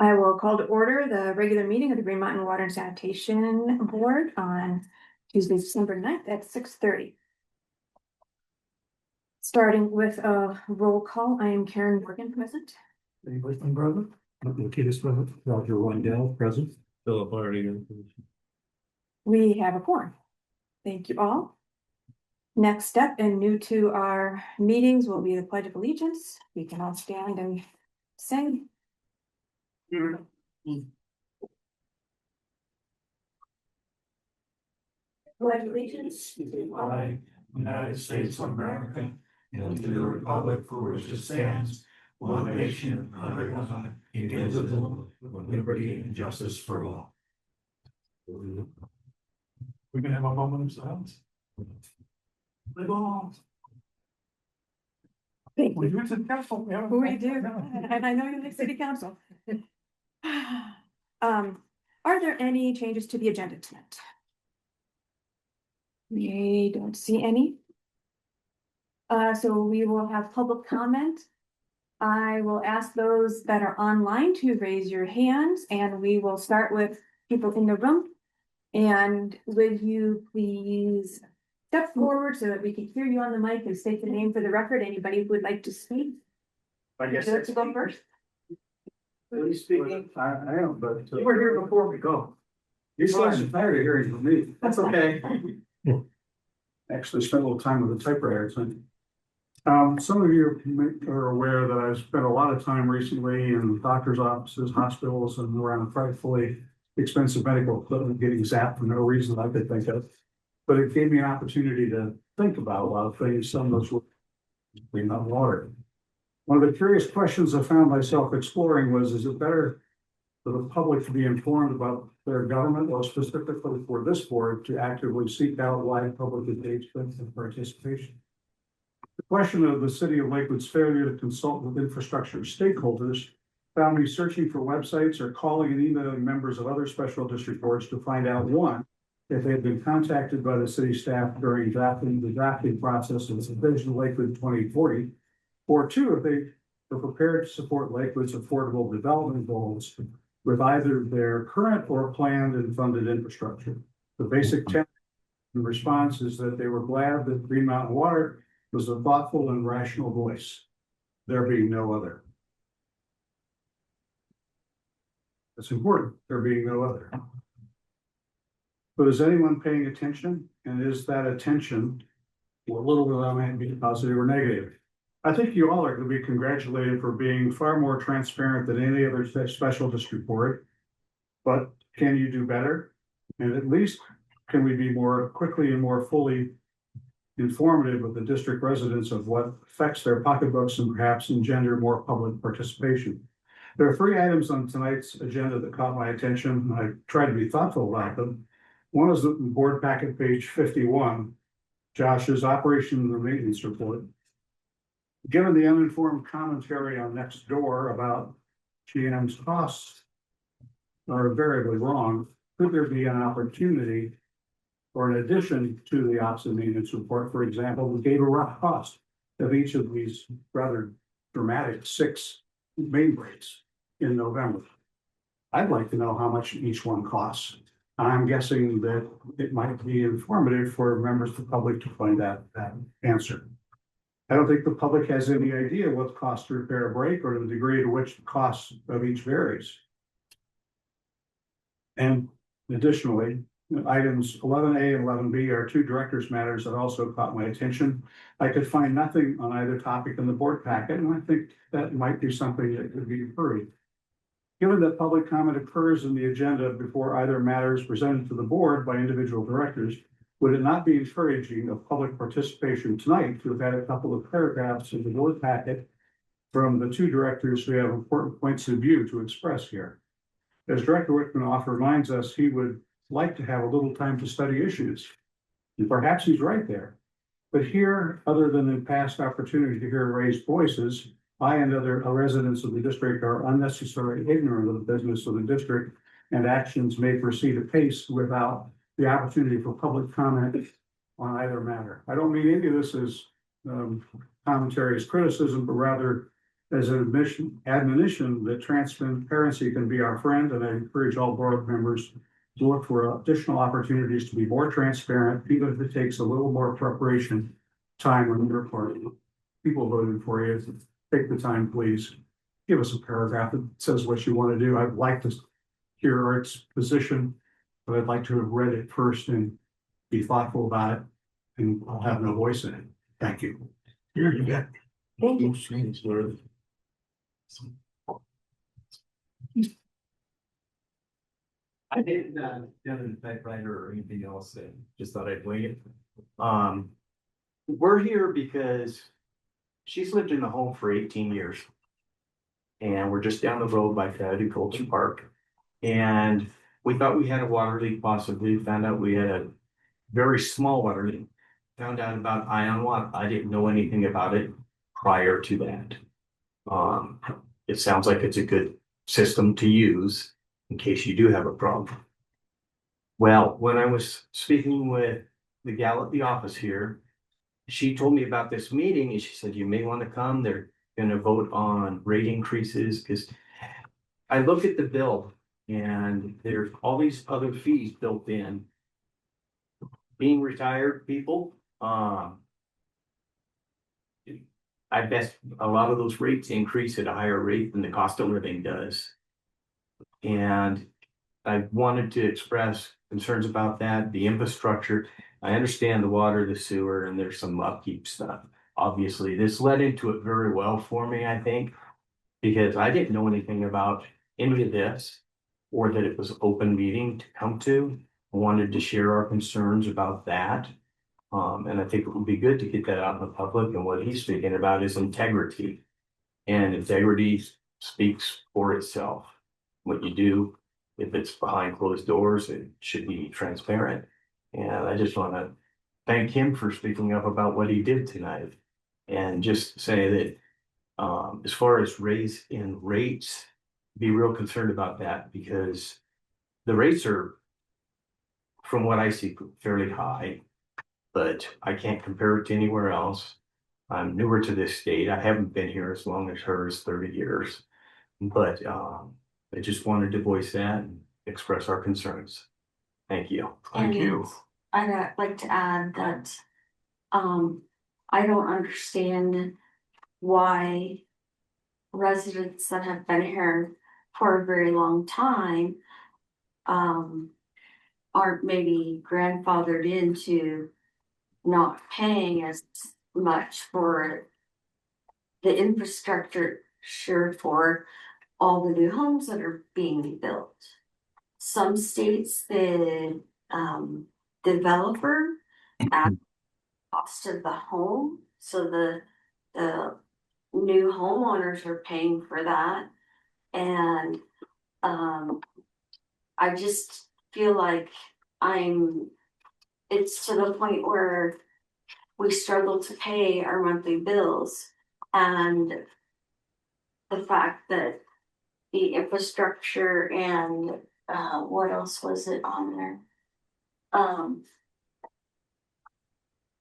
I will call to order the regular meeting of the Green Mountain Water and Sanitation Board on Tuesday, December 9th at 6:30. Starting with a roll call, I am Karen Morgan, present. Any listening, brother? Matthias present. Roger Rondell present. Philip Hardy. We have a quorum. Thank you all. Next up and new to our meetings will be the Pledge of Allegiance. We can all stand and sing. Pledge allegiance to the flag, United States of America, and to the republic for which it stands, one nation under God, indivisible, with liberty and justice for all. We can have a moment of silence. Live on. Thank We you. do it to the council. We do, and I know you're the city council. Are there any changes to the agenda tonight? We don't see any. So we will have public comment. I will ask those that are online to raise your hands, and we will start with people in the room. And would you please step forward so that we can hear you on the mic and state the name for the record? Anybody who would like to speak? I guess Would you like to go first? Really speaking, I am, but. You were here before we go. You're so tired of hearing from me. That's okay. Actually spent a little time with the typewriter tonight. Some of you are aware that I've spent a lot of time recently in doctor's offices, hospitals, and around frightfully expensive medical equipment getting zapped for no reason I could think of. But it gave me an opportunity to think about a lot of things. Some of those were clean up water. One of the curious questions I found myself exploring was, is it better for the public to be informed about their government, or specifically for this board to actively seek out wide public engagement and participation? The question of the city of Lakewood's failure to consult with infrastructure stakeholders found me searching for websites or calling and emailing members of other special district boards to find out, one, if they had been contacted by the city staff during the drafting process of the Vision Lakewood 2040, or two, if they were prepared to support Lakewood's affordable development goals with either their current or planned and funded infrastructure. The basic response is that they were glad that Green Mountain Water was a thoughtful and rational voice, there being no other. That's important, there being no other. But is anyone paying attention? And is that attention, a little bit of that be positive or negative? I think you all are going to be congratulated for being far more transparent than any other special district board. But can you do better? And at least can we be more quickly and more fully informative with the district residents of what affects their pocketbooks and perhaps engender more public participation? There are three items on tonight's agenda that caught my attention. I tried to be thoughtful about them. One is the board packet, page 51, Josh's operation and maintenance report. Given the uninformed commentary on next door about GM's costs are invariably wrong, could there be an opportunity or in addition to the ops and maintenance report, for example, we gave a rough cost of each of these rather dramatic 6 main breaks in November. I'd like to know how much each one costs. I'm guessing that it might be informative for members of the public to find out that answer. I don't think the public has any idea what the cost to repair a break or the degree to which the cost of each varies. And additionally, items 11A and 11B are two directors' matters that also caught my attention. I could find nothing on either topic in the board packet, and I think that might be something that could be hurried. Given that public comment occurs in the agenda before either matter is presented to the board by individual directors, would it not be encouraging of public participation tonight to have had a couple of paragraphs in the board packet from the two directors who have important points of view to express here? As Director Wickmanoff reminds us, he would like to have a little time to study issues. And perhaps he's right there. But here, other than in past opportunity to hear raised voices, I and other residents of the district are unnecessarily ignorant of the business of the district, and actions may proceed apace without the opportunity for public comment on either matter. I don't mean any of this as commentary as criticism, but rather as an admonition that transparency can be our friend, and I encourage all board members to look for additional opportunities to be more transparent, even if it takes a little more preparation time on your part. People voted for you. Take the time, please. Give us a paragraph that says what you want to do. I'd like to hear Art's position, but I'd like to have read it first and be thoughtful about it, and I'll have no voice in it. Thank you. Here, you got. Thank you. I didn't, have a typewriter or anything else, and just thought I'd wing it. We're here because she's lived in the home for 18 years. And we're just down the road by Coyote Culture Park. And we thought we had a water leak possibly, found out we had a very small water leak. Found out about ion water. I didn't know anything about it prior to that. It sounds like it's a good system to use in case you do have a problem. Well, when I was speaking with the gal at the office here, she told me about this meeting and she said, you may want to come. They're going to vote on rate increases, because I look at the bill and there's all these other fees built in. Being retired people, I bet a lot of those rates increase at a higher rate than the cost of living does. And I wanted to express concerns about that, the infrastructure. I understand the water, the sewer, and there's some upkeep stuff. Obviously, this led into it very well for me, I think, because I didn't know anything about any of this, or that it was an open meeting to come to. I wanted to share our concerns about that. And I think it would be good to get that out in the public. And what he's speaking about is integrity. And integrity speaks for itself. What you do, if it's behind closed doors, it should be transparent. And I just want to thank him for speaking up about what he did tonight. And just say that as far as raise in rates, be real concerned about that, because the rates are, from what I see, fairly high, but I can't compare it to anywhere else. I'm newer to this state. I haven't been here as long as her, as 30 years, but I just wanted to voice that and express our concerns. Thank you. Thank you. I'd like to add that I don't understand why residents that have been here for a very long time aren't maybe grandfathered into not paying as much for the infrastructure for all the new homes that are being built. Some states, the developer at cost of the home, so the new homeowners are paying for that. And I just feel like it's to the point where we struggle to pay our monthly bills, and the fact that the infrastructure and what else was it on there?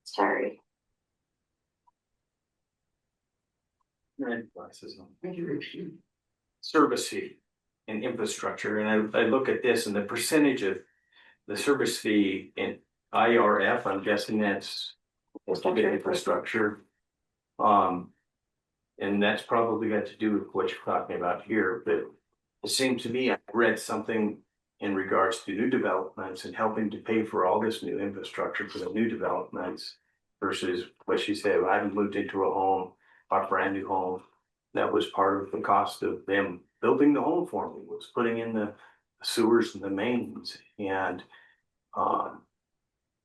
Sorry. Service fee and infrastructure, and I look at this and the percentage of the service fee in IRF, I'm guessing that's infrastructure. And that's probably got to do with what you're talking about here, but it seems to me I read something in regards to new developments and helping to pay for all this new infrastructure for the new developments versus what she said, I haven't moved into a home, a brand new home. That was part of the cost of them building the home for me, was putting in the sewers and the mains. And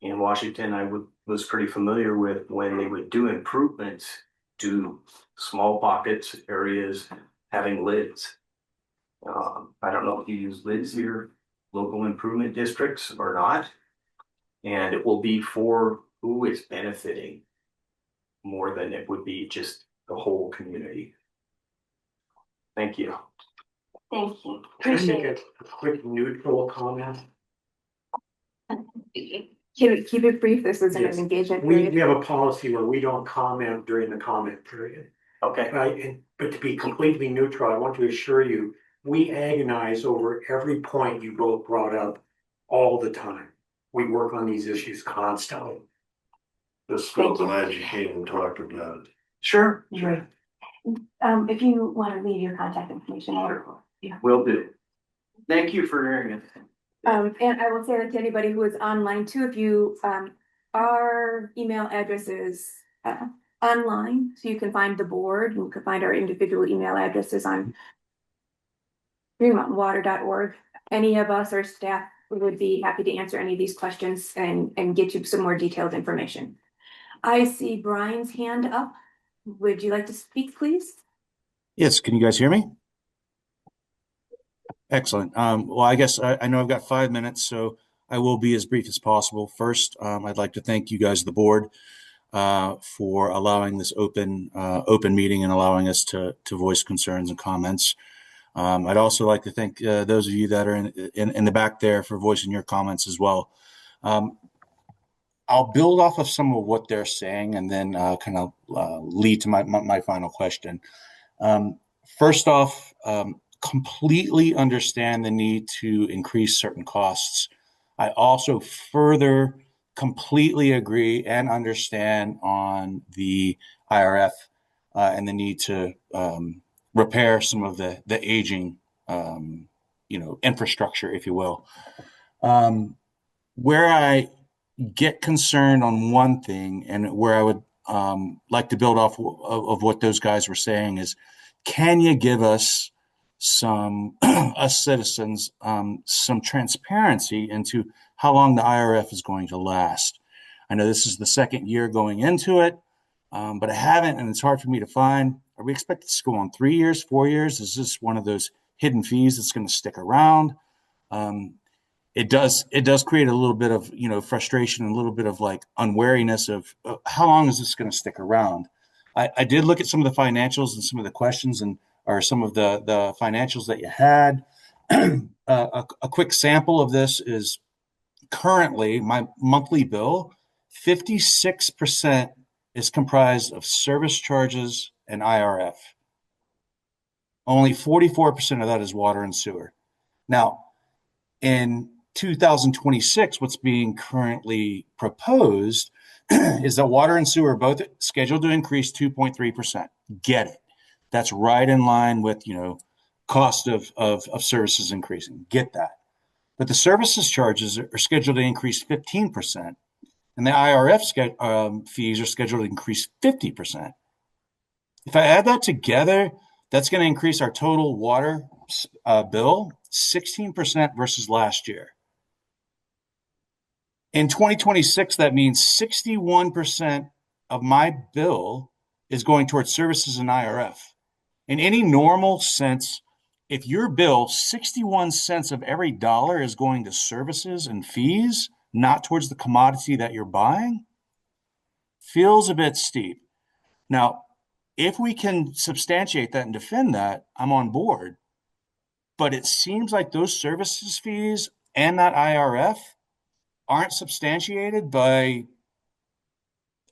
in Washington, I was pretty familiar with when they would do improvements to small pockets, areas, having lids. I don't know if you use lids here, local improvement districts or not. And it will be for who is benefiting more than it would be just the whole community. Thank you. Thank you. Can I Appreciate make it. a quick neutral comment? Keep it brief. This isn't Yes. an engagement We period. have a policy where we don't comment during the comment period. Okay. Right, But to be completely neutral, I want to assure you, we agonize over every point you both brought up all the time. We work on these issues constantly. Just feel glad you came and talked about it. Sure. Right. If you want to leave your contact information. Yeah. Will do. Thank you for hearing it. And I will say that to anybody who is online too, if you, our email address is, online, so you can find the board, you can find our individual email addresses on greenmountainwater.org. Any of us or staff would be happy to answer any of these questions and get you some more detailed information. I see Brian's hand up. Would you like to speak, please? Yes, can you guys hear me? Excellent. Well, I guess I know I've got 5 minutes, so I will be as brief as possible. First, I'd like to thank you guys, the board, for allowing this open meeting and allowing us to voice concerns and comments. I'd also like to thank those of you that are in the back there for voicing your comments as well. I'll build off of some of what they're saying and then kind of lead to my final question. First off, completely understand the need to increase certain costs. I also further completely agree and understand on the IRF and the need to repair some of the aging, infrastructure, if you will. Where I get concerned on one thing, and where I would like to build off of what those guys were saying, is, can you give us us citizens, some transparency into how long the IRF is going to last? I know this is the second year going into it, but I haven't, and it's hard for me to find. Are we expected to go on 3 years, 4 years? Is this one of those hidden fees that's going to stick around? It does create a little bit of, frustration and a little bit of like unwariness of how long is this going to stick around? I did look at some of the financials and some of the questions or some of the financials that you had. A quick sample of this is currently my monthly bill, 56% is comprised of service charges and IRF. Only 44% of that is water and sewer. Now, in 2026, what's being currently proposed is that water and sewer are both scheduled to increase 2.3%. Get it. That's right in line with, cost of services increasing. Get that. But the services charges are scheduled to increase 15%, and the IRF fees are scheduled to increase 50%. If I add that together, that's going to increase our total water bill 16% versus last year. In 2026, that means 61% of my bill is going towards services and IRF. In any normal sense, if your bill, 61 cents of every dollar is going to services and fees, not towards the commodity that you're buying, feels a bit steep. Now, if we can substantiate that and defend that, I'm on board. But it seems like those services fees and that IRF aren't substantiated by,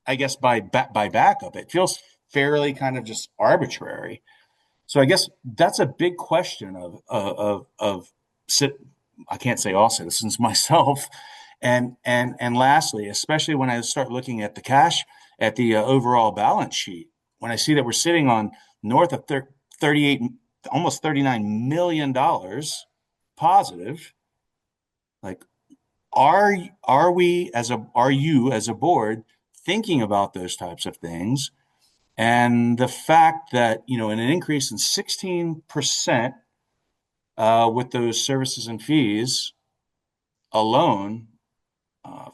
I guess, by backup. It feels fairly kind of just arbitrary. So I guess that's a big question of I can't say all citizens, myself, and lastly, especially when I start looking at the cash at the overall balance sheet, when I see that we're sitting on north of 38, almost $39 million positive, like, are you as a board thinking about those types of things? And the fact that, in an increase in 16% with those services and fees alone,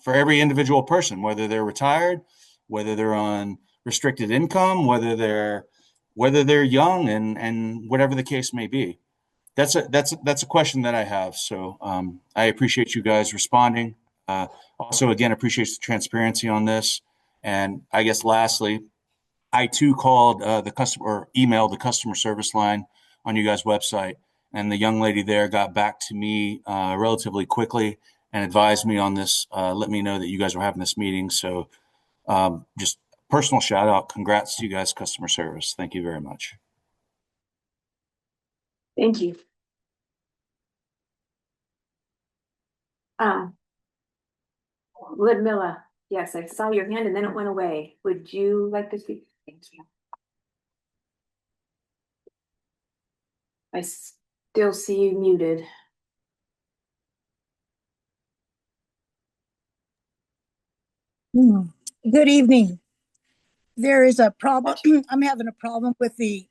for every individual person, whether they're retired, whether they're on restricted income, whether they're young, and whatever the case may be. That's a question that I have. So I appreciate you guys responding. Also, again, appreciate the transparency on this. And I guess lastly, I too called the customer or emailed the customer service line on you guys' website, and the young lady there got back to me relatively quickly and advised me on this, let me know that you guys were having this meeting. So just personal shout out, congrats to you guys, customer service. Thank you very much. Thank you. Um. Ludmilla, yes, I saw your hand and then it went away. Would you like to speak? Thank you. I still see you muted. Good evening. There is a problem. I'm having a problem with the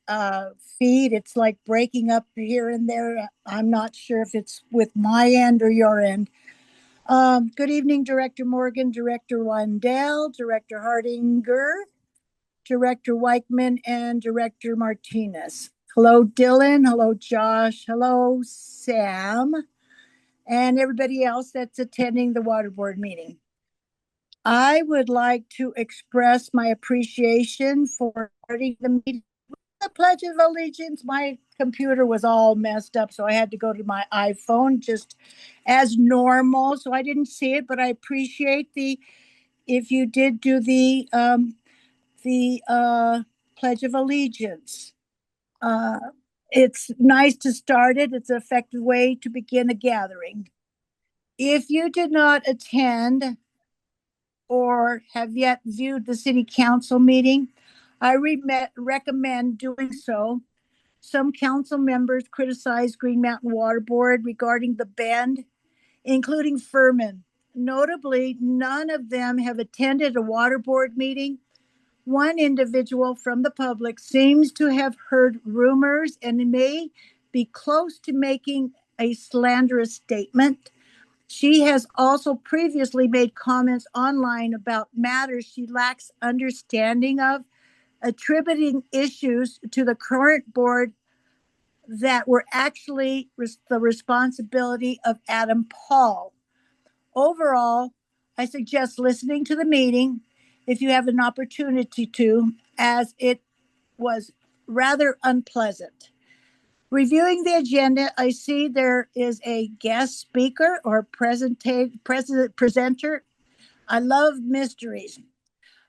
feed. It's like breaking up here and there. I'm not sure if it's with my end or your end. Good evening, Director Morgan, Director Wandell, Director Hardinger, Director Weichman, and Director Martinez. Hello, Dylan. Hello, Josh. Hello, Sam, and everybody else that's attending the Water Board meeting. I would like to express my appreciation for starting the meeting with the Pledge of Allegiance. My computer was all messed up, so I had to go to my iPhone just as normal. So I didn't see it, but I appreciate if you did do the Pledge of Allegiance. It's nice to start it. It's an effective way to begin a gathering. If you did not attend or have yet viewed the city council meeting, I recommend doing so. Some council members criticized Green Mountain Water Board regarding the bend, including Furman. Notably, none of them have attended a water board meeting. One individual from the public seems to have heard rumors and may be close to making a slanderous statement. She has also previously made comments online about matters she lacks understanding of, attributing issues to the current board that were actually the responsibility of Adam Paul. Overall, I suggest listening to the meeting if you have an opportunity to, as it was rather unpleasant. Reviewing the agenda, I see there is a guest speaker or presenter. I love mysteries.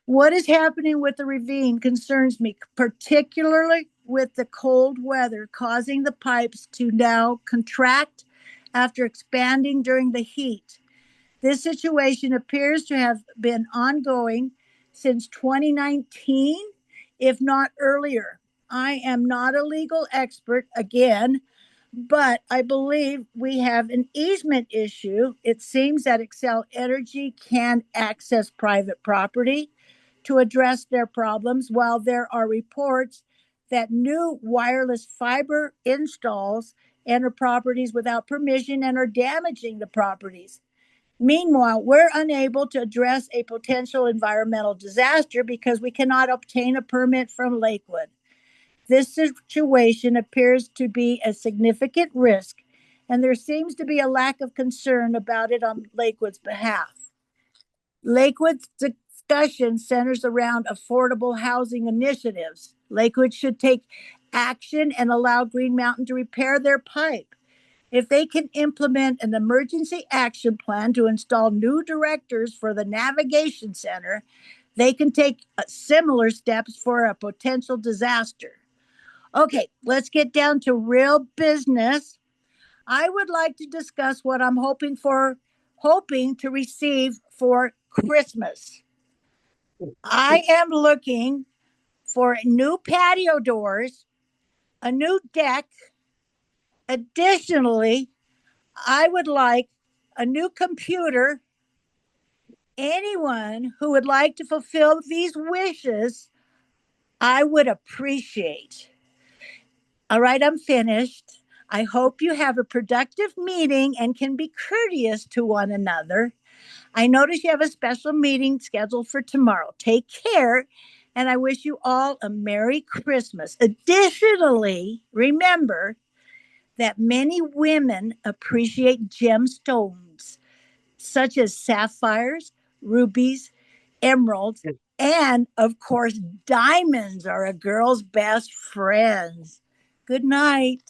What is happening with the ravine concerns me, particularly with the cold weather causing the pipes to now contract after expanding during the heat. This situation appears to have been ongoing since 2019, if not earlier. I am not a legal expert again, but I believe we have an easement issue. It seems that Excel Energy can access private property to address their problems, while there are reports that new wireless fiber installs enter properties without permission and are damaging the properties. Meanwhile, we're unable to address a potential environmental disaster because we cannot obtain a permit from Lakewood. This situation appears to be a significant risk, and there seems to be a lack of concern about it on Lakewood's behalf. Lakewood's discussion centers around affordable housing initiatives. Lakewood should take action and allow Green Mountain to repair their pipe. If they can implement an emergency action plan to install new directors for the navigation center, they can take similar steps for a potential disaster. Okay, let's get down to real business. I would like to discuss what I'm hoping to receive for Christmas. I am looking for new patio doors, a new deck. Additionally, I would like a new computer. Anyone who would like to fulfill these wishes, I would appreciate. All right, I'm finished. I hope you have a productive meeting and can be courteous to one another. I notice you have a special meeting scheduled for tomorrow. Take care, and I wish you all a Merry Christmas. Additionally, remember that many women appreciate gemstones, such as sapphires, rubies, emeralds, and of course, diamonds are a girl's best friends. Good night.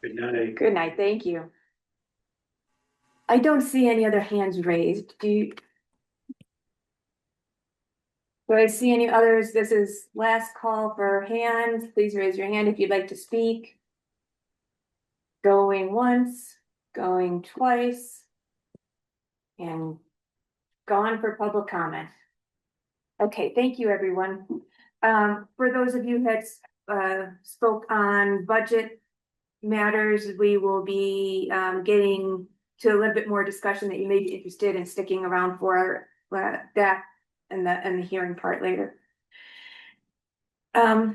Good night. Good night, thank you. I don't see any other hands raised. Do I see any others? This is last call for hands. Please raise your hand if you'd like to speak. Going once, going twice. And gone for public comment. Okay, thank you, everyone. For those of you that spoke on budget matters, we will be getting to a little bit more discussion that you may be interested in sticking around for that and the hearing part later. I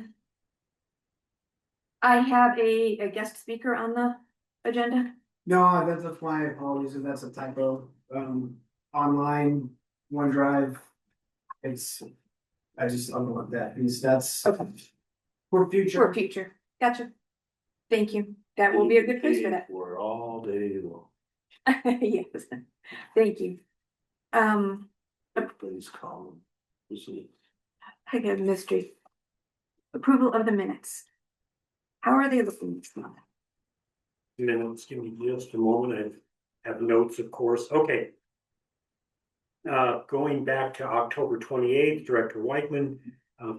have a guest speaker on the agenda. No, that's why I apologize if that's a typo. Online OneDrive. I don't want that, because that's Okay. for future. For future, gotcha. Thank you. That will be a good place for that. We're all day long. Yes, thank you. Please call them. I got a mystery. Approval of the minutes. How are they looking this month? Minutes, give me just a moment, I have notes, of course, okay. Going back to October 28th, Director Whiteman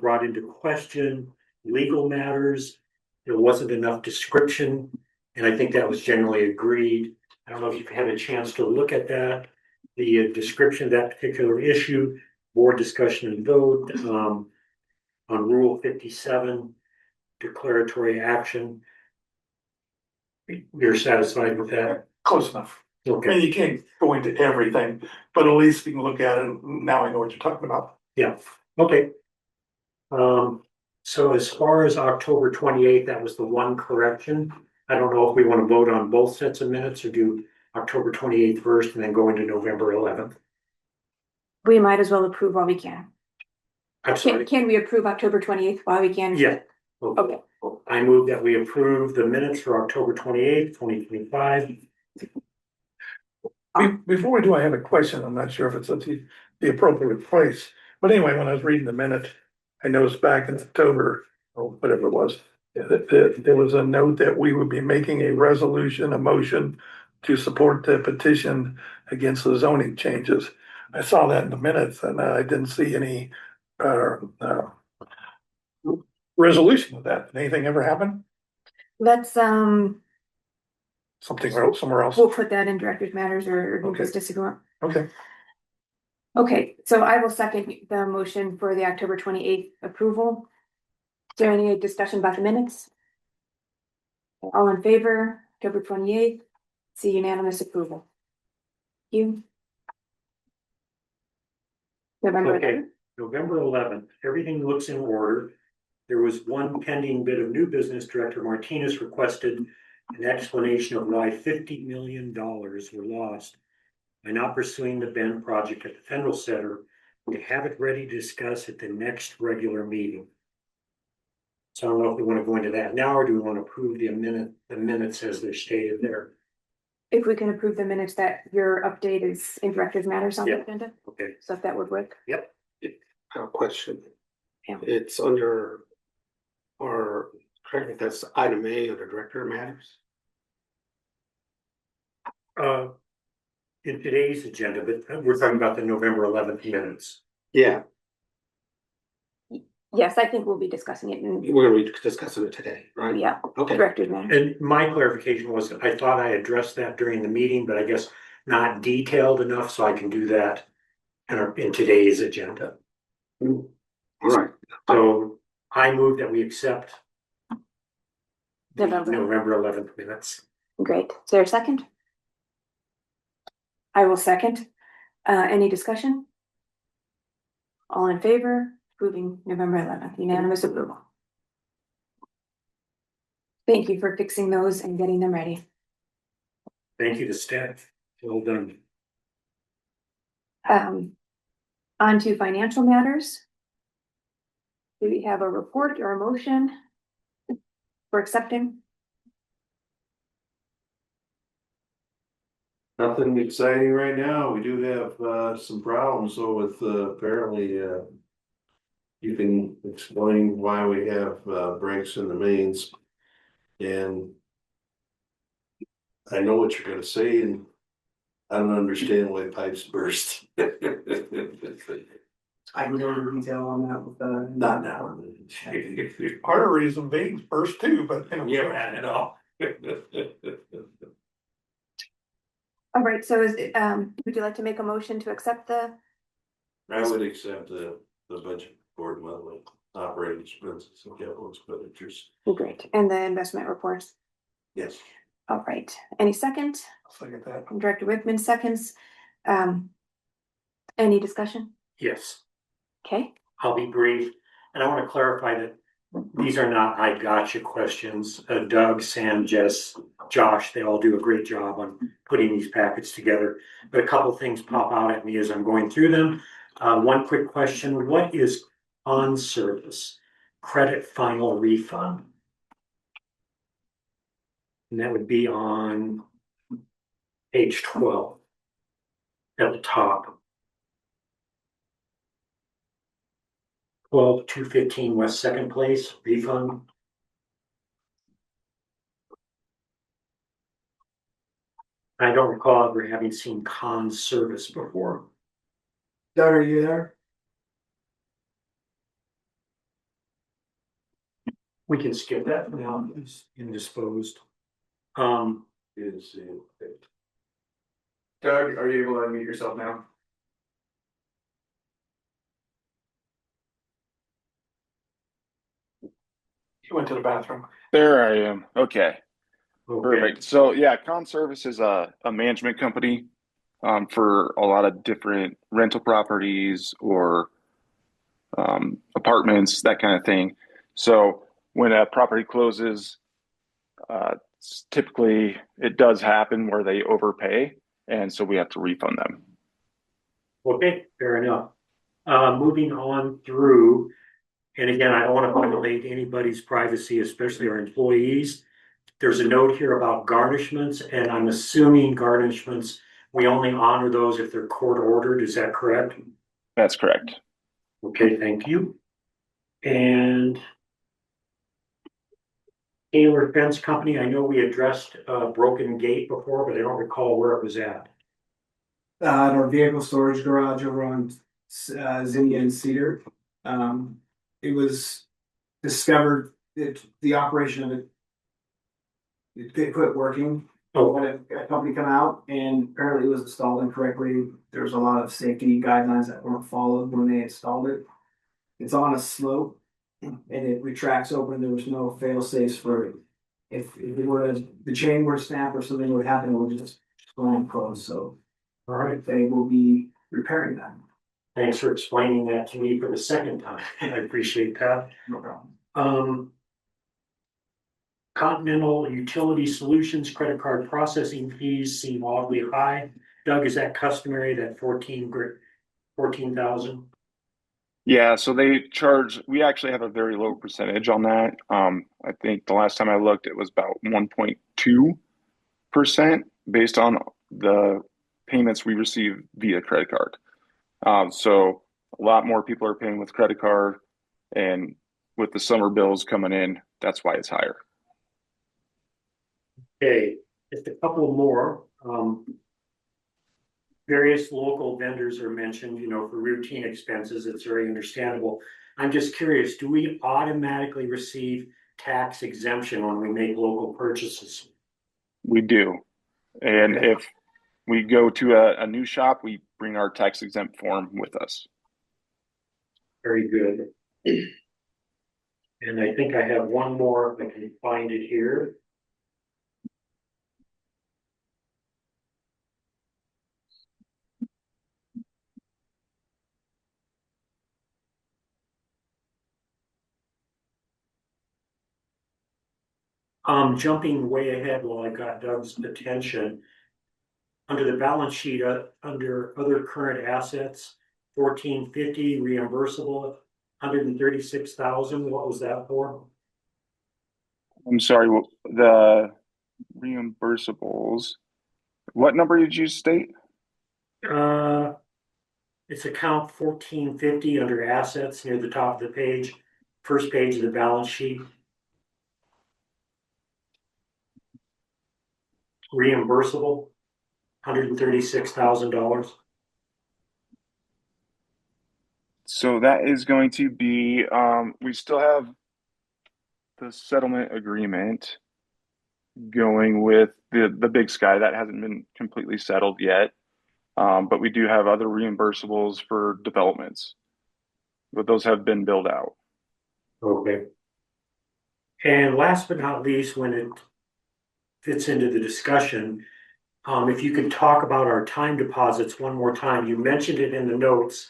brought into question legal matters. There wasn't enough description, and I think that was generally agreed. I don't know if you've had a chance to look at that. The description of that particular issue, board discussion and vote, on Rule 57, declaratory action. You're satisfied with that? Close enough. I mean, Okay, you can't go into everything, but at least we can look at it. Now I know what you're talking about. yeah, okay. So as far as October 28th, that was the one correction. I don't know if we want to vote on both sets of minutes or do October 28th first and then go into November 11th. We might as well approve while we can. I'm sorry, Can we approve October 28th while we can? yeah. Okay. I move that we approve the minutes for October 28th, 2025. Before we do, I have a question. I'm not sure if it's at the appropriate place. But anyway, when I was reading the minute, I noticed back in October, or whatever it was, that there was a note that we would be making a resolution, a motion to support the petition against the zoning changes. I saw that in the minutes and I didn't see any resolution of that. Did anything ever happen? Let's, Something else, somewhere else? we'll put that in director's matters or new Okay. business if you want. Okay. Okay, so I will second the motion for the October 28th approval. Is there any discussion about the minutes? All in favor, October 28th, see unanimous approval. You. November Okay. 11th? November 11th, everything looks in order. There was one pending bit of new business. Director Martinez requested an explanation of why $50 million were lost by not pursuing the Bend project at the Federal Center to have it ready to discuss at the next regular meeting. So I don't know if we want to go into that now, or do we want to approve the minutes as they're stated there? If we can approve the minutes that your update is in director's matters on the Yeah. agenda, Okay, so if that would work. I have a question. Yeah. It's under, or correct me if that's item A of the director matters. in today's agenda, but we're talking about the November 11th minutes. Yeah, Yes, I think we'll be discussing it in, we're gonna be discussing it today, right? yeah, Okay. director's matters. And my clarification was, I thought I addressed that during the meeting, but I guess not detailed enough, so I can do that in today's agenda. All right. So I move that we accept the November. November 11th minutes. Great. Is there a second? I will second. Any discussion? All in favor, approving November 11th, unanimous approval. Thank you for fixing those and getting them ready. Thank you to staff. Well done. On to financial matters. Do we have a report or a motion for accepting? Nothing exciting right now. We do have some problems, so with apparently you can explain why we have breaks in the mains. And I know what you're gonna say, and I don't understand why pipes burst. I can go into detail on that with Not now. Arteries and veins burst too, but you know. Yeah, I know. All right, so would you like to make a motion to accept the? I would accept the budget board monthly operating expenses and capital expenditures. Great, and the investment reports. Yes. All right, any second? I'll second that. Director Wickman seconds. Any discussion? Yes, Okay, I'll be brief. And I want to clarify that these are not I gotcha questions. Doug, Sam, Jess, Josh, they all do a great job on putting these packets together. But a couple things pop out at me as I'm going through them. One quick question, what is on service credit final refund? And that would be on page 12 at the top. 12-215 West Second Place refund. I don't recall ever having seen con service before. Doug, are you there? We can skip that now, it's indisposed. Didn't see it. Doug, are you able to unmute yourself now? He went to the bathroom. There I am. Okay, Okay, perfect. So yeah, Conservice is a management company for a lot of different rental properties or apartments, that kind of thing. So when a property closes, typically it does happen where they overpay, and so we have to refund them. okay, fair enough. Moving on through, and again, I don't want to violate anybody's privacy, especially our employees. There's a note here about garnishments, and I'm assuming garnishments, we only honor those if they're court ordered, is that correct? That's correct. Okay, thank you. And Taylor Fence Company, I know we addressed Broken Gate before, but I don't recall where it was at. At our vehicle storage garage over on Zinnia and Cedar. It was discovered that the operation of it quit working. Oh. Had a company come out and apparently it was installed incorrectly. There was a lot of safety guidelines that weren't followed when they installed it. It's on a slope and it retracts open. There was no fail safes for it. If it were the chain were to snap or something would happen, it would just go on close. So All right, they will be repairing that. thanks for explaining that to me for the second time. I appreciate that. No problem. Continental Utility Solutions credit card processing fees seem oddly high. Doug, is that customary, that 14,000? Yeah, so they charge, we actually have a very low percentage on that. I think the last time I looked, it was about 1.2% based on the payments we receive via credit card. So a lot more people are paying with credit card, and with the summer bills coming in, that's why it's higher. Okay, just a couple more. Various local vendors are mentioned, for routine expenses. It's very understandable. I'm just curious, do we automatically receive tax exemption when we make local purchases? We do. And Okay. if we go to a new shop, we bring our tax exempt form with us. Very good. And I think I have one more, if I can find it here. Jumping way ahead while I got Doug's attention. Under the balance sheet, under other current assets, 1450 reimbursable, 136,000. What was that for? I'm sorry, the reimbursables. What number did you state? It's account 1450 under assets near the top of the page, first page of the balance sheet. Reimbursable, $136,000. So that is going to be, we still have the settlement agreement. going with the Big Sky. That hasn't been completely settled yet. But we do have other reimbursables for developments, but those have been billed out. Okay. And last but not least, when it fits into the discussion, if you could talk about our time deposits one more time. You mentioned it in the notes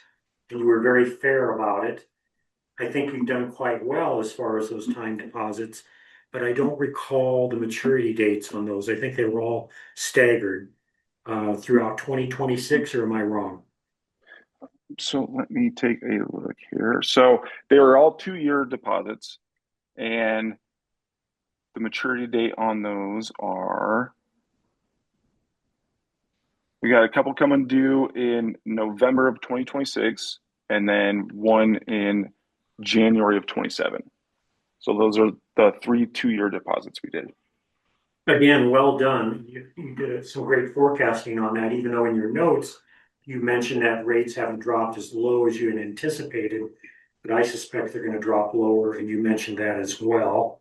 and you were very fair about it. I think you've done quite well as far as those time deposits, but I don't recall the maturity dates on those. I think they were all staggered throughout 2026, or am I wrong? So let me take a look here. So they were all 2-year deposits, and the maturity date on those are, we got a couple coming due in November of 2026, and then one in January of 27. So those are the 3 2-year deposits we did. Again, well done. You did some great forecasting on that, even though in your notes, you mentioned that rates haven't dropped as low as you had anticipated, but I suspect they're gonna drop lower, and you mentioned that as well.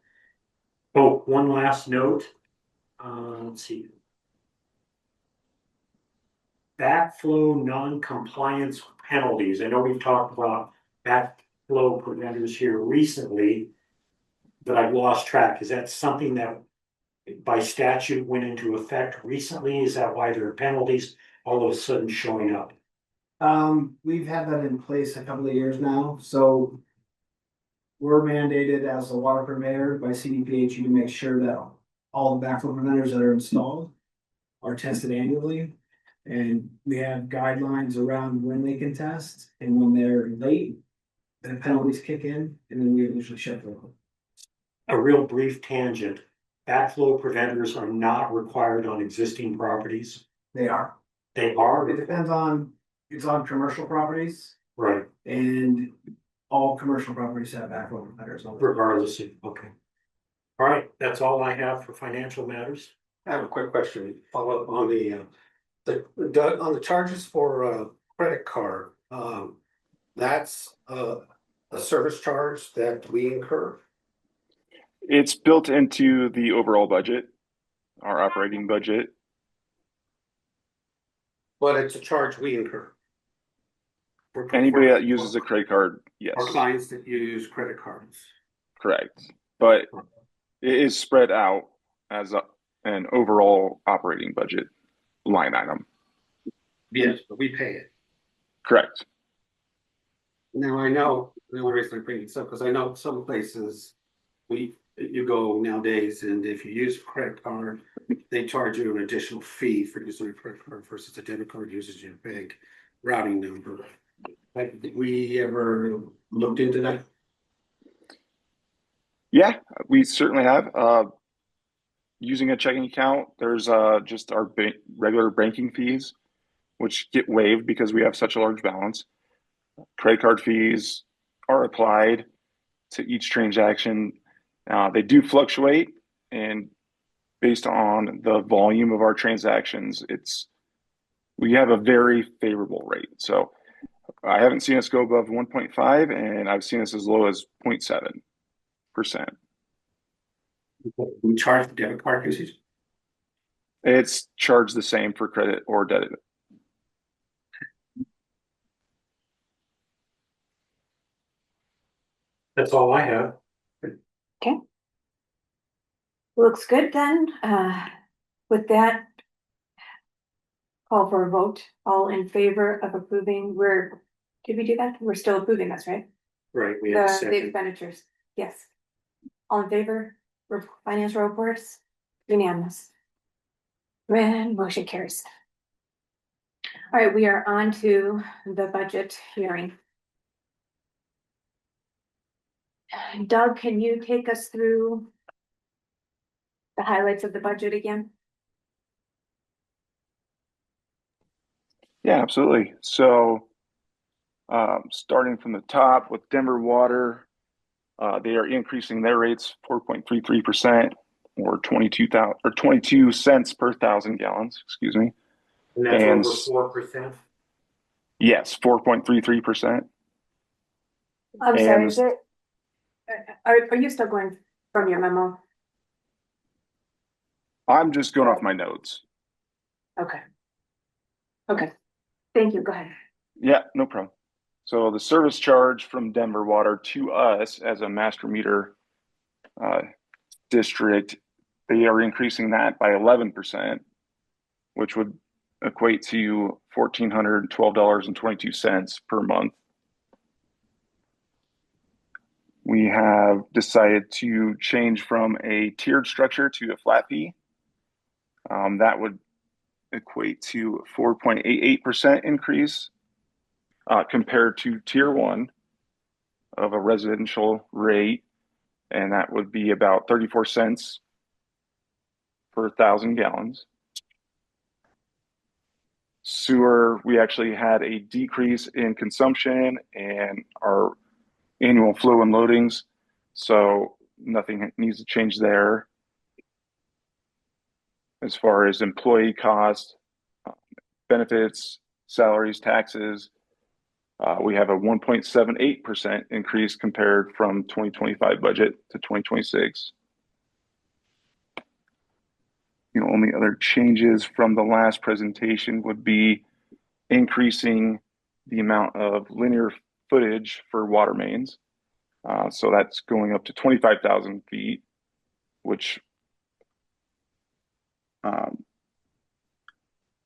Oh, one last note. Let's see. Backflow non-compliance penalties. I know we've talked about backflow preventers here recently, but I've lost track. Is that something that by statute went into effect recently? Is that why there are penalties all of a sudden showing up? We've had that in place a couple of years now, so. We're mandated as a water purveyor by CDPHE to make sure that all the backflow preventers that are installed are tested annually. And we have guidelines around when they can test, and when they're late, the penalties kick in, and then we usually shut them. A real brief tangent. Backflow preventers are not required on existing properties. They are. They are, It depends on, it's on commercial properties, right, and all commercial properties have backflow preventers on them. regardless of, okay. All right, that's all I have for financial matters. I have a quick question, follow up on on the charges for credit card. That's a service charge that we incur. It's built into the overall budget, our operating budget. But it's a charge we incur. Anybody that uses a credit card, yes. Our clients that use credit cards. Correct. But it is spread out as an overall operating budget line item. Yes, but we pay it. Correct. Now, I know, the only reason I'm bringing this up, because I know some places you go nowadays, and if you use a credit card, they charge you an additional fee for using a credit card versus a debit card uses your bank routing number. Have we ever looked into that? Yeah, we certainly have. Using a checking account, there's just our regular banking fees, which get waived because we have such a large balance. Credit card fees are applied to each transaction. They do fluctuate, and based on the volume of our transactions, we have a very favorable rate. So I haven't seen us go above 1.5, and I've seen us as low as 0.7%. We charge for debit card usage? It's charged the same for credit or debit. That's all I have. Okay. Looks good then. With that, call for a vote. All in favor of approving, did we do that? We're still approving this, right? Right, we have a The second. expenditures, yes. All in favor, financial reports, unanimous. And motion carries. All right, we are on to the budget hearing. Doug, can you take us through the highlights of the budget again? Yeah, absolutely. So starting from the top with Denver Water, they are increasing their rates 4.33% or 22 cents per 1,000 gallons, excuse me. And that's over 4%. Yes, 4.33%. I'm sorry, is it? Are you still going from your memo? I'm just going off my notes. Okay. Okay, thank you, go ahead. Yeah, no problem. So the service charge from Denver Water to us as a master meter district, they are increasing that by 11%, which would equate to $1,412.22 per month. We have decided to change from a tiered structure to a flat fee. That would equate to 4.88% increase compared to tier 1 of a residential rate, and that would be about 34 cents per 1,000 gallons. Sewer, we actually had a decrease in consumption and our annual flow and loadings, so nothing needs to change there. As far as employee costs, benefits, salaries, taxes, we have a 1.78% increase compared from 2025 budget to 2026. The only other changes from the last presentation would be increasing the amount of linear footage for water mains. So that's going up to 25,000 feet, which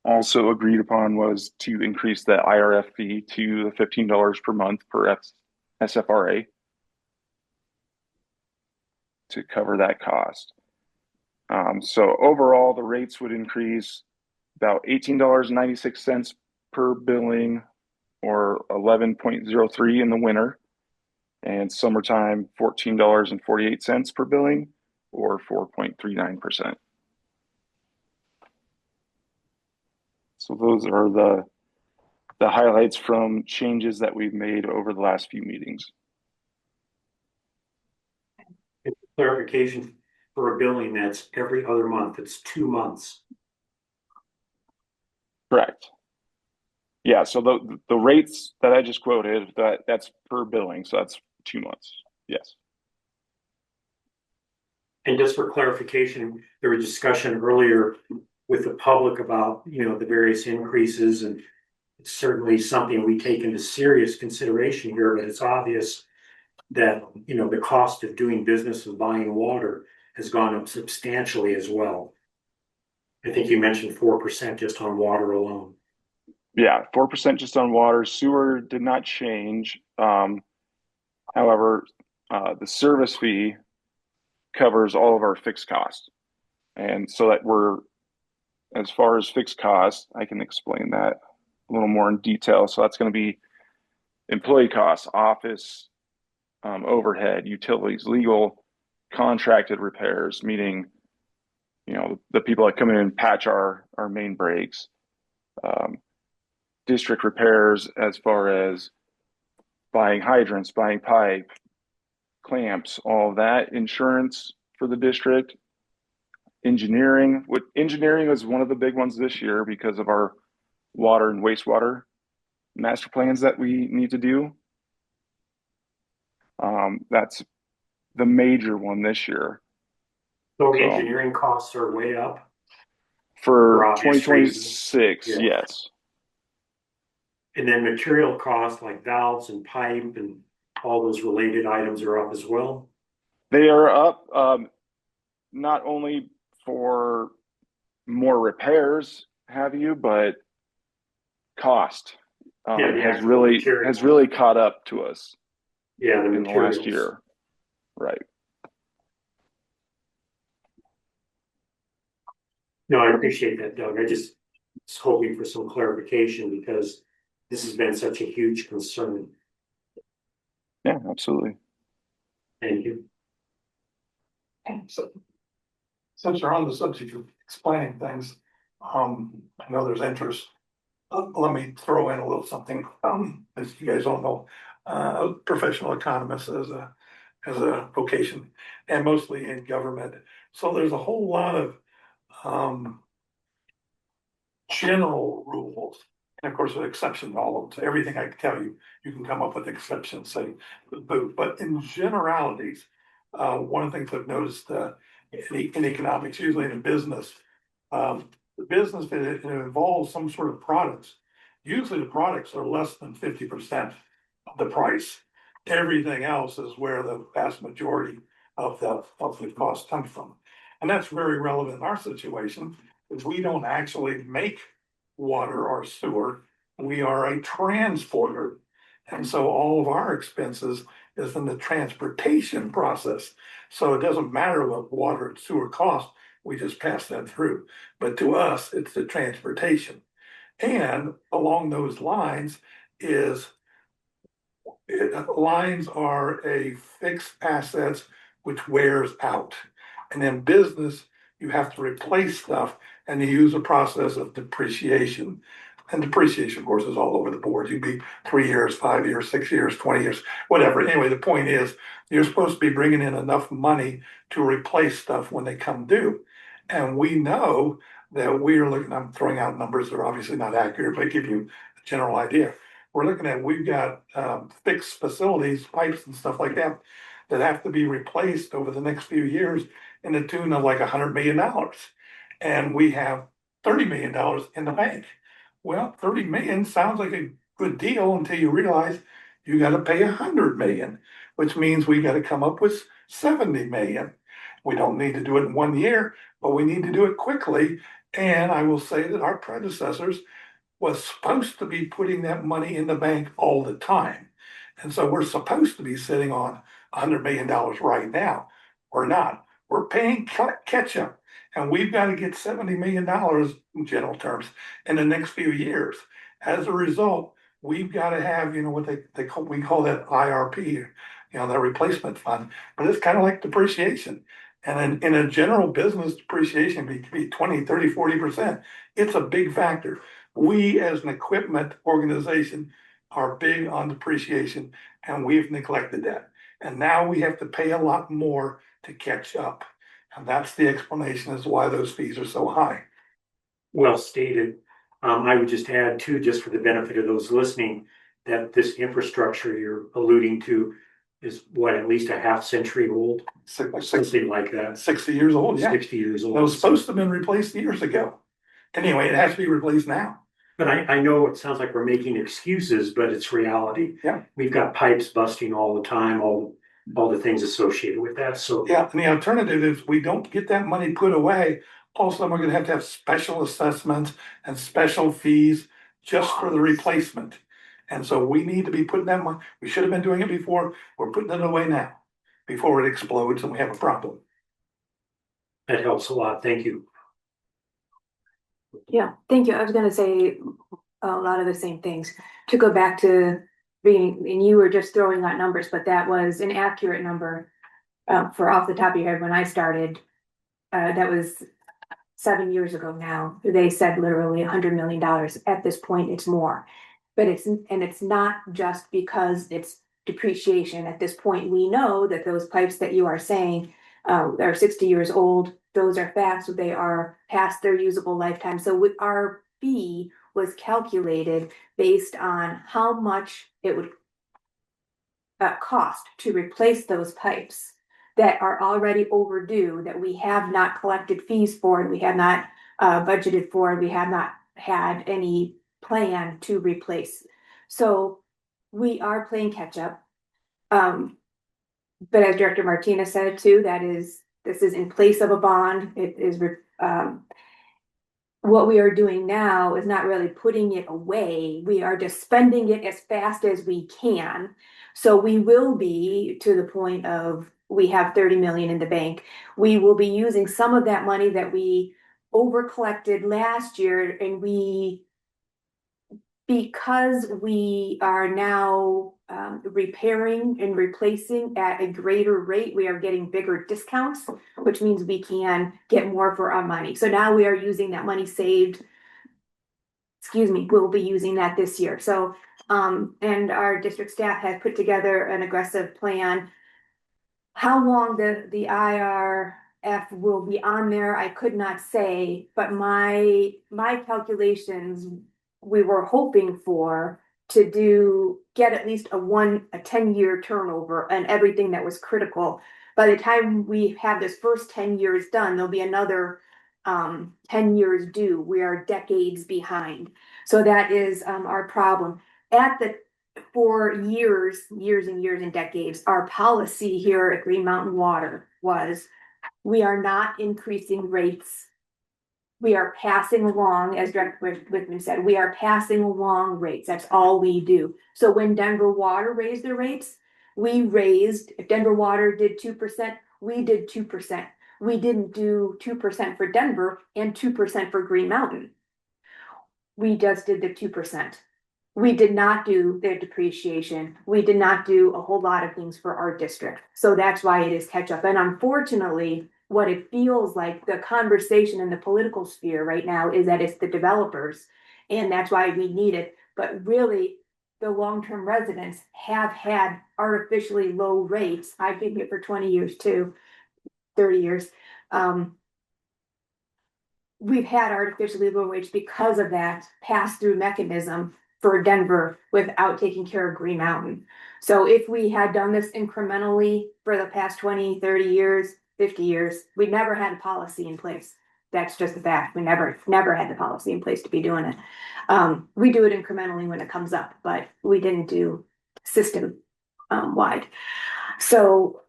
also agreed upon was to increase the IRF fee to $15 per month per SFRA to cover that cost. So overall, the rates would increase about $18.96 per billing, or 11.03 in the winter, and summertime $14.48 per billing, or 4.39%. So those are the highlights from changes that we've made over the last few meetings. Clarification for a billing that's every other month, it's 2 months. Correct. Yeah, so the rates that I just quoted, that's per billing, so that's 2 months. Yes. And just for clarification, there was discussion earlier with the public about, the various increases, and it's certainly something we take into serious consideration here, but it's obvious that, the cost of doing business and buying water has gone up substantially as well. I think you mentioned 4% just on water alone. Yeah, 4% just on water. Sewer did not change. However, the service fee covers all of our fixed costs. And so that as far as fixed costs, I can explain that a little more in detail. So that's going to be employee costs, office, overhead, utilities, legal, contracted repairs, meaning, the people that come in and patch our main breaks, district repairs as far as buying hydrants, buying pipe, clamps, all of that, insurance for the district, engineering. Engineering was one of the big ones this year because of our water and wastewater master plans that we need to do. That's the major one this year. So engineering costs are way up for obvious 2026. Yeah. Yes. And then material costs like valves and pipe and all those related items are up as well. They are up, not only for more repairs, but cost has really caught up to us. Yeah, in the last year. Right. No, I appreciate that, Doug. I just was hoping for some clarification because this has been such a huge concern. Yeah, absolutely. Thank you. So, since you're on the subject of explaining things, I know there's interest. Let me throw in a little something. As you guys all know, professional economist as a vocation, and mostly in government. So there's a whole lot of general rules, and of course, an exception to all of them. So everything I can tell you, you can come up with exceptions. Say, but in generalities, one of the things I've noticed in economics, usually in a business. The business, it involves some sort of products. Usually the products are less than 50% of the price. Everything else is where the vast majority of the cost comes from. And that's very relevant in our situation, because we don't actually make water or sewer. We are a transporter. And so all of our expenses is in the transportation process. So it doesn't matter what water and sewer cost, we just pass that through. But to us, it's the transportation. And along those lines is lines are a fixed assets which wears out. And in business, you have to replace stuff and you use a process of depreciation. And depreciation, of course, is all over the board. You'd be 3 years, 5 years, 6 years, 20 years, whatever. Anyway, the point is you're supposed to be bringing in enough money to replace stuff when they come due. And we know that we're looking, I'm throwing out numbers that are obviously not accurate, but give you a general idea. We're looking at, we've got fixed facilities, pipes and stuff like that, that have to be replaced over the next few years in the tune of like $100 million. And we have $30 million in the bank. Well, 30 million sounds like a good deal until you realize you got to pay 100 million, which means we got to come up with 70 million. We don't need to do it in 1 year, but we need to do it quickly. And I will say that our predecessors was supposed to be putting that money in the bank all the time. And so we're supposed to be sitting on $100 million right now. We're not. We're paying catch up. And we've got to get $70 million in general terms in the next few years. As a result, we've got to have, what they call, we call that IRP, that replacement fund, but it's kind of like depreciation. And in a general business, depreciation could be 20, 30, 40%. It's a big factor. We as an equipment organization are big on depreciation and we've neglected that. And now we have to pay a lot more to catch up. And that's the explanation as to why those fees are so high. Well stated. I would just add too, just for the benefit of those listening, that this infrastructure you're alluding to is what, at least a half century old? Something like that. 60 years old, yeah. 60 years old. It was supposed to have been replaced years ago. Anyway, it has to be replaced now. But I know it sounds like we're making excuses, but it's reality. Yeah. We've got pipes busting all the time, all the things associated with that, so. Yeah, and the alternative is we don't get that money put away. Also, we're gonna have special assessments and special fees just for the replacement. And so we need to be putting that money, we should have been doing it before, we're putting it away now, before it explodes and we have a problem. That helps a lot, thank you. Yeah, thank you. I was gonna say a lot of the same things. To go back to being, and you were just throwing out numbers, but that was an accurate number for off the top of your head when I started. That was 7 years ago now. They said literally $100 million. At this point, it's more. But it's not just because it's depreciation. At this point, we know that those pipes that you are saying are 60 years old. Those are facts. They are past their usable lifetime. So our fee was calculated based on how much it would cost to replace those pipes that are already overdue, that we have not collected fees for, and we have not budgeted for, and we have not had any plan to replace. So we are playing catch up. But as Director Martinez said too, this is in place of a bond. It is what we are doing now is not really putting it away. We are just spending it as fast as we can. So we will be to the point of, we have 30 million in the bank. We will be using some of that money that we over collected last year, and because we are now repairing and replacing at a greater rate, we are getting bigger discounts, which means we can get more for our money. So now we are using that money saved. We'll be using that this year. So, and our district staff has put together an aggressive plan. How long the IRF will be on there, I could not say, but my calculations, we were hoping for to get at least a 10-year turnover and everything that was critical. By the time we have this first 10 years done, there'll be another 10 years due. We are decades behind. So that is our problem. For years and years and decades, our policy here at Green Mountain Water was we are not increasing rates. We are passing along, as Director Whitman said, we are passing along rates. That's all we do. So when Denver Water raised their rates, if Denver Water did 2%, we did 2%. We didn't do 2% for Denver and 2% for Green Mountain. We just did the 2%. We did not do their depreciation. We did not do a whole lot of things for our district. So that's why it is catch up. And unfortunately, what it feels like the conversation in the political sphere right now is that it's the developers, and that's why we need it. But really, the long-term residents have had artificially low rates. I've been here for 20 years too, 30 years. We've had artificially low rates because of that pass-through mechanism for Denver without taking care of Green Mountain. So if we had done this incrementally for the past 20, 30 years, 50 years, we never had a policy in place. That's just a fact. We never had the policy in place to be doing it. We do it incrementally when it comes up, but we didn't do system wide. So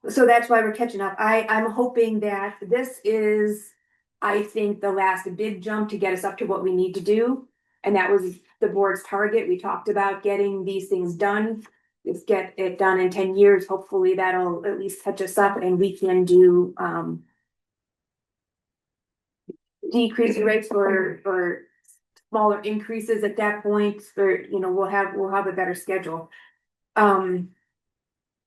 that's why we're catching up. I'm hoping that this is, I think, the last big jump to get us up to what we need to do. And that was the board's target. We talked about getting these things done. Let's get it done in 10 years. Hopefully that'll at least catch us up and we can do decrease rates or smaller increases at that point. We'll have a better schedule.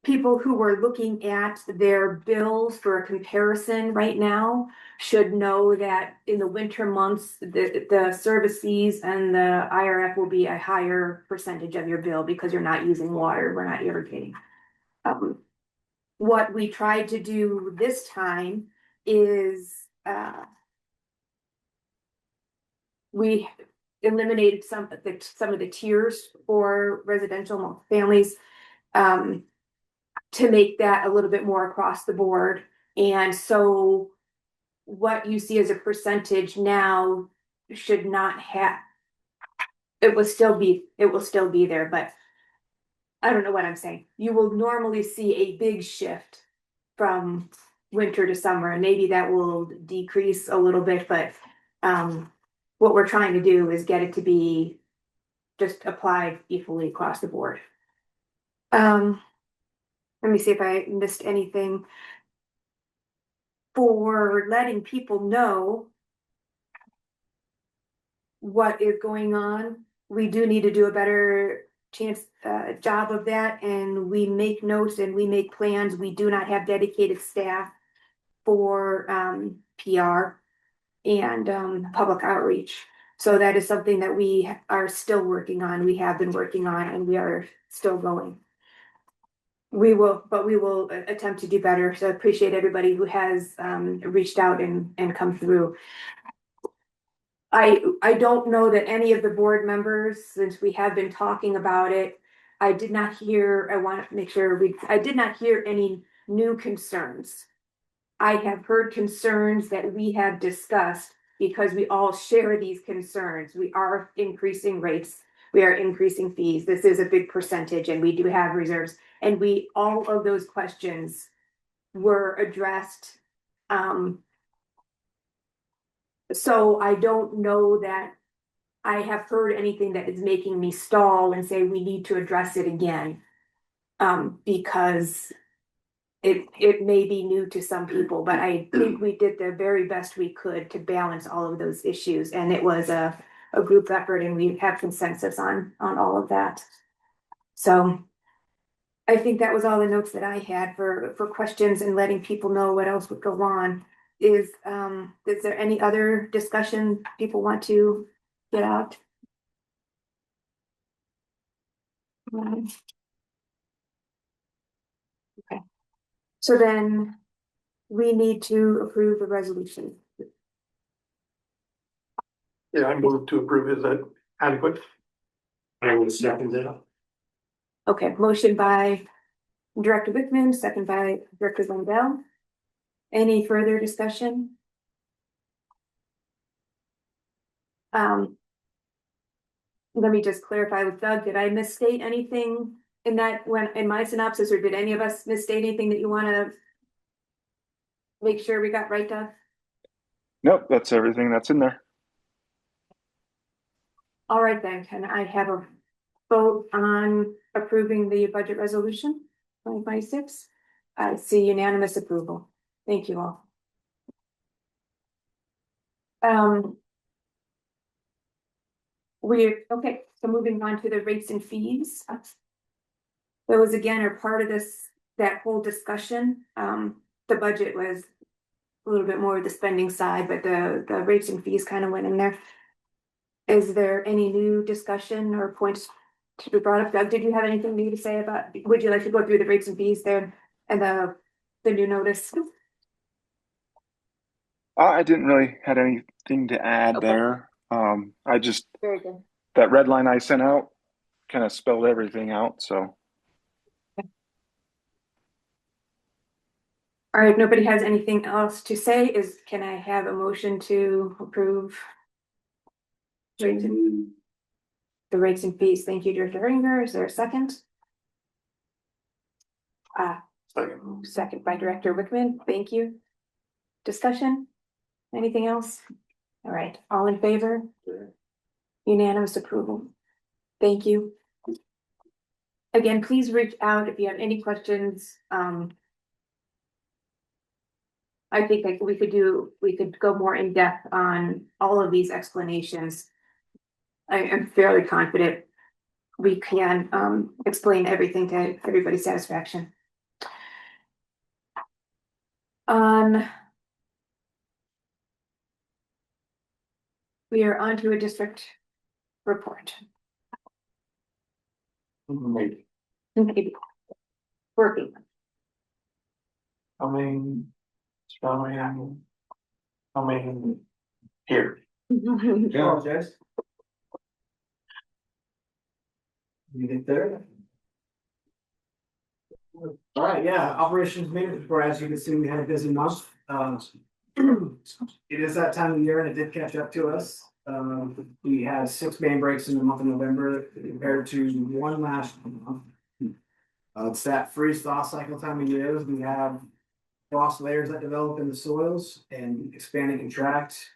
People who are looking at their bills for a comparison right now should know that in the winter months, the service fees and the IRF will be a higher percentage of your bill because you're not using water, we're not irrigating. What we tried to do this time is we eliminated some of the tiers for residential families. To make that a little bit more across the board. And so what you see as a percentage now should not have, it will still be there, but I don't know what I'm saying. You will normally see a big shift from winter to summer, and maybe that will decrease a little bit, but what we're trying to do is get it to be just applied equally across the board. Let me see if I missed anything. For letting people know what is going on, we do need to do a better job of that, and we make notes and we make plans. We do not have dedicated staff for PR and public outreach. So that is something that we are still working on. We have been working on, and we are still going. We will attempt to do better. So I appreciate everybody who has reached out and come through. I don't know that any of the board members, since we have been talking about it, I did not hear any new concerns. I have heard concerns that we have discussed because we all share these concerns. We are increasing rates. We are increasing fees. This is a big percentage, and we do have reserves. And all of those questions were addressed. So I don't know that I have heard anything that is making me stall and say we need to address it again. Because it may be new to some people, but I think we did the very best we could to balance all of those issues. And it was a group effort, and we have consensus on all of that. So I think that was all the notes that I had for questions and letting people know what else would go on. Is there any other discussion people want to get out? Okay. So then we need to approve the resolution. Yeah, I move to approve. Is that adequate? I will second that. Okay, motion by Director Wickman, second by Director Lindell. Any further discussion? Let me just clarify with Doug, did I misstate anything in that when in my synopsis, or did any of us misstate anything that you want to make sure we got right, Doug? Nope, that's everything that's in there. All right then, can I have a vote on approving the budget resolution 2026? I see unanimous approval. Thank you all. Okay, so moving on to the rates and fees. Those again are part of this, that whole discussion. The budget was a little bit more of the spending side, but the rates and fees kind of went in there. Is there any new discussion or points to be brought up? Doug, did you have anything new to say about, would you like to go through the rates and fees there and the new notice? I didn't really had anything to add Okay. there. I just, Very good. that red line I sent out kind of spelled everything out. So All right, nobody has anything else to say. Can I have a motion to approve rates and- the rates and fees? Thank you, Director Ringer. Is there a second? Second by Director Wickman. Thank you. Discussion? Anything else? All right, all in favor? Unanimous approval. Thank you. Again, please reach out if you have any questions. I think like we could go more in depth on all of these explanations. I am fairly confident we can explain everything to everybody's satisfaction. We are on to a district report. Maybe. Maybe. Working. Here. Apologize. You get there? All right, yeah, operations maintenance report, as you can see, we had a busy month. It is that time of year and it did catch up to us. We had 6 main breaks in the month of November compared to 1 last month. It's that freeze thaw cycle time of year. We have frost layers that develop in the soils and expand and contract.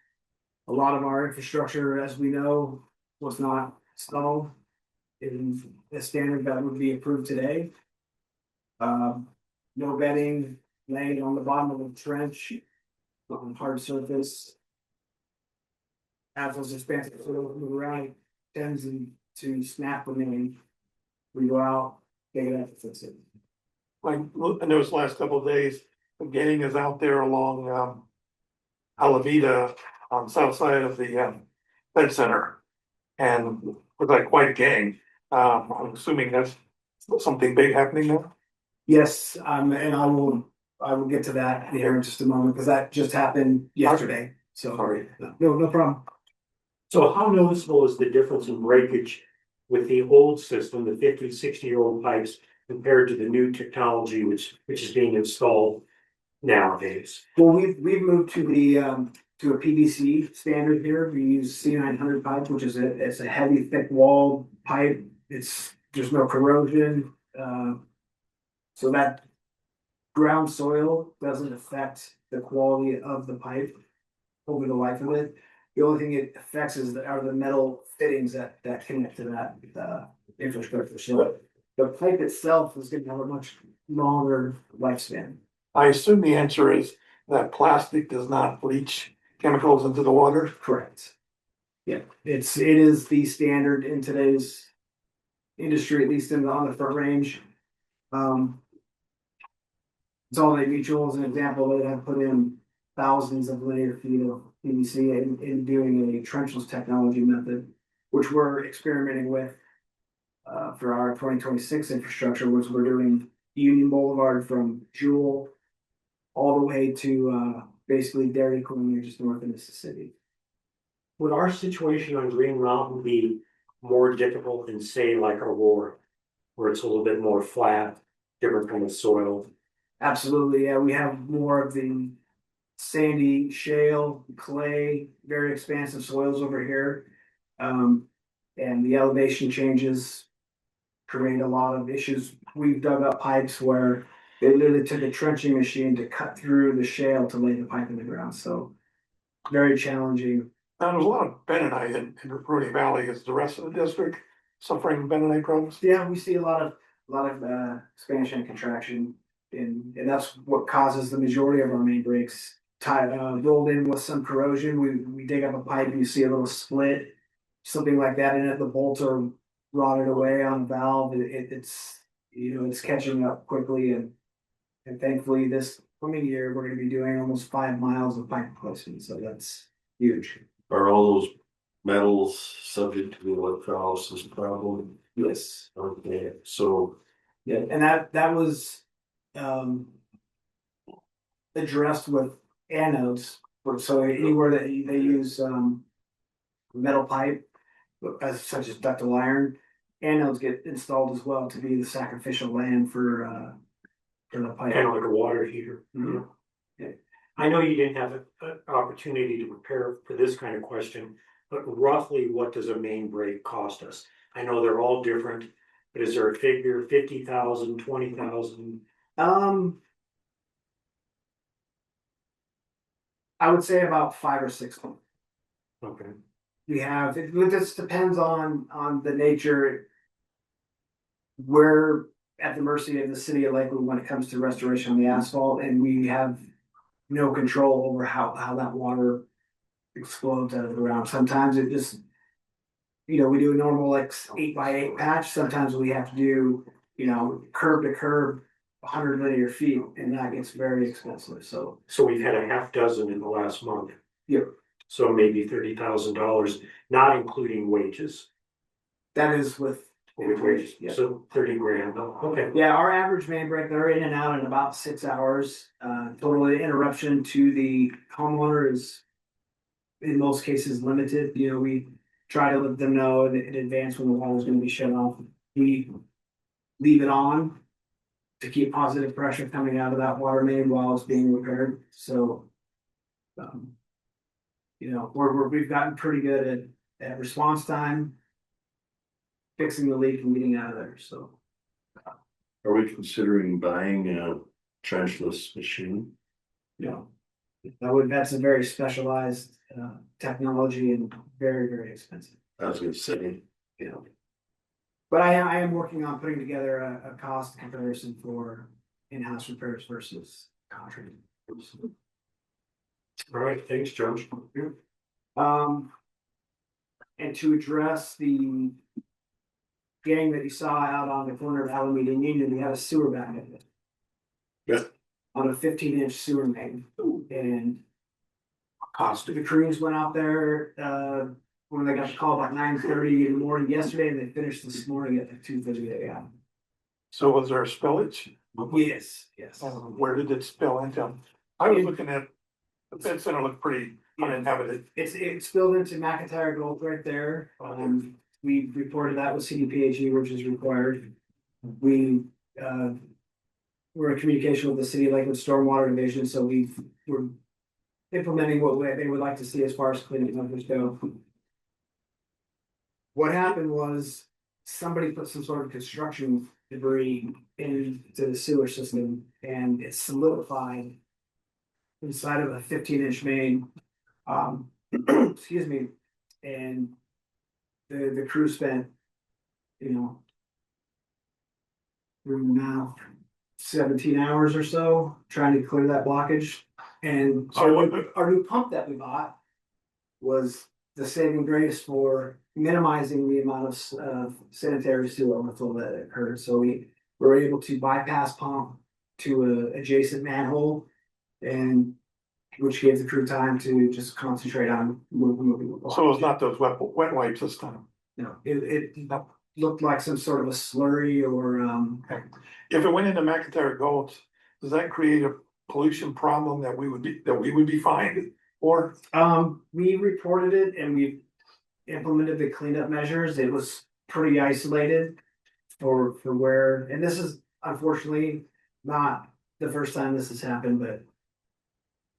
A lot of our infrastructure, as we know, was not installed in the standard that would be approved today. No bedding, laying on the bottom of the trench on hard surface. As those expansive soils move around, tends to snap when we go out, take it out to fix it. Like, I noticed the last couple of days, the gang is out there along Alameda on the south side of the Fed Center. And was like quite a gang. I'm assuming that's something big happening there. Yes, and I will get to that here in just a moment, because that just happened yesterday, so. Sorry. No problem. So how noticeable is the difference in breakage with the old system, the 50, 60-year-old pipes, compared to the new technology which is being installed nowadays? Well, we've moved to the to a PVC standard here. We use C900 pipe, which is it's a heavy, thick wall pipe. There's no corrosion, so that ground soil doesn't affect the quality of the pipe over the life of it. The only thing it affects are the metal fittings that connect to that infrastructure. So the pipe itself is going to have a much longer lifespan. I assume the answer is that plastic does not leach chemicals into the water. Correct. Yeah, it is the standard in today's industry, at least on the front range. Solid Mutual is an example. They have put in thousands of linear feet of PVC in doing a trenchless technology method, which we're experimenting with for our 2026 infrastructure, which we're doing Union Boulevard from Jewel all the way to basically Dairy Queen, just north of Mississippi. Would our situation on Green Mountain be more difficult than say like Aurora, where it's a little bit more flat different kind of soil. Absolutely, yeah, we have more of the sandy shale, clay, very expansive soils over here. And the elevation changes create a lot of issues. We've dug up pipes where they literally took a trenching machine to cut through the shale to lay the pipe in the ground, so very challenging. Now, there's a lot of bentonite in Rudy Valley. Is the rest of the district suffering bentonite problems? Yeah, we see a lot of expansion and contraction, and that's what causes the majority of our main breaks. Rolled in with some corrosion, we dig up a pipe and you see a little split, something like that, and the bolts are rotted away on the valve. It's it's catching up quickly, and thankfully this coming year we're going to be doing almost 5 miles of pipe replacement, so that's huge. Are all those metals subject to the electrolysis problem? Yes. Okay, so Yeah, and that was addressed with anodes. So anywhere that they use metal pipe, such as ductile iron, anodes get installed as well to be the sacrificial lamb for the pipe. Kind of like a water heater. Mhm. Yeah. I know you didn't have an opportunity to prepare for this kind of question, but roughly what does a main break cost us? I know they're all different, but is there a figure, 50,000, 20,000? I would say about 5 or 6. Okay. We have it just depends on the nature. We're at the mercy of the city of Lakewood when it comes to restoration on the asphalt, and we have no control over how that water explodes out of the ground. Sometimes it just, we do a normal like 8x8 patch. Sometimes we have to do, curb to curb, 100 linear feet, and that gets very expensive. So we've had a half dozen in the last month. yeah, So maybe $30,000, not including wages. that is with Wages, yeah. so 30 grand. Okay. Yeah, our average main break, they're in and out in about 6 hours. Total interruption to the homeowner is in most cases limited. We try to let them know in advance when the water is going to be shut off. We leave it on to keep positive pressure coming out of that water main while it's being repaired. So, we've gotten pretty good at response time, fixing the leak and getting out of there. So. are we considering buying a trenchless machine? That's a very specialized technology and very, very expensive. I was gonna say, But I am working on putting together a cost comparison for in-house repairs versus contract. All right, thanks, Josh. And to address the gang that you saw out on the corner of Alameda and Union, we had a sewer back in it. Yeah. On a 15-inch sewer main, and the crews went out there, when they got the call about 9:30 in the morning yesterday, and they finished this morning at like 2:30 a.m. So was there a spillage? Yes. Where did it spill into? I was looking at, the pit center looked pretty uninhabited. It spilled into McIntyre Gold right there. We reported that with CDPHE, which is required. We're in communication with the city Lakewood Stormwater Division, so we're implementing what they would like to see as far as cleaning numbers go. What happened was somebody put some sort of construction debris into the sewer system, and it solidified inside of a 15-inch main. Excuse me, and the crew spent, now 17 hours or so trying to clear that blockage. And so our new pump that we bought was the saving grace for minimizing the amount of sanitary sewer overflow that occurred. So we were able to bypass pump to an adjacent manhole, and which gave the crew time to just concentrate on moving. So it's not those wet wipes this time? No, it looked like some sort of a slurry or If it went into McIntyre Gold, does that create a pollution problem that we would be fined for? we reported it and we implemented the cleanup measures. It was pretty isolated for where, and this is unfortunately, not the first time this has happened, but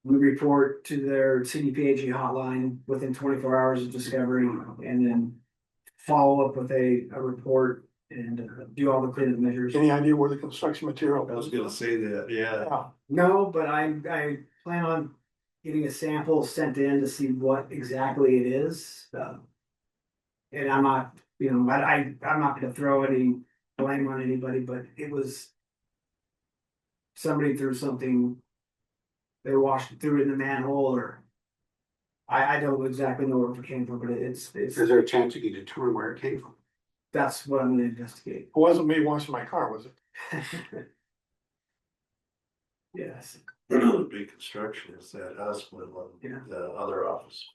we report to their CDPHE hotline within 24 hours of discovery and then follow up with a report and do all the cleanup measures. Any idea where the construction material I was was? gonna say that, yeah. Yeah. No, but I plan on getting a sample sent in to see what exactly it is. And I'm not, I'm not gonna throw any blame on anybody, but it was somebody threw something, they threw it in the manhole or I don't exactly know where it came from, but it's, Is there a chance you can determine where it came from? that's what I'm gonna investigate. It wasn't me washing my car, was it? Yes. Big construction is that hospital, Yeah. the other office.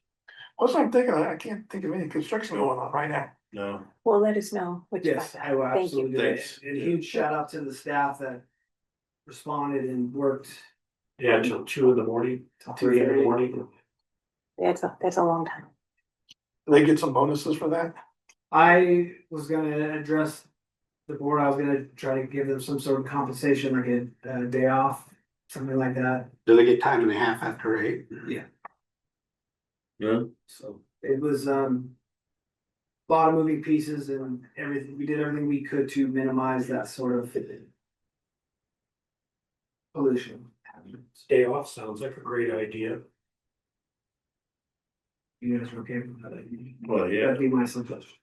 That's what I'm thinking. I can't think of any construction going on right now. No, Well, let us know what you Yes, find I will out. Thank you. absolutely do it. Thanks. And a huge shout out to the staff that responded and worked. Yeah, till 2 in the morning, till 3 in the morning. That's a long time. Do they get some bonuses for that? I was gonna address the board, I was gonna try to give them some sort of compensation, like a day off, something like that. Do they get time and a half after 8? Yeah. yeah, So it was, a lot of moving pieces and everything, we did everything we could to minimize that sort of pollution. Day off sounds like a great idea. You guys are okay with that? well, yeah. That'd be my suggestion.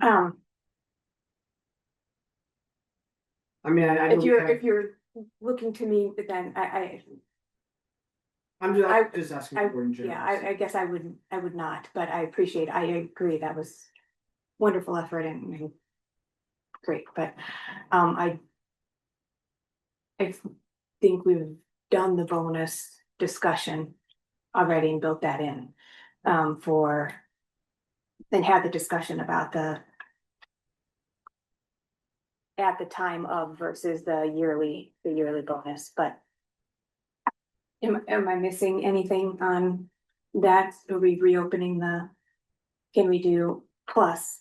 Um, I mean, I if don't you're, have- if you're looking to me, then I'm just asking for in general. yeah, I guess I would not, but I agree, that was wonderful effort and great, but, I think we've done the bonus discussion already and built that in, then had the discussion about at the time of versus the yearly bonus, but am I missing anything on that? Are we reopening can we do plus?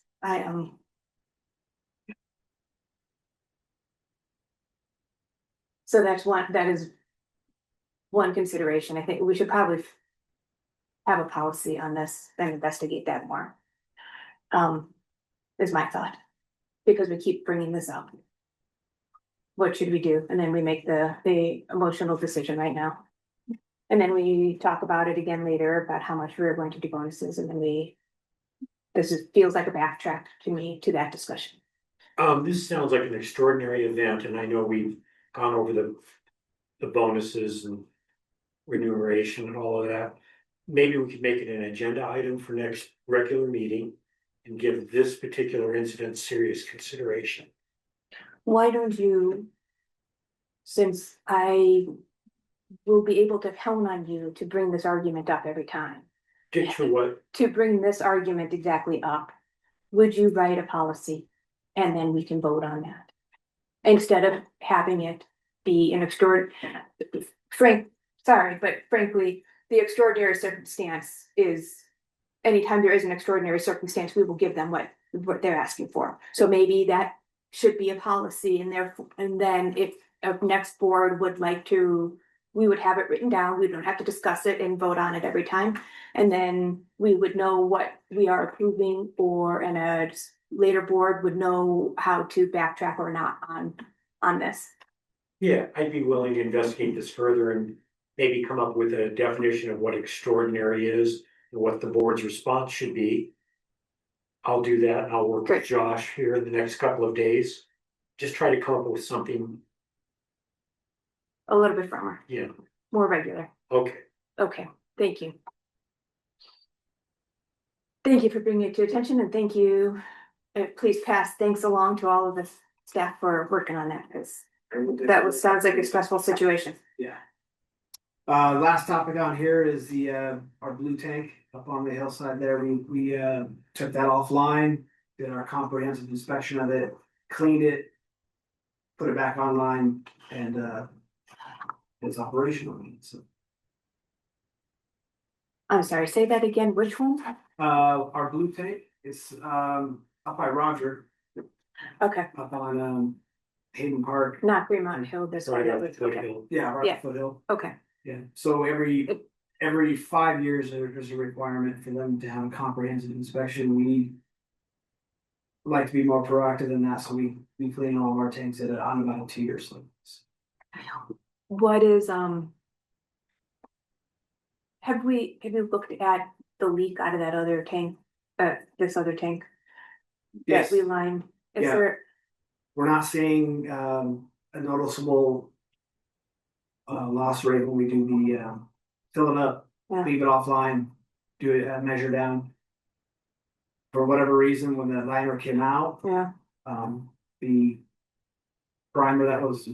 So that is one consideration. I think we should probably have a policy on this and investigate that more. Is my thought, because we keep bringing this up. What should we do? And then we make the emotional decision right now. And then we talk about it again later about how much we're going to do bonuses, and then feels like a backtrack to me to that discussion. This sounds like an extraordinary event, and I know we've gone over the bonuses and remuneration and all of that. Maybe we could make it an agenda item for next regular meeting and give this particular incident serious consideration. Why don't you, since I will be able to count on you to bring this argument up every time, Get to what? to bring this argument exactly up, would you write a policy and then we can vote on that? Instead of having it be an frankly, the extraordinary circumstance is anytime there is an extraordinary circumstance, we will give them what they're asking for. So maybe that should be a policy and then if a next board would like to, we would have it written down. We don't have to discuss it and vote on it every time. And then we would know what we are approving and a later board would know how to backtrack or not on this. Yeah, I'd be willing to investigate this further and maybe come up with a definition of what extraordinary is and what the board's response should be. I'll do that. I'll work with Josh here in the next couple of days. Just try to come up with something. A little bit firmer. Yeah. More regular. Okay. Okay, thank you. Thank you for bringing it to attention and thank you. Please pass thanks along to all of the staff for working on that, because sounds like a stressful situation. Yeah. Last topic on here is our blue tank up on the hillside there. We took that offline, did our comprehensive inspection of it, cleaned it, put it back online, and it's operational. So, I'm sorry, say that again, which one? our blue tank is up by Roger, Okay, up on, Hayden Park. not Fremont Hill, this way. Right that on would- the okay. foothill. Yeah, right Yeah. up Foothill. Okay, Yeah, so every 5 years, there's a requirement for them to have a comprehensive inspection. We like to be more proactive than that, so we clean all of our tanks on about a 2-year cycle. what is, have you looked at the leak out of that other tank, this other tank? Yes. That we lined, is Yeah. there, We're not seeing a noticeable loss rate when we do the fill it up, Yeah. leave it offline, do a measure down. For whatever reason, when the liner came out, yeah, the primer that was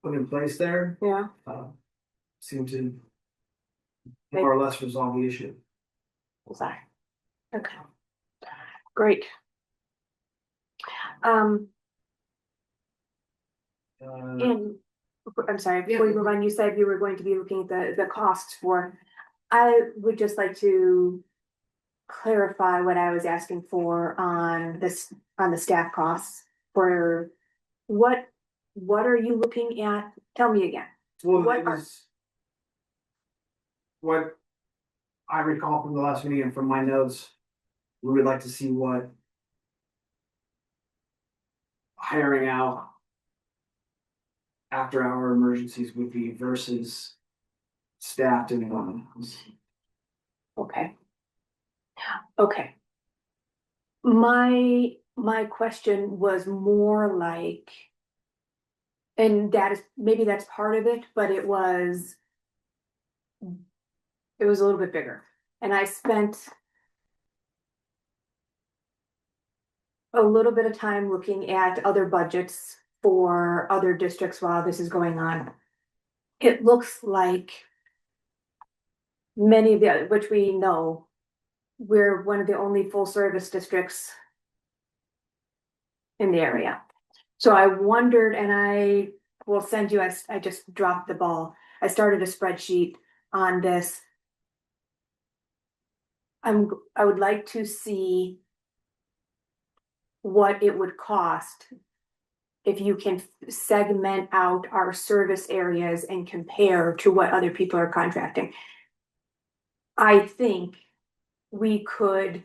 put in place there yeah, seemed to more or less resolve the issue. sorry. Okay. Great. Um, and, I'm sorry, before you move on, you said you were going to be looking at the costs for, I would just like to clarify what I was asking for on this, on the staff costs for what are you looking at? Tell me again. Well, What it was what I recall from the last meeting and from my notes, we would like to see what hiring out after hour emergencies would be versus staffed in one. Okay. Okay. My question was more like, and that is, maybe that's part of it, but it was a little bit bigger. And I spent a little bit of time looking at other budgets for other districts while this is going on. It looks like many of the, which we know, we're one of the only full service districts in the area. So I wondered, and I will send you, I just dropped the ball. I started a spreadsheet on this. I would like to see what it would cost if you can segment out our service areas and compare to what other people are contracting. I think we could,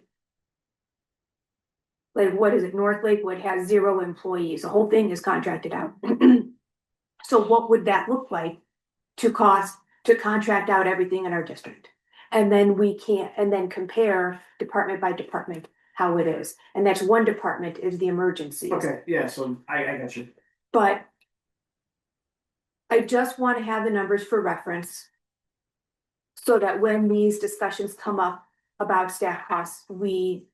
like, what is it? North Lakewood has 0 employees. The whole thing is contracted out. So what would that look like to contract out everything in our district? And then and then compare department by department how it is. And that's one department is the emergencies. Okay, yeah, so I got you. But I just want to have the numbers for reference so that when these discussions come up about staff costs, we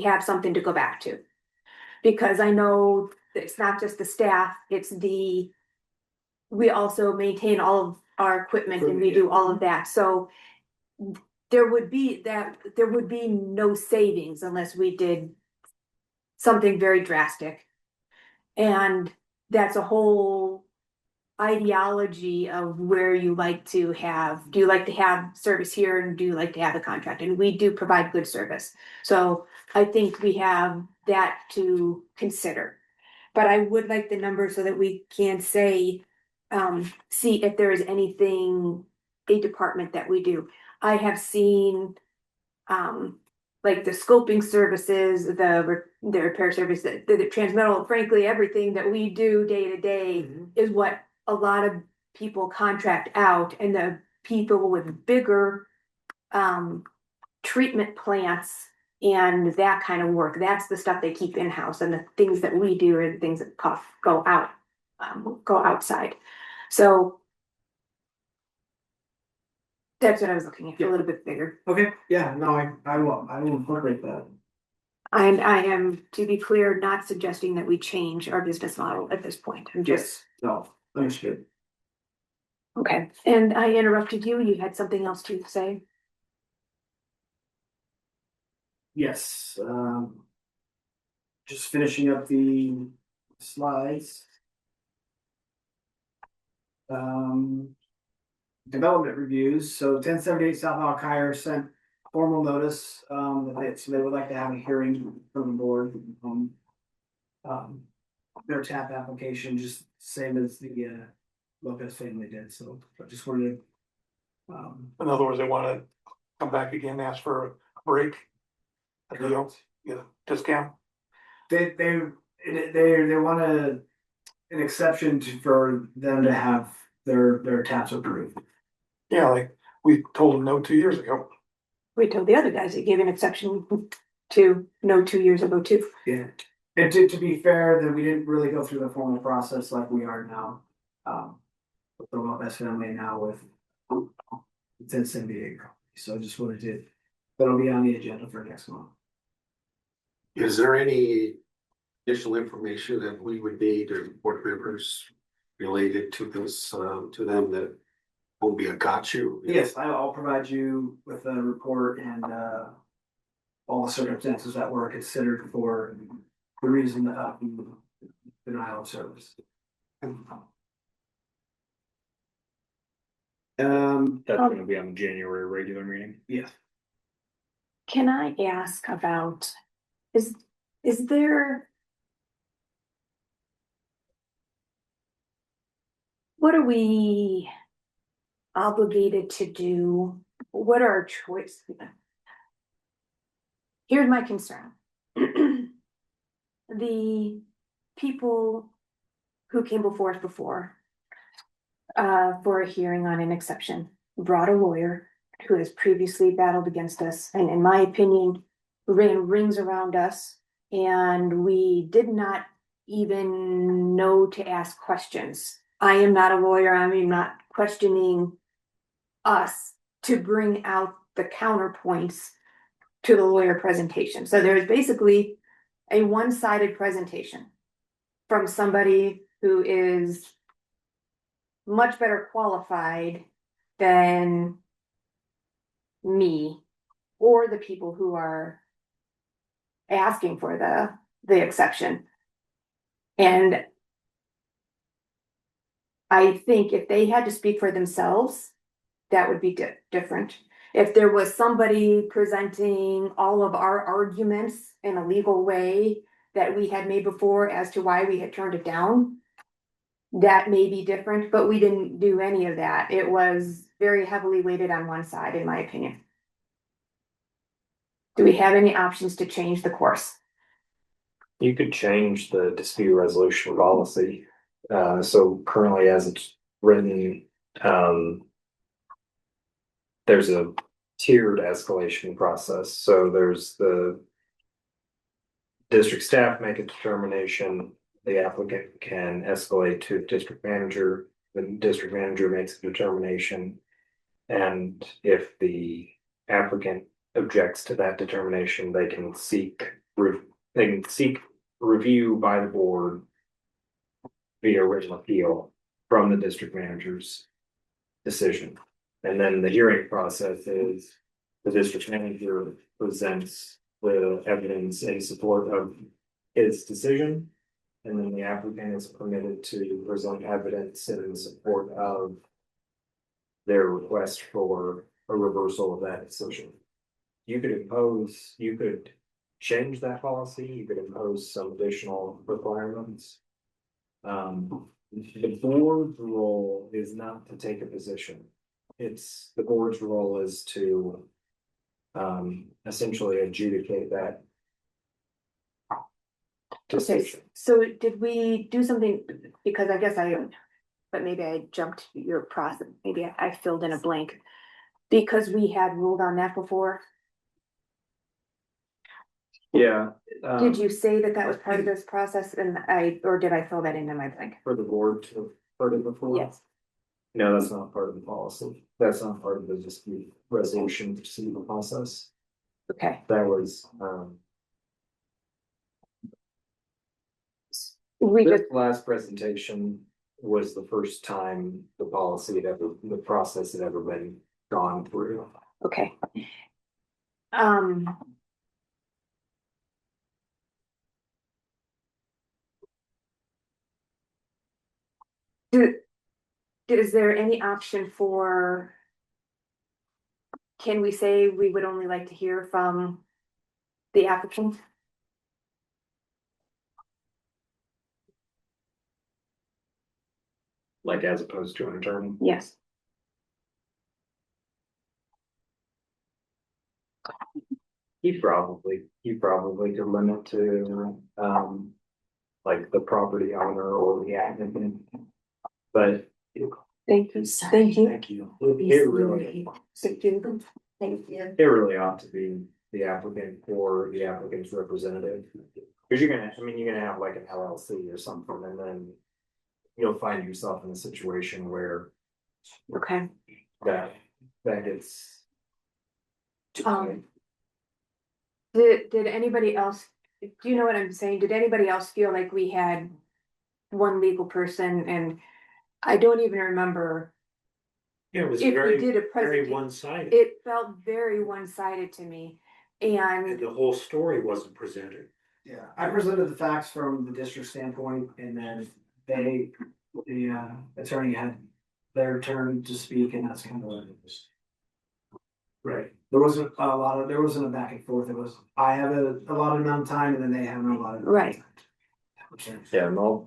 have something to go back to. Because I know it's not just the staff, we also maintain all of our equipment and we do all of that. So there would be no savings unless we did something very drastic. And that's a whole ideology of where you like to have, do you like to have service here and do you like to have a contract? And we do provide good service. So I think we have that to consider. But I would like the numbers so that we can say, see if there is anything, a department that we do. I have seen, like the scoping services, the repair service, the transmittal, frankly, everything that we do day to day is what a lot of people contract out, and the people with bigger treatment plants and that kind of work, that's the stuff they keep in-house, and the things that we do are the things that go outside. So that's what I was looking at, a little bit bigger. Okay, yeah, no, I will incorporate that. And I am, to be clear, not suggesting that we change our business model at this point. I'm just, No, understood. okay. And I interrupted you. You had something else to say? Yes, just finishing up the slides. Development reviews, so 1078 South Alkire sent formal notice, that they would like to have a hearing from the board. Their tap application, just same as the, Lopez family did, so I just wanted to. In other words, they wanna come back again, ask for a break. A deal, get a discount. They want an exception for them to have their taps approved. Yeah, like we told them no 2 years ago. We told the other guys, they gave an exception to no 2 years ago too. Yeah, and to be fair, that we didn't really go through the formal process like we are now. With the Lopez family now with. It's in San Diego, so I just wanted to, that'll be on the agenda for next month. Is there any additional information that we would need or board members related to this, to them that will be a gotcha? Yes, I'll provide you with a report and, all the circumstances that were considered for the reason of denial of service. That's gonna be on the January regular meeting. Yes. Can I ask about, is there? What are we obligated to do? What are our choices? Here's my concern. The people who came before us before for a hearing on an exception brought a lawyer who has previously battled against us, and in my opinion, ran rings around us, and we did not even know to ask questions. I am not a lawyer. I am not questioning us to bring out the counterpoints to the lawyer presentation. So there's basically a one-sided presentation from somebody who is much better qualified than me or the people who are asking for the exception. And I think if they had to speak for themselves, that would be different. If there was somebody presenting all of our arguments in a legal way that we had made before as to why we had turned it down, that may be different, but we didn't do any of that. It was very heavily weighted on one side, in my opinion. Do we have any options to change the course? You could change the dispute resolution policy. So currently as it's written, there's a tiered escalation process. So there's the district staff make a determination, the applicant can escalate to district manager, the district manager makes a determination. And if the applicant objects to that determination, they can seek review by the board via written appeal from the district manager's decision. And then the hearing process is the district manager presents the evidence in support of his decision. And then the applicant is permitted to present evidence in support of their request for a reversal of that decision. You could change that policy, you could impose some additional requirements. The board's role is not to take a position. It's the board's role is to essentially adjudicate that. Okay, so did we do something, because I guess but maybe I jumped your process, maybe I filled in a blank. Because we had ruled on that before, Yeah. did you say that was part of this process or did I fill that in my blank? For the board to have heard it before? Yes. No, that's not part of the policy. That's not part of the dispute resolution procedural process. Okay. That was, this last presentation was the first time the process had ever been gone through. Okay. Is there any option for can we say we would only like to hear from the applicant? Like as opposed to an attorney. Yes. You probably could limit to, like the property owner or the applicant. But Thank you. Thank you. thank you. It really, Thank you. it really ought to be the applicant or the applicant's representative. Cause you're gonna have like an LLC or something, and then you'll find yourself in a situation where Okay. that gets. Did anybody else, do you know what I'm saying? Did anybody else feel like we had one legal person, and I don't even remember Yeah, it was if we very, did a very presentation. one-sided. It felt very one-sided to me, And and the whole story wasn't presented. Yeah, I presented the facts from the district standpoint, and then the attorney had their turn to speak, and that's kind of what it was. Right, there wasn't a back and forth, it was, I have a lot of amount of time, and then they have a lot of. Right. Yeah, no,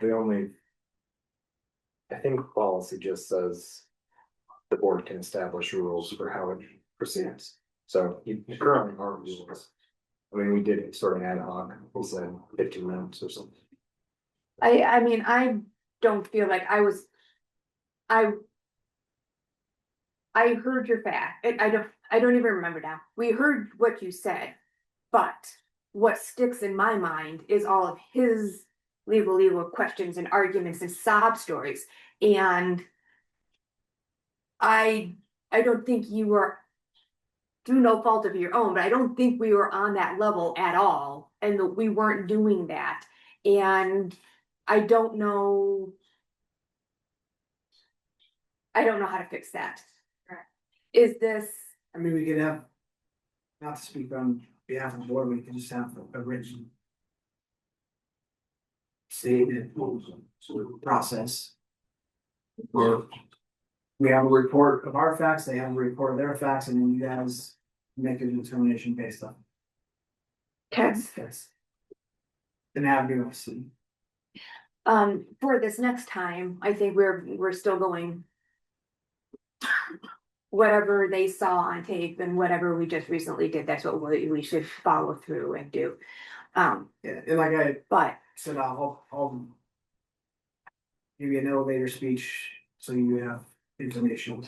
I think policy just says the board can establish rules for how it proceeds. So you currently aren't rules. I mean, we did it sort of ad hoc, we said 15 minutes or something. I mean, I don't feel like I heard your fact, I don't even remember now, we heard what you said, but what sticks in my mind is all of his legal questions and arguments and sob stories, and I don't think you were, through no fault of your own, but I don't think we were on that level at all, and that we weren't doing that, and I don't know how to fix that. Is this, I mean, we could have, not to speak on behalf of the board, we could just have a written statement, sort of process. Where we have a report of our facts, they have a report of their facts, and then you guys make a determination based on. That's an avenue of see. for this next time, I think we're still going. Whatever they saw on tape and whatever we just recently did, that's what we should follow through and do. Yeah, and like I But said, I'll give you an elevator speech, so you have information.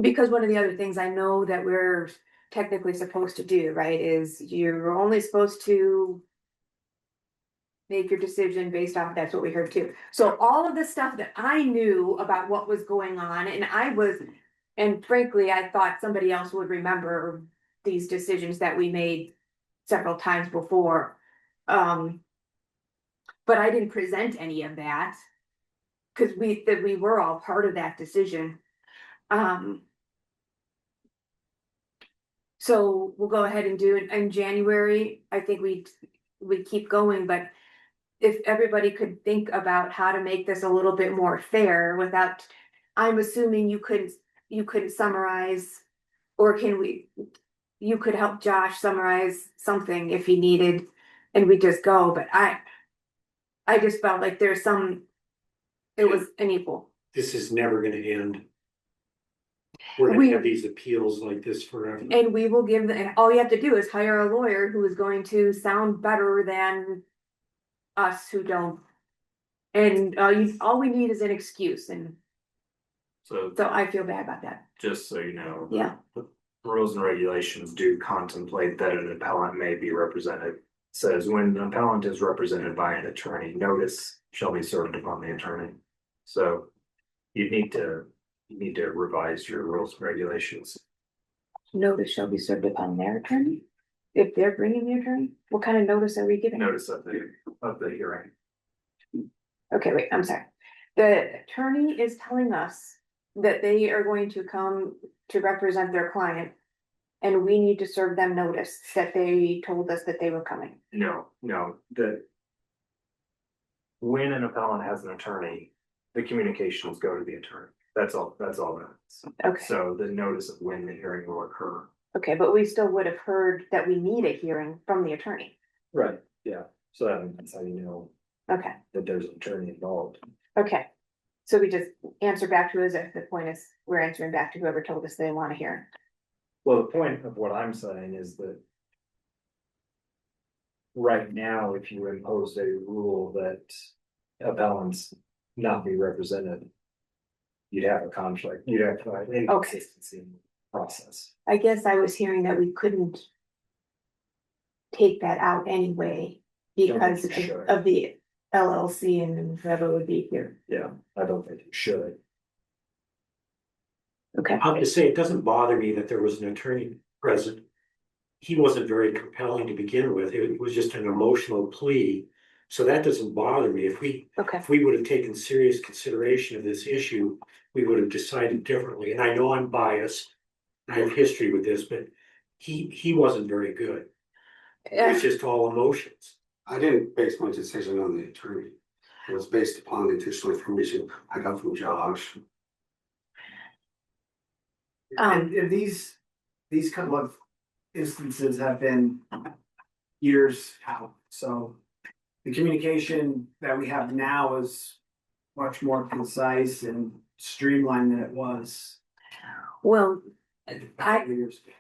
because one of the other things I know that we're technically supposed to do, right, is you're only supposed to make your decision based off, that's what we heard too. So all of the stuff that I knew about what was going on, and frankly, I thought somebody else would remember these decisions that we made several times before. But I didn't present any of that. Cause we were all part of that decision. So we'll go ahead and do it in January. I think we keep going, but if everybody could think about how to make this a little bit more fair without, I'm assuming you couldn't summarize, or you could help Josh summarize something if he needed, and we just go, but I just felt like there's it was unequal. This is never gonna end. We're gonna have these appeals like this forever. And we will and all you have to do is hire a lawyer who is going to sound better than us who don't. And all we need is an excuse, and So so I feel bad about that. just so you know. Yeah. The rules and regulations do contemplate that an appellant may be represented. Says when an appellant is represented by an attorney, notice shall be served upon the attorney. So you need to revise your rules and regulations. Notice shall be served upon their attorney, if they're bringing the attorney. What kind of notice are we giving? Notice of the hearing. Okay, wait, I'm sorry. The attorney is telling us that they are going to come to represent their client. And we need to serve them notice that they told us that they were coming. No, when an appellant has an attorney, the communications go to the attorney. That's all that is. Okay. So the notice of when the hearing will occur Okay, but we still would have heard that we need a hearing from the attorney. Right, yeah, so that's how you know Okay, that there's an attorney involved. okay. So we just answer back to us if the point is, we're answering back to whoever told us they want to hear. Well, the point of what I'm saying is that right now, if you impose a rule that appellants not be represented, you'd have a conflict, you'd have an inconsistency in the process. I guess I was hearing that we couldn't take that out anyway because Don't think you should. of the LLC and whoever would be here. Yeah, I don't think you should. Okay. I'll just say, it doesn't bother me that there was an attorney present. He wasn't very compelling to begin with. It was just an emotional plea. So that doesn't bother me. Okay. If we would have taken serious consideration of this issue, we would have decided differently. And I know I'm biased. I have history with this, but he wasn't very good. It was just all emotions. I didn't base my decision on the attorney. It was based upon the additional information I got from Josh. And these couple of instances have been years out, so. The communication that we have now is much more concise and streamlined than it was. Well, Years ago.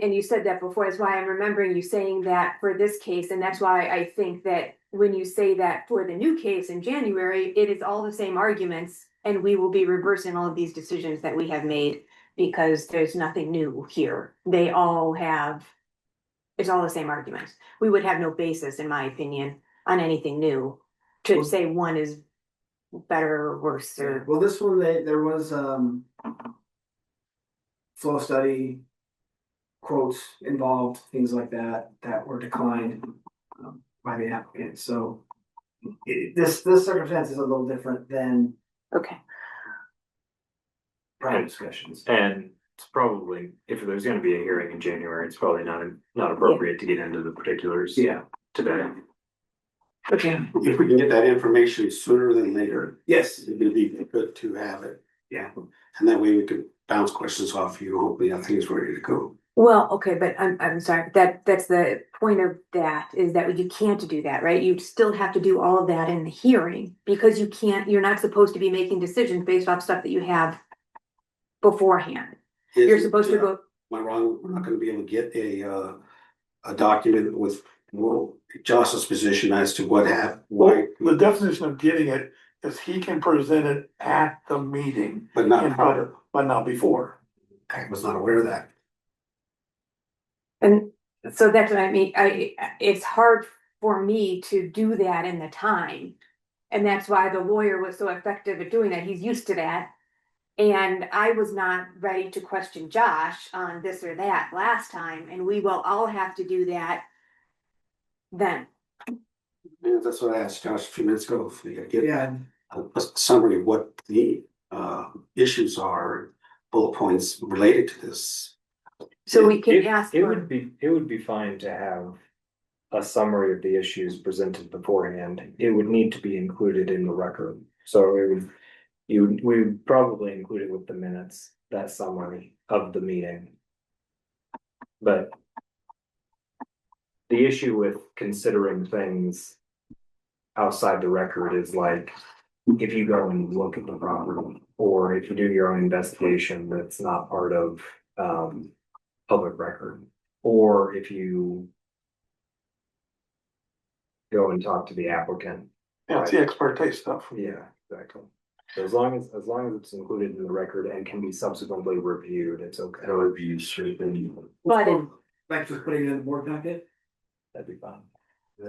and you said that before, that's why I'm remembering you saying that for this case, and that's why I think that when you say that for the new case in January, it is all the same arguments, and we will be reversing all of these decisions that we have made, because there's nothing new here. They all have, it's all the same arguments. We would have no basis, in my opinion, on anything new to say one is better or worse or. Well, this one, there was, flow study quotes involved, things like that, that were declined by the applicant, so this circumstance is a little different than Okay. prior discussions. And it's probably, if there's gonna be a hearing in January, it's probably not appropriate to get into the particulars. Yeah. Today. Okay. If we can get that information sooner than later, Yes. it'd be good to have it. Yeah. And that way we could bounce questions off you, hopefully everything's ready to go. Well, okay, but I'm sorry, that's the point of that, is that you can't do that, right? You still have to do all of that in the hearing, because you're not supposed to be making decisions based off stuff that you have beforehand. You're supposed to go. Am I wrong? We're not gonna be able to get a document with, well, Josh's position as to what happened, why, The definition of getting it is he can present it at the meeting, but not prior. but not before. I was not aware of that. And so that's what I mean, it's hard for me to do that in the time. And that's why the lawyer was so effective at doing that, he's used to that. And I was not ready to question Josh on this or that last time, and we will all have to do that then. Yeah, that's what I asked Josh a few minutes ago, if we could get Yeah. a summary of what the issues are, bullet points related to this. So we can ask It for, would be fine to have a summary of the issues presented beforehand. It would need to be included in the record. So we would probably include it with the minutes, that summary of the meeting. But the issue with considering things outside the record is like, if you go and look at the property, or if you do your own investigation that's not part of public record, or if you go and talk to the applicant. Yeah, it's the ex parte stuff. Yeah, exactly. So as long as it's included in the record and can be subsequently reviewed, it's okay. That would be certain. but in, Like just putting it in the board packet? That'd be fine.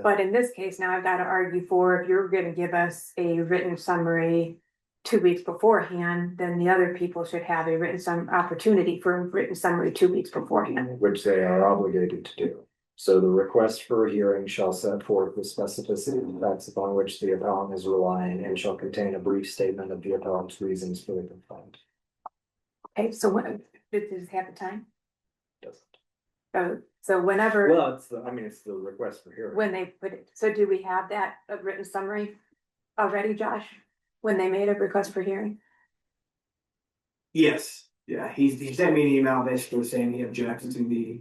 but in this case, now I've got to argue for, if you're gonna give us a written summary 2 weeks beforehand, then the other people should have a opportunity for a written summary 2 weeks beforehand. Which they are obligated to do. So the request for a hearing shall set forth the specificity of the facts upon which the appellant is relying, and shall contain a brief statement of the appellant's reasons for the complaint. Okay, so what, does this have a time? Doesn't. So whenever. Well, it's the request for hearing. When they put it, so do we have that, a written summary already, Josh? When they made a request for hearing? Yes. Yeah, he sent me an email basically saying he objects to the,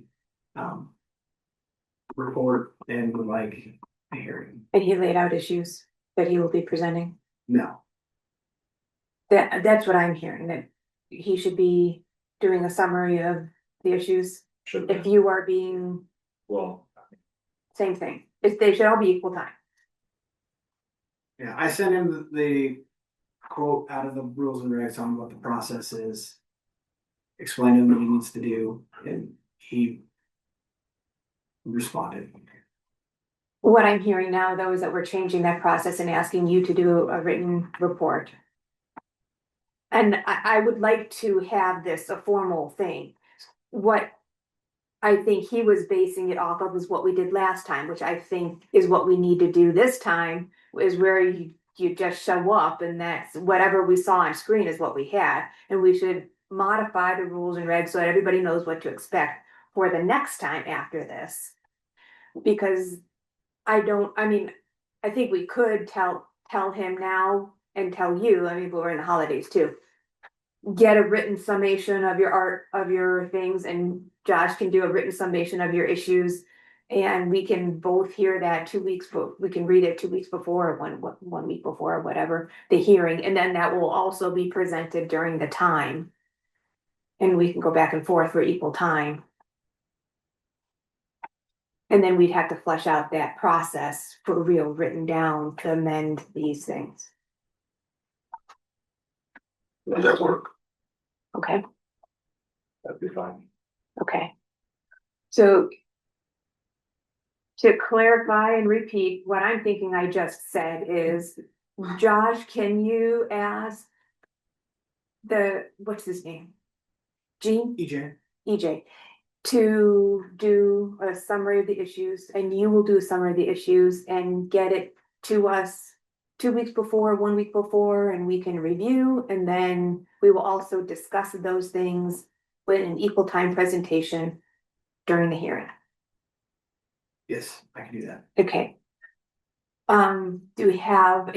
report and would like a hearing. And he laid out issues that he will be presenting. No, That's what I'm hearing, that he should be doing a summary of the issues. Should If be, you are being, well, same thing, they should all be equal time. yeah, I sent him the quote out of the rules and regs on what the process is. Explained to him what he needs to do, and he responded. What I'm hearing now, though, is that we're changing that process and asking you to do a written report. And I would like to have this a formal thing. What I think he was basing it off of is what we did last time, which I think is what we need to do this time, is where you just show up and that's whatever we saw on screen is what we had. And we should modify the rules and regs so that everybody knows what to expect for the next time after this. Because I mean, I think we could tell him now and tell you, I mean, but we're in the holidays too. Get a written summation of your art, of your things, and Josh can do a written summation of your issues. And we can both hear that 2 weeks, but we can read it 2 weeks before, or one week before, or whatever, the hearing, and then that will also be presented during the time. And we can go back and forth for equal time. And then we'd have to flesh out that process for real written down to amend these things. Does that work? Okay, that'd be fine. okay. So to clarify and repeat, what I'm thinking I just said is, Josh, can you ask what's his name? Gene? EJ, to do a summary of the issues, and you will do a summary of the issues and get it to us 2 weeks before, 1 week before, and we can review, and then we will also discuss those things with an equal time presentation during the hearing. Yes, I can do that. Okay. Do we have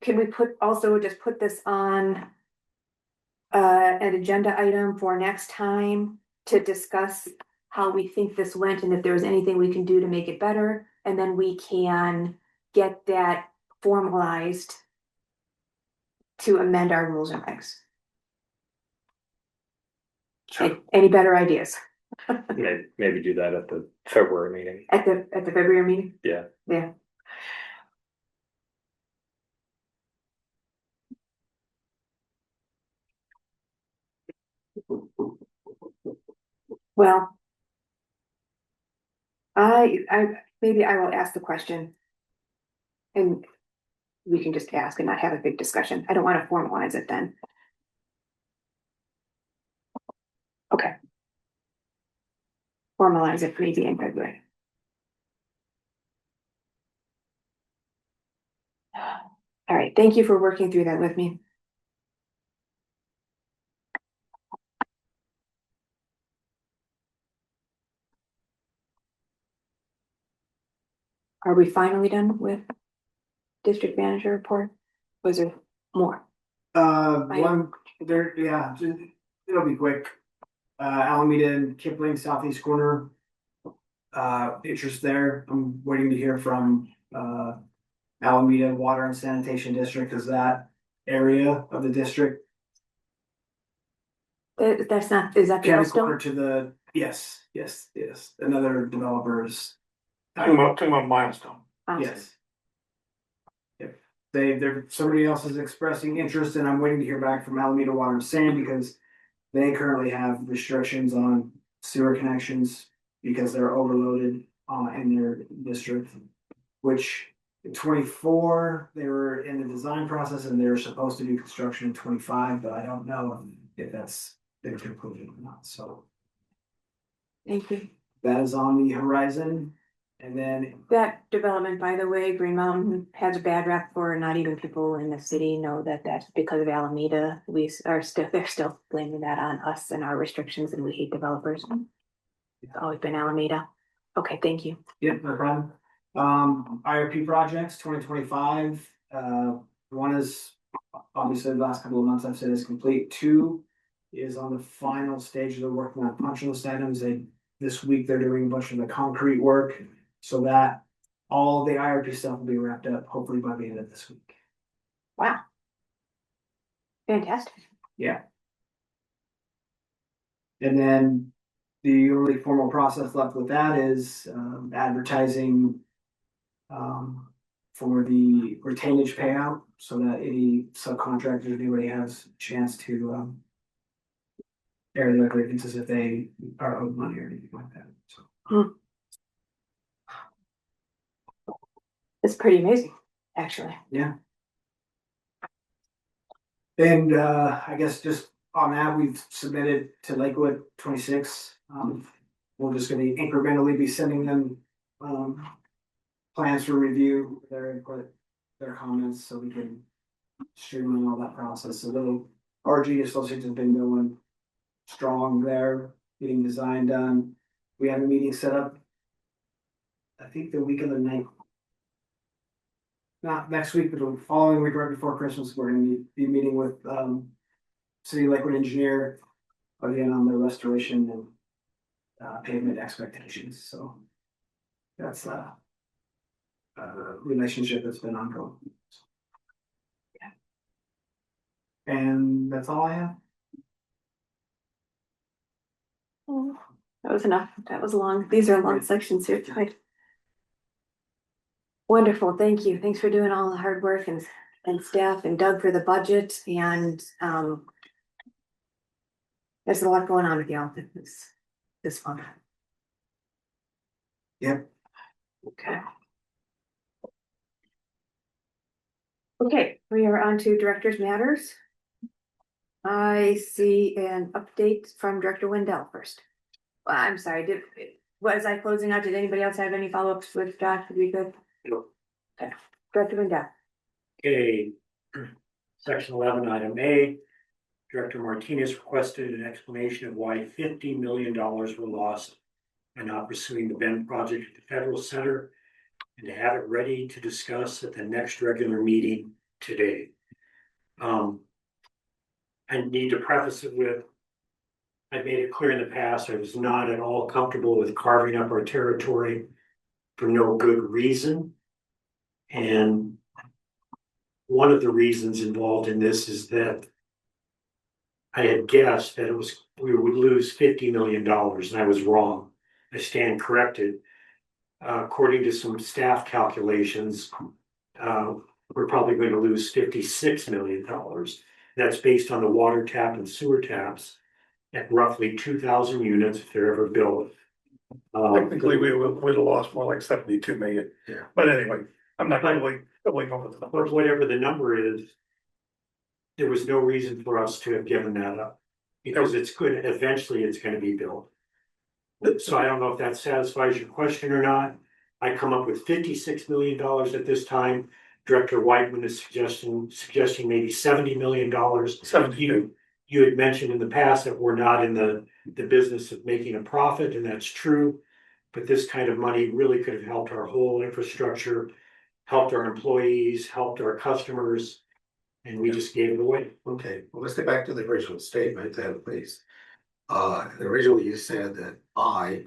can we just put this on an agenda item for next time to discuss how we think this went and if there was anything we can do to make it better, and then we can get that formalized to amend our rules and regs. Sure. Any better ideas Maybe do that at the February meeting. at the February meeting? Yeah. Yeah. Well, maybe I will ask the question. And we can just ask and not have a big discussion. I don't want to formalize it then. Okay. Formalize it maybe in February. All right, thank you for working through that with me. Are we finally done with district manager report? Was there more? One, there, yeah, it'll be quick. Alameda and Kipling, southeast corner. Interest there. I'm waiting to hear from, Alameda Water and Sanitation District. Is that area of the district? That's not, is that the County corner Yellowstone? to the, yes, another developers. Talking about Milestone. Yes. Yep, somebody else is expressing interest, and I'm waiting to hear back from Alameda Water and Sand because they currently have restrictions on sewer connections because they're overloaded in their district, which in 24, they were in the design process and they were supposed to do construction in 25, but I don't know if that's been concluded or not, so. Thank you. That is on the horizon. And then That development, by the way, Green Mountain has a bad rap for not even people in the city know that that's because of Alameda. They're still blaming that on us and our restrictions, and we hate developers. It's always been Alameda. Okay, thank you. yep, no problem. IRP projects 2025. One is obviously the last couple of months I've said is complete. 2 is on the final stage of the working on punch list items. This week they're doing a bunch of the concrete work, so that all the IRP stuff will be wrapped up hopefully by the end of this week. Wow. Fantastic. Yeah. And then the only formal process left with that is advertising for the retainage payout, so that any subcontractors, anybody has a chance to air their grievances if they are owed money or anything like that. So It's pretty amazing, actually. yeah. And I guess just on that, we've submitted to Lakewood 26. We're just gonna incrementally be sending them plans for review, their input, their comments, so we can streamline all that process. So the RG Associates has been going strong there, getting design done. We have a meeting set up, I think the week of the 9th. Not next week, but the following week, right before Christmas, we're gonna be meeting with City Lakewood engineer again on the restoration and pavement expectations. So that's a relationship that's been ongoing. And that's all I have. That was enough. That was long. These are long sections here tonight. Wonderful. Thank you. Thanks for doing all the hard work and staff and Doug for the budget and there's a lot going on with y'all this month. Yep. Okay. Okay, we are on to Director's Matters. I see an update from Director Wendell first. Well, I'm sorry, was I closing out? Did anybody else have any follow-ups with Josh? Did we good? No. Okay, Director Wendell. Okay, section 11, item A. Director Martinez requested an explanation of why $50 million were lost by not pursuing the Bend project at the Federal Center, and to have it ready to discuss at the next regular meeting today. I need to preface it with, I made it clear in the past, I was not at all comfortable with carving up our territory for no good reason. And one of the reasons involved in this is that I had guessed that we would lose $50 million, and I was wrong. I stand corrected. According to some staff calculations, we're probably going to lose $56 million. That's based on the water tap and sewer taps at roughly 2,000 units if they're ever built. Technically, we'd have lost more like 72 million. Yeah. But anyway, I'm not going over the But numbers. whatever the number is, there was no reason for us to have given that up. Because it's good, eventually it's gonna be built. So I don't know if that satisfies your question or not. I come up with $56 million at this time. Director Whiteman is suggesting maybe $70 million. 72. You had mentioned in the past that we're not in the business of making a profit, and that's true. But this kind of money really could have helped our whole infrastructure, helped our employees, helped our customers, and we just gave it away. Okay, well, let's get back to the original statement then, please. Originally you said that I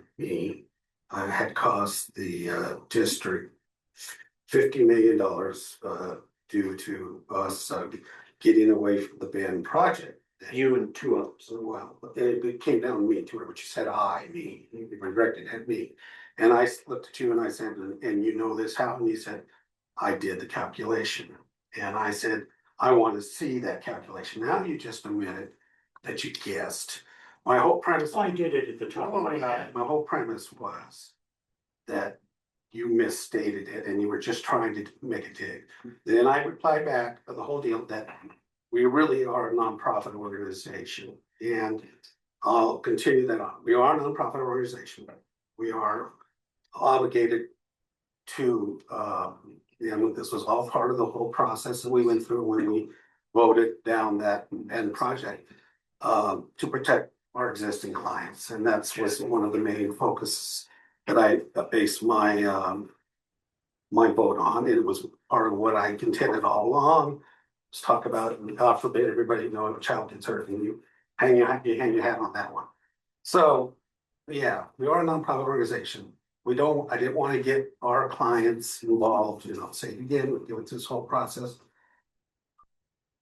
had cost the district $50 million due to us getting away from the Bend project. You and two others. So, well, it came down to me too, but you said me, you directed at me. And I looked at you and I said, and you know this how? And you said, I did the calculation. And I said, I want to see that calculation. Now you just admitted that you guessed. My whole premise. I did it at the top of my head. My whole premise was that you misstated it and you were just trying to make a dig. Then I replied back of the whole deal that we really are a nonprofit organization, and I'll continue that on. We are a nonprofit organization. We are obligated to, this was all part of the whole process that we went through when we voted down that end project, to protect our existing clients. And that's was one of the main focuses that I based my vote on. It was part of what I contended all along let's talk about it, and God forbid, everybody know if a child gets hurt, and you hang your hat on that one. So, yeah, we are a nonprofit organization. I didn't want to get our clients involved, say again, we go through this whole process.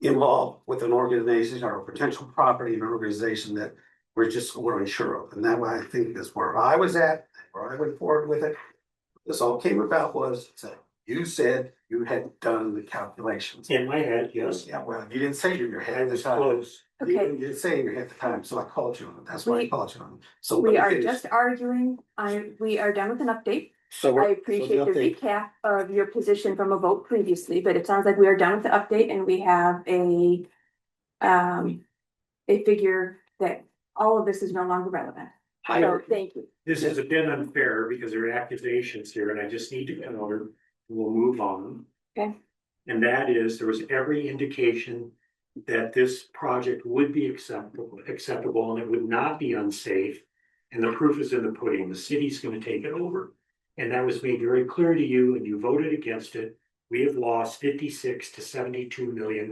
Involved with an organization or a potential property and organization that we're unsure of. And that way I think is where I was at, where I went forward with it. This all came about was that you said you had done the calculations. In my head, yes. Yeah, well, you didn't say in your head at the was time. close. You Okay. didn't say in your head at the time, so I called you on it. That's why I called you on it. So We let me are finish. just arguing. We are done with an update. So I appreciate the recap of your position from a vote previously, but it sounds like we are done with the update and we have a figure that all of this is no longer relevant. So thank you. This is a bit unfair because there are accusations here and I just need to counter, we'll move on. Okay. And that is, there was every indication that this project would be acceptable and it would not be unsafe. And the proof is in the pudding. The city's going to take it over. And that was made very clear to you and you voted against it. We have lost 56 to $72 million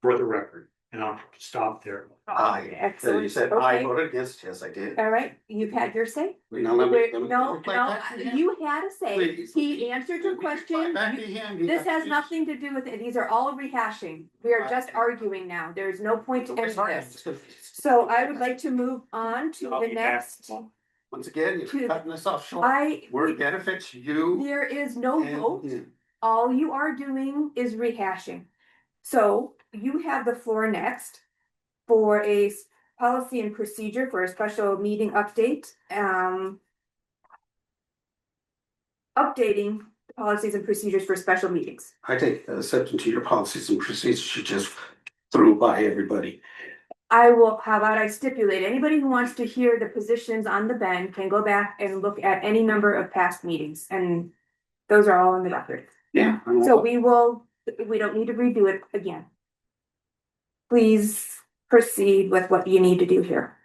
for the record. And I'll stop there. Excellent. You said I Okay. voted against, yes, I did. All right, you've had your say. Now, let me No, play back to him. you had a say. Please. He answered your question. Back to him. This has nothing to do with it. These are all rehashing. We are just arguing now. There's no point to end this. So I would like to move on to the next. Once again, you're cutting this off short. Where it benefits you. There is no and vote. him. All you are doing is rehashing. So you have the floor next for a policy and procedure for a special meeting update. Updating the policies and procedures for special meetings. I take exception to your policies and procedures you just threw by everybody. How about I stipulate, anybody who wants to hear the positions on the bench can go back and look at any number of past meetings, and those are all in the record. Yeah. So we don't need to redo it again. Please proceed with what you need to do here.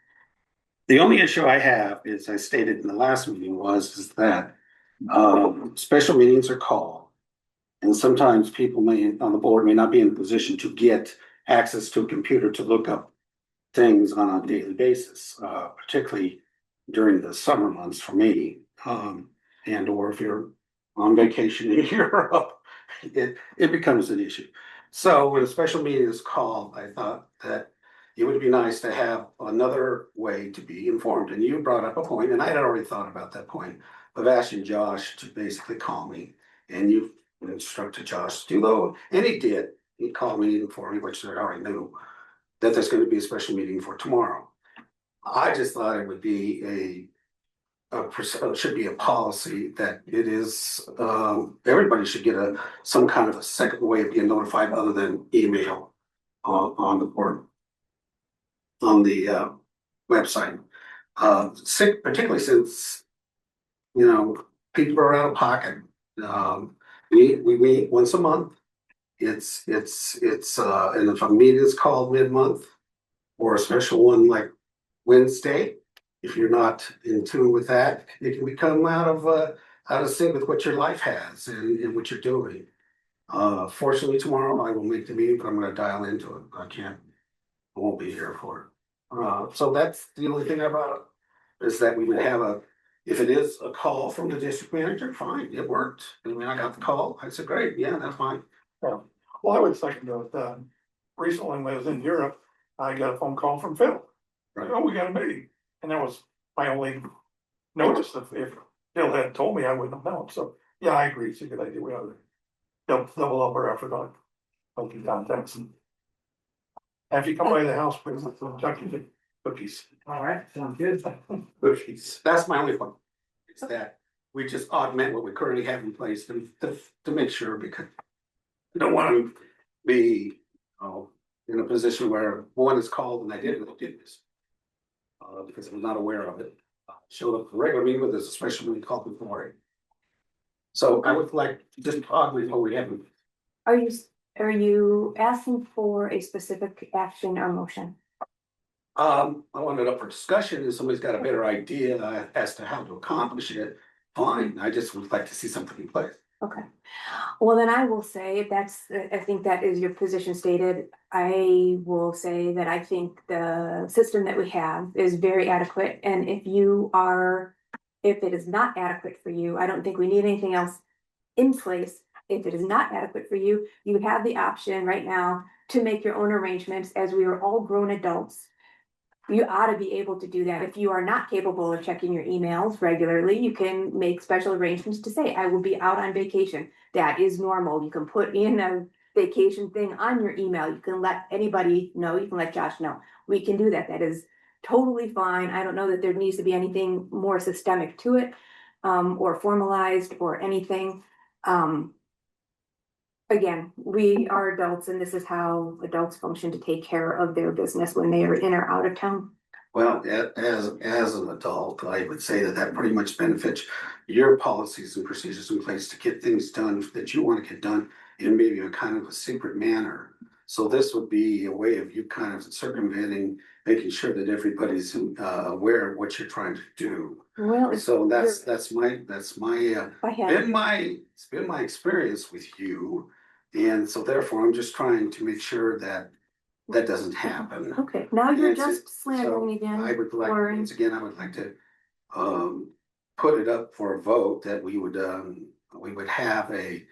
The only issue I have is I stated in the last meeting is that special meetings are called. And sometimes people on the board may not be in a position to get access to a computer to look up things on a daily basis, particularly during the summer months for me. And or if you're on vacation in Europe, it becomes an issue. So when a special meeting is called, I thought that it would be nice to have another way to be informed. And you brought up a point, and I had already thought about that point of asking Josh to basically call me. And you instructed Josh to do though, and he did. He called me and informed me, which I already knew, that there's going to be a special meeting for tomorrow. I just thought it would be should be a policy that it is, everybody should get some kind of a second way of being notified other than email on the board, on the website. Particularly since, people are out of pocket. We meet once a month. It's and if a meeting is called mid-month or a special one like Wednesday, if you're not in tune with that, it can become out of sync with what your life has and what you're doing. Fortunately, tomorrow I will make the meeting, but I'm going to dial into it. I won't be here for it. So that's the only thing about it, is that we would have if it is a call from the district manager, fine, it worked. I mean, I got the call. I said, great, yeah, that's fine. Well, I was thinking about recently when I was in Europe, I got a phone call from Phil. Right. Oh, we got a meeting. And that was my only notice. If Phil had told me, I wouldn't have known. So, yeah, I agree. It's a good idea. We ought to double up our effort on making contacts. And if you come by the house, please, some chocolate cookies. All right, sounds good. Cookies. That's my only point. It's that we just augment what we currently have in place to make sure, because we don't want to be in a position where one is called and I didn't do this. Because I was not aware of it. Showed up for regular meeting with this, especially when we called before it. So I would like to just augment what we have. Are you asking for a specific action or motion? I want it up for discussion. If somebody's got a better idea as to how to accomplish it, fine. I just would like to see something in place. Okay. Well, then I will say, if that's, I think that is your position stated. I will say that I think the system that we have is very adequate. And if it is not adequate for you, I don't think we need anything else in place. If it is not adequate for you, you have the option right now to make your own arrangements, as we are all grown adults. You ought to be able to do that. If you are not capable of checking your emails regularly, you can make special arrangements to say, I will be out on vacation. That is normal. You can put in a vacation thing on your email. You can let anybody know. You can let Josh know. We can do that. That is totally fine. I don't know that there needs to be anything more systemic to it, or formalized or anything. Again, we are adults, and this is how adults function to take care of their business when they are in or out of town. Well, as an adult, I would say that pretty much benefits your policies and procedures in place to get things done that you want to get done in maybe a kind of a secret manner. So this would be a way of you kind of circumventing, making sure that everybody's aware of what you're trying to do. Well, So that's my it's been my experience with you. And so therefore, I'm just trying to make sure that that doesn't happen. Okay, now you're And just so slandering again. I would like, Lauren. once again, I would like to put it up for a vote that we would have a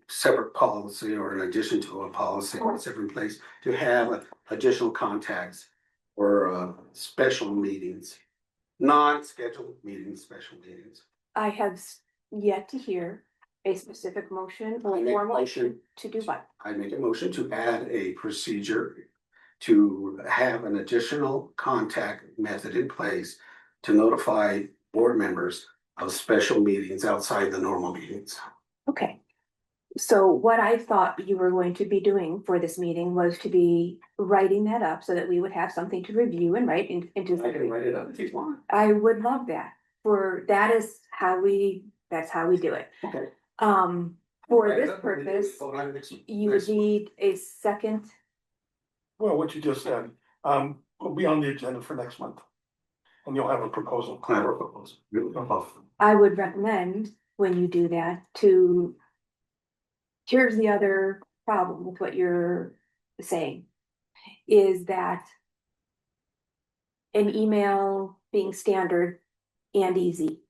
separate policy, or in addition to a policy that's in place, to have additional contacts or special meetings, non-scheduled meetings, special meetings. I have yet to hear a specific motion or I make a formal motion. to do what? I make a motion to add a procedure to have an additional contact method in place to notify board members of special meetings outside the normal meetings. Okay. So what I thought you were going to be doing for this meeting was to be writing that up so that we would have something to review and write into. I can write it up if you want. I would love that. That's how we do it. Okay. For this purpose, you would need a second. Well, what you just said, will be on the agenda for next month. And you'll have a proposal. I would recommend, when you do that, here's the other problem with what you're saying, is that an email being standard and easy.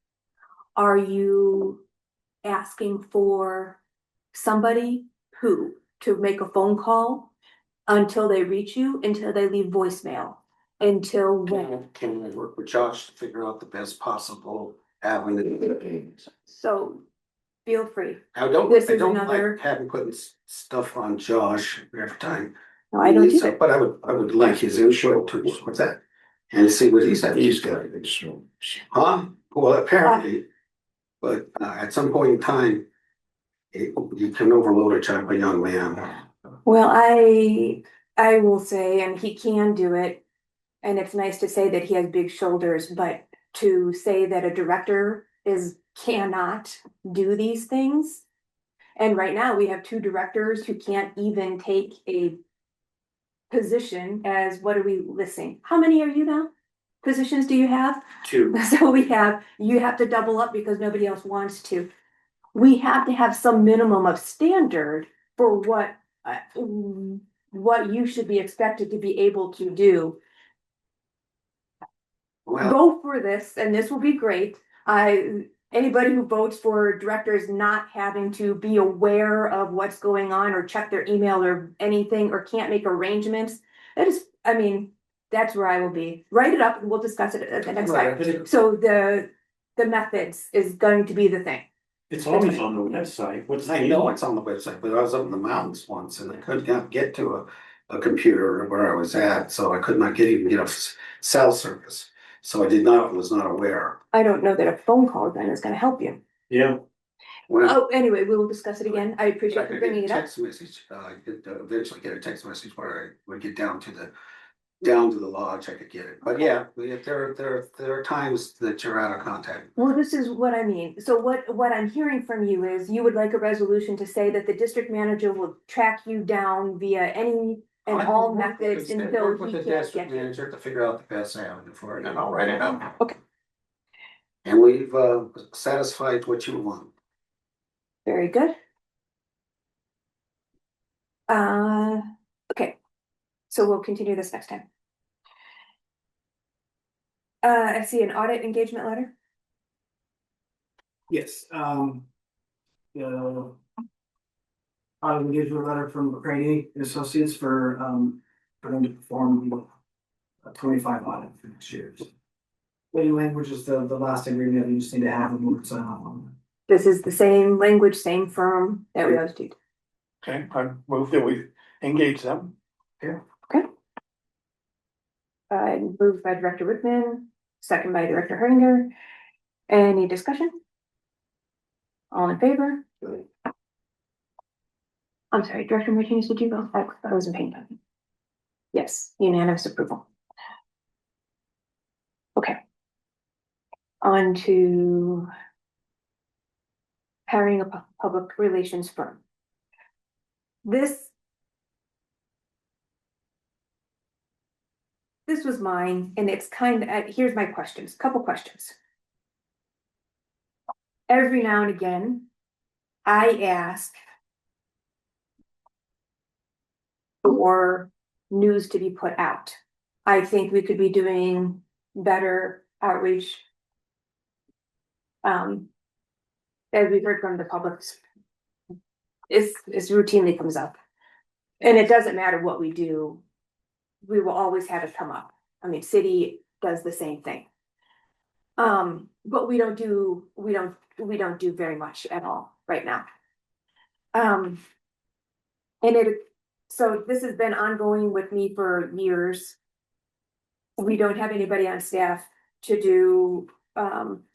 Are you asking for somebody to make a phone call until they reach you, until they leave voicemail, until when? Can I work with Josh to figure out the best possible avenue? So feel free. I don't another. like having putting stuff on Josh every time. No, I don't either. But I would like his input to what's that, and see what he's got. Huh? Well, apparently, but at some point in time, you can overload a young man. Well, I will say, and he can do it, and it's nice to say that he has big shoulders, but to say that a director cannot do these things. And right now we have two directors who can't even take a position as, what are we listing? How many are you now? Positions do you have? 2. So you have to double up because nobody else wants to. We have to have some minimum of standard for what you should be expected to be able to do. Well, go for this, and this will be great. Anybody who votes for directors not having to be aware of what's going on or check their email or anything, or can't make arrangements, that's where I will be. Write it up and we'll discuss it at the next time. So the methods is going to be the thing. It's always on the website. I know it's on the website, but I was up in the mountains once and I couldn't get to a computer where I was at, so I could not even get a cell service. So I was not aware. I don't know that a phone call then is gonna help you. Yeah. Well, anyway, we will discuss it again. I appreciate you bringing it up. Text message, I could eventually get a text message where I would get down to the lodge, I could get it. But yeah, there are times that you're out of contact. Well, this is what I mean. So what I'm hearing from you is you would like a resolution to say that the district manager will track you down via any and all methods until he with the can't get district you. manager to figure out the best avenue for it, and I'll write it up. Okay. And we've satisfied what you want. Very good. Okay, so we'll continue this next time. I see an audit engagement letter. Yes, the audit engagement letter from McCraney and Associates for them to perform the 25 audit for next year. Waiting language is the last agreement that you just need to have when it's This is the same language, same firm that we always do. Okay, I move that we engage them. Moved by Director Whitman, second by Director Herringer. Any discussion? All in favor? I'm sorry, Director Martinez, did you vote? I wasn't paying attention. Yes, unanimous approval. Okay. On to hiring a public relations firm. This was mine, and it's kind of, here's my questions, couple questions. Every now and again, I ask for news to be put out. I think we could be doing better outreach. As we've heard from the public, it's routinely comes up. And it doesn't matter what we do, we will always have it come up. I mean, city does the same thing. But we don't do very much at all right now. So this has been ongoing with me for years. We don't have anybody on staff to do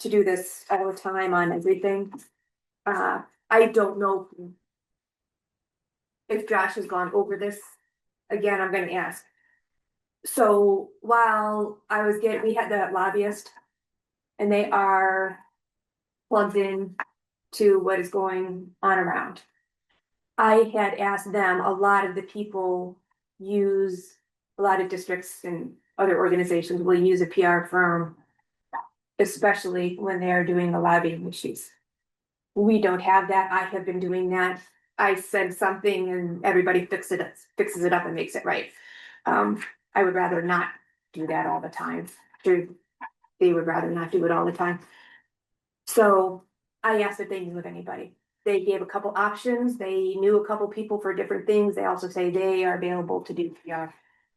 this all the time on everything. I don't know if Josh has gone over this. Again, I'm gonna ask. So while we had the lobbyist, and they are plugged in to what is going on around. I had asked them, a lot of the people use, a lot of districts and other organizations will use a PR firm, especially when they're doing the lobbying issues. We don't have that. I have been doing that. I said something and everybody fixes it up and makes it right. I would rather not do that all the time. They would rather not do it all the time. So I asked if they knew of anybody. They gave a couple options. They knew a couple people for different things. They also say they are available to do PR.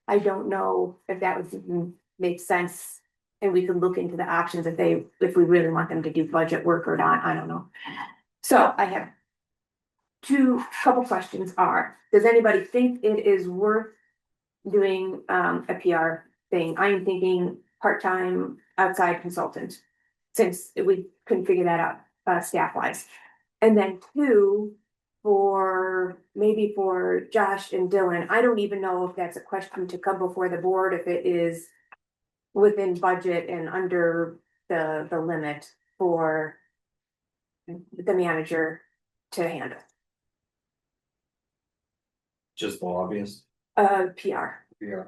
I don't know if that would make sense. And we could look into the options if we really want them to do budget work or not. I don't know. So I have couple questions are, does anybody think it is worth doing a PR thing? I am thinking part-time outside consultant, since we couldn't figure that out staff wise. And then two, maybe for Josh and Dylan, I don't even know if that's a question to come before the board, if it is within budget and under the limit for the manager to handle. Just the lobbyist? PR. Yeah.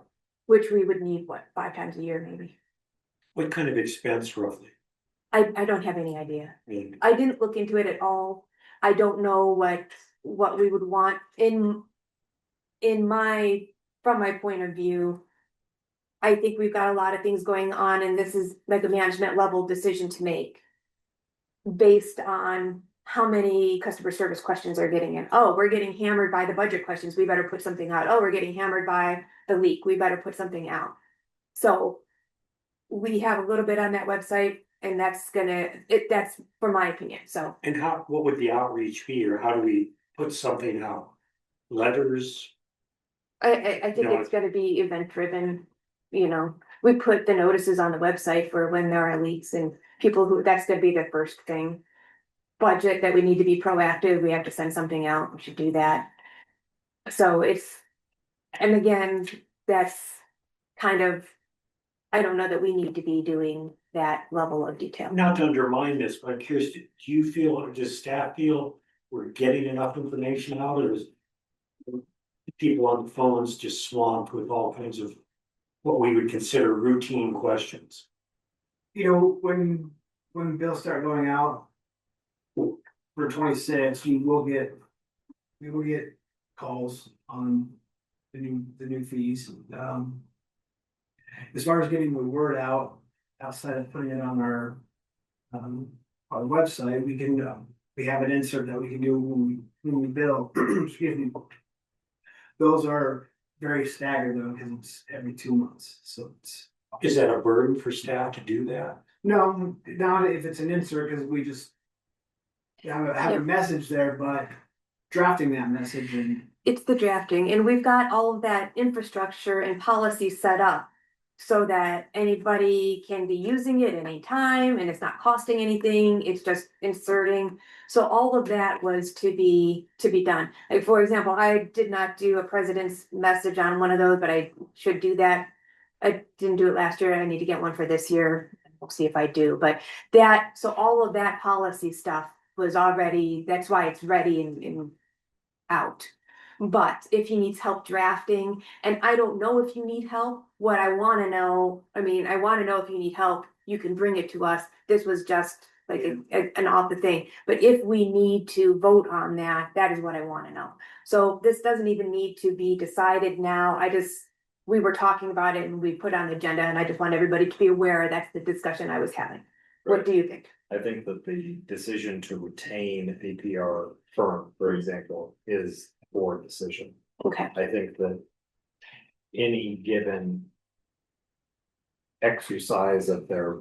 Which we would need, 5 times a year, maybe. What kind of expense roughly? I don't have any idea. Mm. I didn't look into it at all. I don't know what we would want from my point of view. I think we've got a lot of things going on, and this is like a management level decision to make based on how many customer service questions are getting in. Oh, we're getting hammered by the budget questions. We better put something out. Oh, we're getting hammered by the leak. We better put something out. So we have a little bit on that website, and that's for my opinion. So. And what would the outreach be, or how do we put something out? Letters? I think it's gonna be event driven, we put the notices on the website for when there are leaks and that's gonna be the first thing. Budget that we need to be proactive, we have to send something out, we should do that. So and again, that's kind of, I don't know that we need to be doing that level of detail. Not to undermine this, but I'm curious, do you feel, or does staff feel we're getting enough information out, or is people on the phones just swamped with all kinds of what we would consider routine questions? when bills start going out, for 26, we will get calls on the new fees. As far as getting the word out, outside of putting it on our website, we can, we have an insert that we can do when we bill, excuse me. Those are very staggered though, because it's every 2 months, so it's. Is that a burden for staff to do that? No, not if it's an insert, because we just have a message there, but drafting that message and. It's the drafting, and we've got all of that infrastructure and policy set up so that anybody can be using it anytime, and it's not costing anything, it's just inserting. So all of that was to be done. Like, for example, I did not do a president's message on one of those, but I should do that. I didn't do it last year, I need to get one for this year, we'll see if I do, but so all of that policy stuff was already, that's why it's ready and out. But if he needs help drafting, and I don't know if you need help, what I wanna know, I wanna know if you need help, you can bring it to us. This was just like an off the thing, but if we need to vote on that, that is what I wanna know. So this doesn't even need to be decided now, we were talking about it and we put on the agenda, and I just want everybody to be aware that's the discussion I was having. What do you think? I think that the decision to retain a PR firm, for example, is a board decision. Okay. I think that any given exercise of their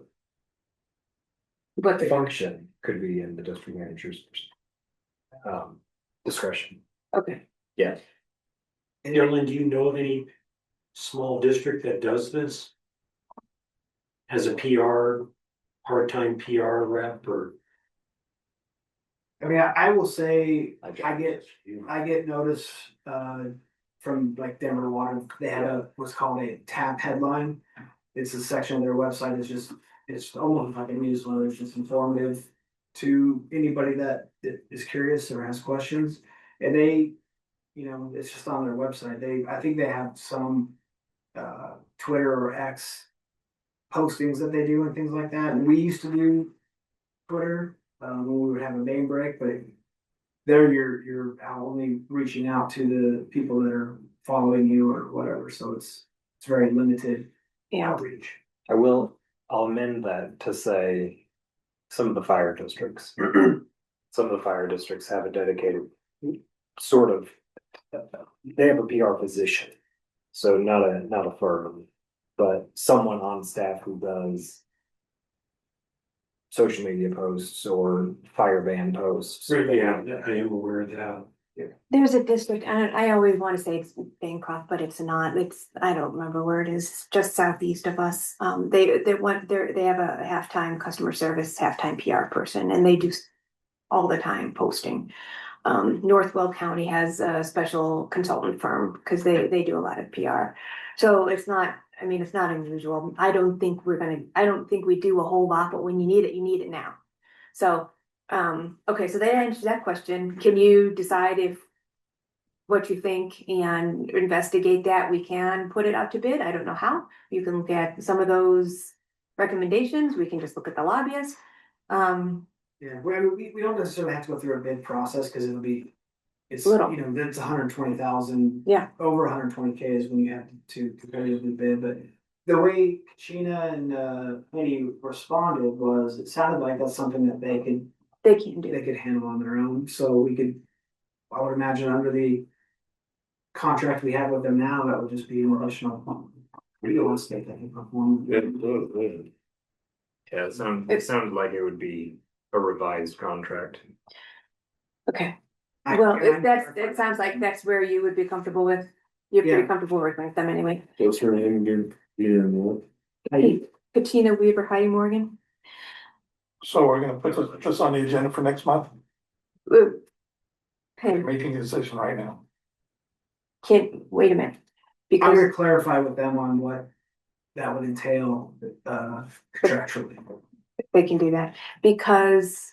function could be in the district manager's discretion. Okay. Yes. Carolyn, do you know of any small district that does this? Has a part-time PR rep or? I mean, I will say, I get notice, from like Denver Water, they have what's called a tab headline. It's a section of their website, it's almost like a newsletter, it's just informative to anybody that is curious or has questions. And they, it's just on their website, I think they have some, Twitter or X postings that they do and things like that, and we used to do Twitter, when we would have a main break, but there you're only reaching out to the people that are following you or whatever, so it's very limited outreach. I'll amend that to say some of the fire districts. Some of the fire districts have a dedicated sort of, they have a PR position. So not a firm, but someone on staff who does social media posts or fire ban posts. Yeah, I am aware of that. There's a district, and I always want to say it's Bancroft, but it's not. I don't remember where it is. Just southeast of us. They have a halftime customer service, halftime PR person, and they do all the time posting. Northwell County has a special consultant firm because they do a lot of PR. So it's not. It's not unusual. I don't think we do a whole lot, but when you need it now. So. Okay, so that answers that question. Can you decide what you think and investigate that? We can put it out to bid. I don't know how. You can look at some of those recommendations. We can just look at the lobbyists. Yeah, we don't necessarily have to go through a bid process because it's little. That's 120,000. Yeah. Over 120K is when you have to competitively bid, but the way Kachina and Penny responded was, it sounded like that's something that they could handle on their own. So I would imagine under the contract we have with them now, that would just be an additional real estate that can perform. Yeah, it sounded like it would be a revised contract. Okay. Well, it sounds like that's where you would be comfortable with. You're pretty comfortable working with them anyway. What's her name again? Katina Weaver, Heidi Morgan. So we're gonna put this on the agenda for next month? Okay. Making a decision right now. Wait a minute. I'm Because gonna clarify with them on what that would entail, contractually. they can do that, because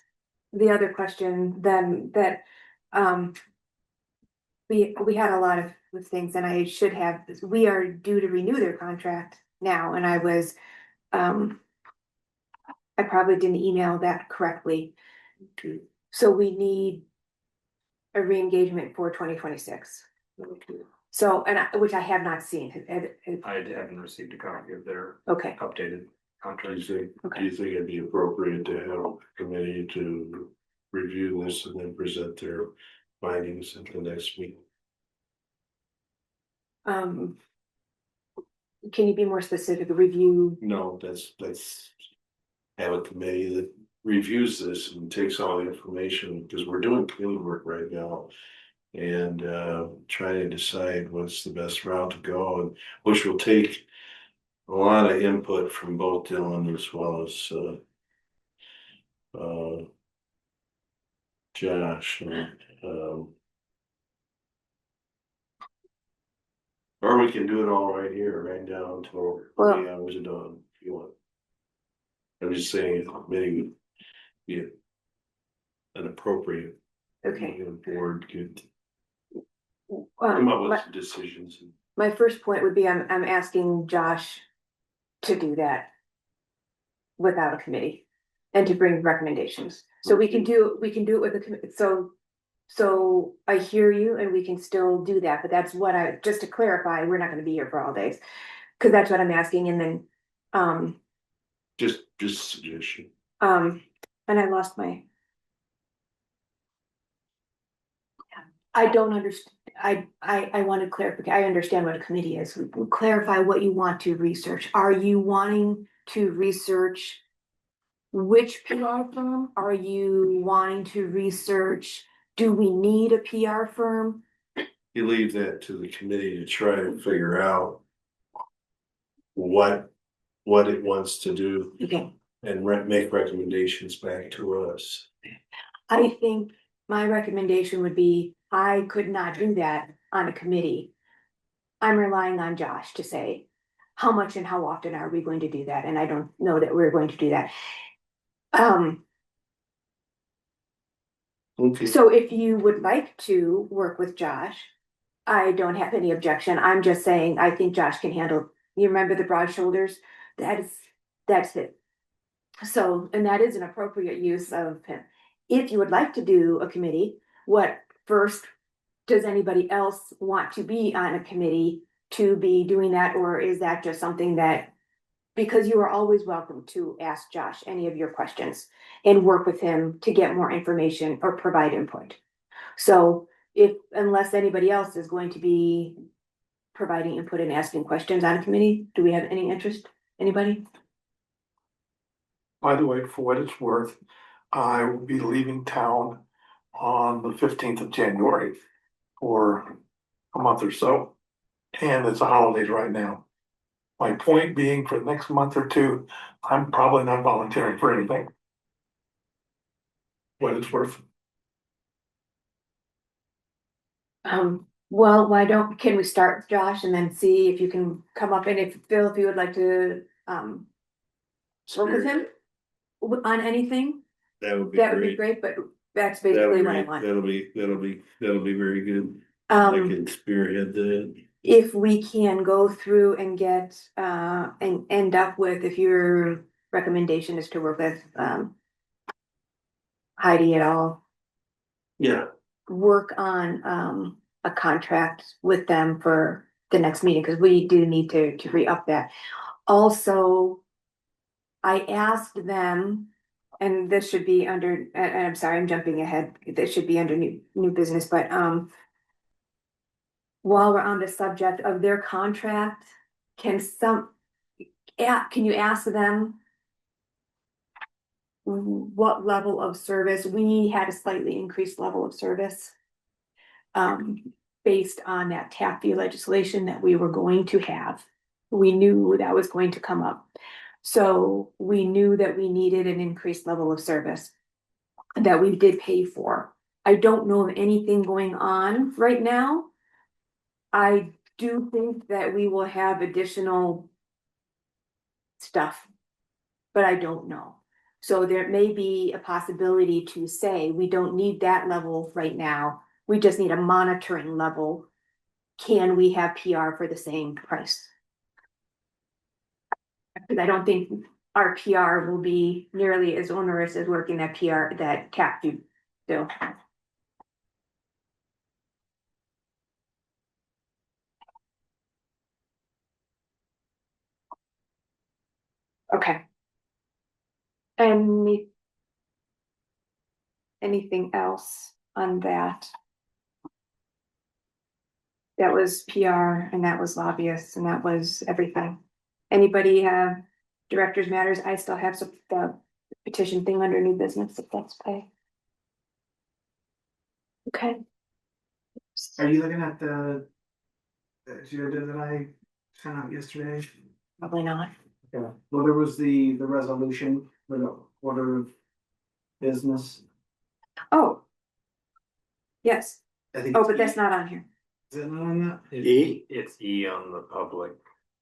the other question then that, we had a lot of things, and I should have, we are due to renew their contract now, and I probably didn't email that correctly. So we need a re-engagement for 2026. So, which I have not seen. I haven't received a copy of their Okay, updated contract. Do you think it'd be appropriate to have a committee to review this and then present their findings at the next meeting? can you be more specific, review? No, that's. Have a committee that reviews this and takes all the information, because we're doing field work right now. And trying to decide what's the best route to go, and which will take a lot of input from both Dylan as well as Josh. Or we can do it all right here, right down until 3 hours of dawn, if you want. I'm just saying, maybe would be an appropriate. Okay. Board could come up with some decisions. My first point would be, I'm asking Josh to do that without a committee and to bring recommendations. So we can do it with a committee. So I hear you, and we can still do that, but that's what just to clarify, we're not gonna be here for all days. Cause that's what I'm asking, and then, Just a suggestion. and I lost my. I don't understand, I wanted clarification, I understand what a committee is, clarify what you want to research, are you wanting to research? Which PR firm, are you wanting to research, do we need a PR firm? You leave that to the committee to try to figure out what it wants to do. Okay. And make recommendations back to us. I think my recommendation would be, I could not do that on a committee. I'm relying on Josh to say, how much and how often are we going to do that? And I don't know that we're going to do that. Okay. So if you would like to work with Josh, I don't have any objection. I'm just saying, I think Josh can handle, you remember the broad shoulders? That's it. So, and that is an appropriate use of him. If you would like to do a committee, does anybody else want to be on a committee to be doing that? Or is that just something that, because you are always welcome to ask Josh any of your questions and work with him to get more information or provide input. So unless anybody else is going to be providing input and asking questions on a committee, do we have any interest? Anybody? By the way, for what it's worth, I will be leaving town on the 15th of January for a month or so. And it's the holidays right now. My point being, for the next month or two, I'm probably not volunteering for anything. What it's worth. Well, can we start with Josh and then see if you can come up, and if Phil, if you would like to, work with him on anything, That would be great, but that's basically what I want. That'll be very good. I can spearhead that. If we can go through and get, and end up with, if your recommendation is to work with, Heidi at all, Yeah. work on, a contract with them for the next meeting, because we do need to re-up that. Also, I asked them, and this should be under, and I'm sorry, I'm jumping ahead, this should be under new business, but, while we're on the subject of their contract, can you ask them what level of service? We had a slightly increased level of service based on that tap fee legislation that we were going to have. We knew that was going to come up. So we knew that we needed an increased level of service that we did pay for. I don't know of anything going on right now. I do think that we will have additional stuff, but I don't know. So there may be a possibility to say, we don't need that level right now. We just need a monitoring level. Can we have PR for the same price? Because I don't think our PR will be nearly as onerous as working that PR, that tap fee still. Okay. Anything else on that? That was PR and that was lobbyists and that was everything. Anybody have directors matters? I still have some, the petition thing under new business, if that's okay. Okay. Are you looking at the agenda that I sent out yesterday? Probably not. Yeah, well, there was the resolution for the order of business. Oh. Yes. I think. Oh, but that's not on here. Is it not on that? It's E on the public,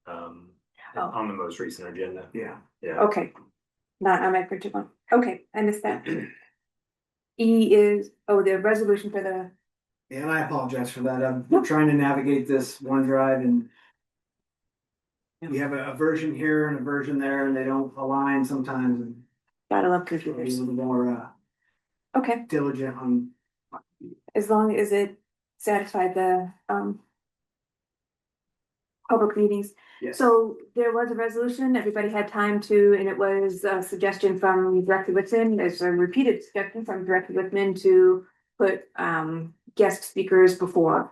Oh. on the most recent agenda. Yeah. Yeah. Okay. Not on my printed one. Okay, I missed that. E is, oh, the resolution for the, Yeah, and I apologize for that. I'm Nope. trying to navigate this OneDrive and we have a version here and a version there and they don't align sometimes and gotta love be a computers. little more Okay, diligent on. as long as it satisfied the, public meetings. Yes. So there was a resolution, everybody had time to, and it was a suggestion from Director Whitman, there's a repeated suggestion from Director Whitman to put, guest speakers before,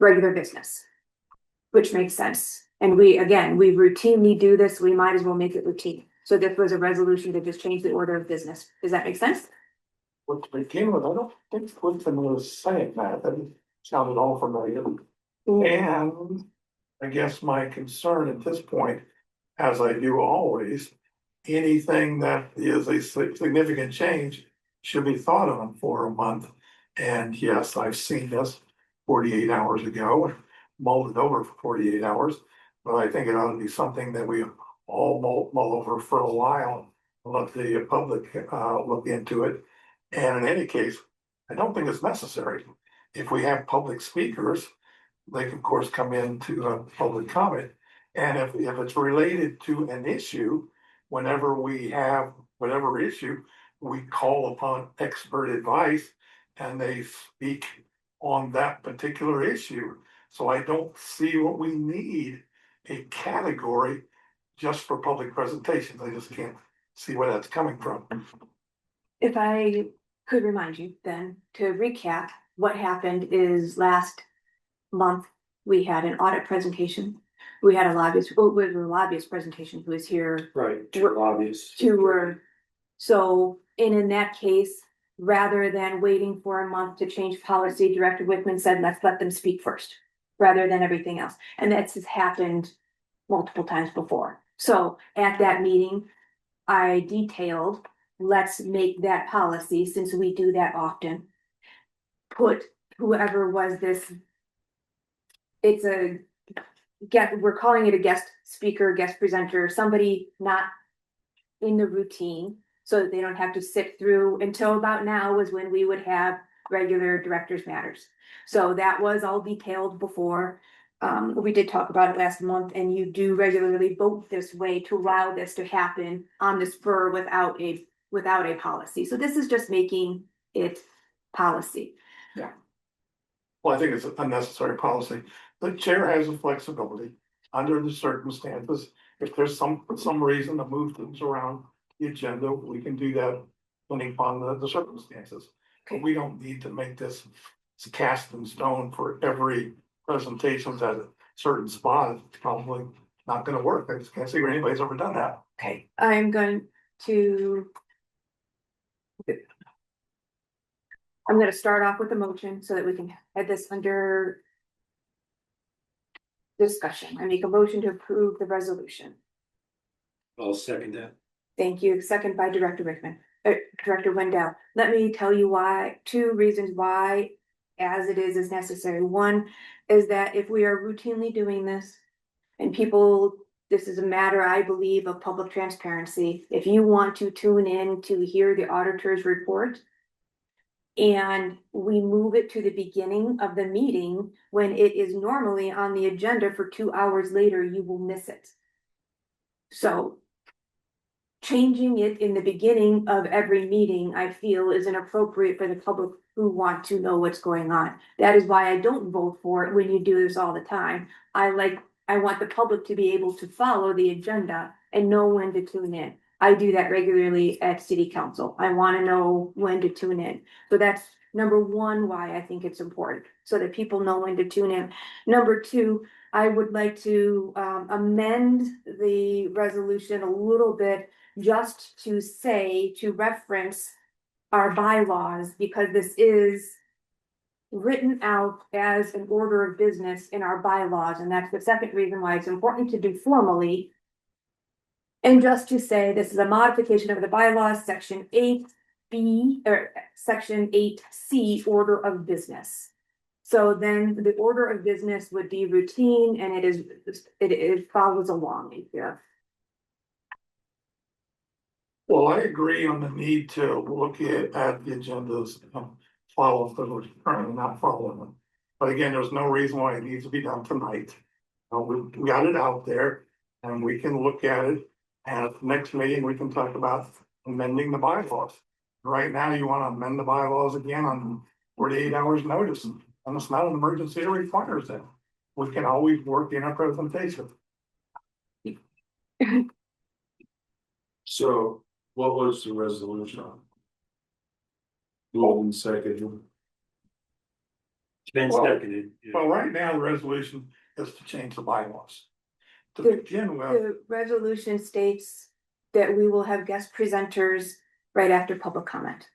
regular business, which makes sense. And we, again, we routinely do this, we might as well make it routine. So this was a resolution to just change the order of business. Does that make sense? What to begin with, I don't think Clifton was saying that, it sounded all familiar. And I guess my concern at this point, as I do always, anything that is a significant change should be thought on for a month. And yes, I've seen this 48 hours ago and mulled it over for 48 hours. But I think it ought to be something that we all mull over for a while, let the public look into it. And in any case, I don't think it's necessary. If we have public speakers, they can of course come into a public comment. And if it's related to an issue, whenever we have whatever issue, we call upon expert advice and they speak on that particular issue. So I don't see what we need a category just for public presentations. I just can't see where that's coming from. If I could remind you then to recap, what happened is last month, we had an audit presentation. We had a lobbyist, oh, it was a lobbyist presentation who was here. Right, two lobbyists. Two were, so in that case, rather than waiting for a month to change policy, Director Whitman said, let's let them speak first, rather than everything else. And that's has happened multiple times before. So at that meeting, I detailed, let's make that policy, since we do that often. Put whoever was this, it's a we're calling it a guest speaker, guest presenter, somebody not in the routine, so that they don't have to sit through. Until about now was when we would have regular directors matters. So that was all detailed before. We did talk about it last month, and you do regularly vote this way to allow this to happen on the spur without a policy. So this is just making it policy. Well, I think it's a unnecessary policy. The chair has the flexibility under the circumstances. If there's some reason to move things around the agenda, we can do that depending upon the circumstances. But we don't need to make this cast in stone for every presentation at a certain spot. It's probably not gonna work. I just can't see where anybody's ever done that. Okay, I'm going to. I'm gonna start off with a motion so that we can have this under discussion. I make a motion to approve the resolution. I'll second that. Thank you. Second by Director Rickman, Director Wendell. Let me tell you why, two reasons why, as it is necessary. One is that if we are routinely doing this and people, this is a matter, I believe, of public transparency. If you want to tune in to hear the auditor's report, and we move it to the beginning of the meeting when it is normally on the agenda for 2 hours later, you will miss it. So changing it in the beginning of every meeting, I feel is inappropriate for the public who want to know what's going on. That is why I don't vote for it when you do this all the time. I want the public to be able to follow the agenda and know when to tune in. I do that regularly at city council. I want to know when to tune in. So that's number one, why I think it's important, so that people know when to tune in. Number two, I would like to amend the resolution a little bit just to say, to reference our bylaws, because this is written out as an order of business in our bylaws, and that's the second reason why it's important to do formally. And just to say, this is a modification of the bylaws, section 8B, or section 8C, order of business. So then the order of business would be routine, and it follows along here. Well, I agree on the need to look at the agendas and follow those, currently not following them. But again, there's no reason why it needs to be done tonight. We got it out there and we can look at it. And at the next meeting, we can talk about amending the bylaws. Right now, you want to amend the bylaws again on 48 hours notice, and it's not an emergency that requires that. We can always work in our presentation. So what was the resolution? Moved and seconded. It's been Well- seconded. Well, right now, the resolution is to change the bylaws. To begin with, The resolution states that we will have guest presenters right after public comment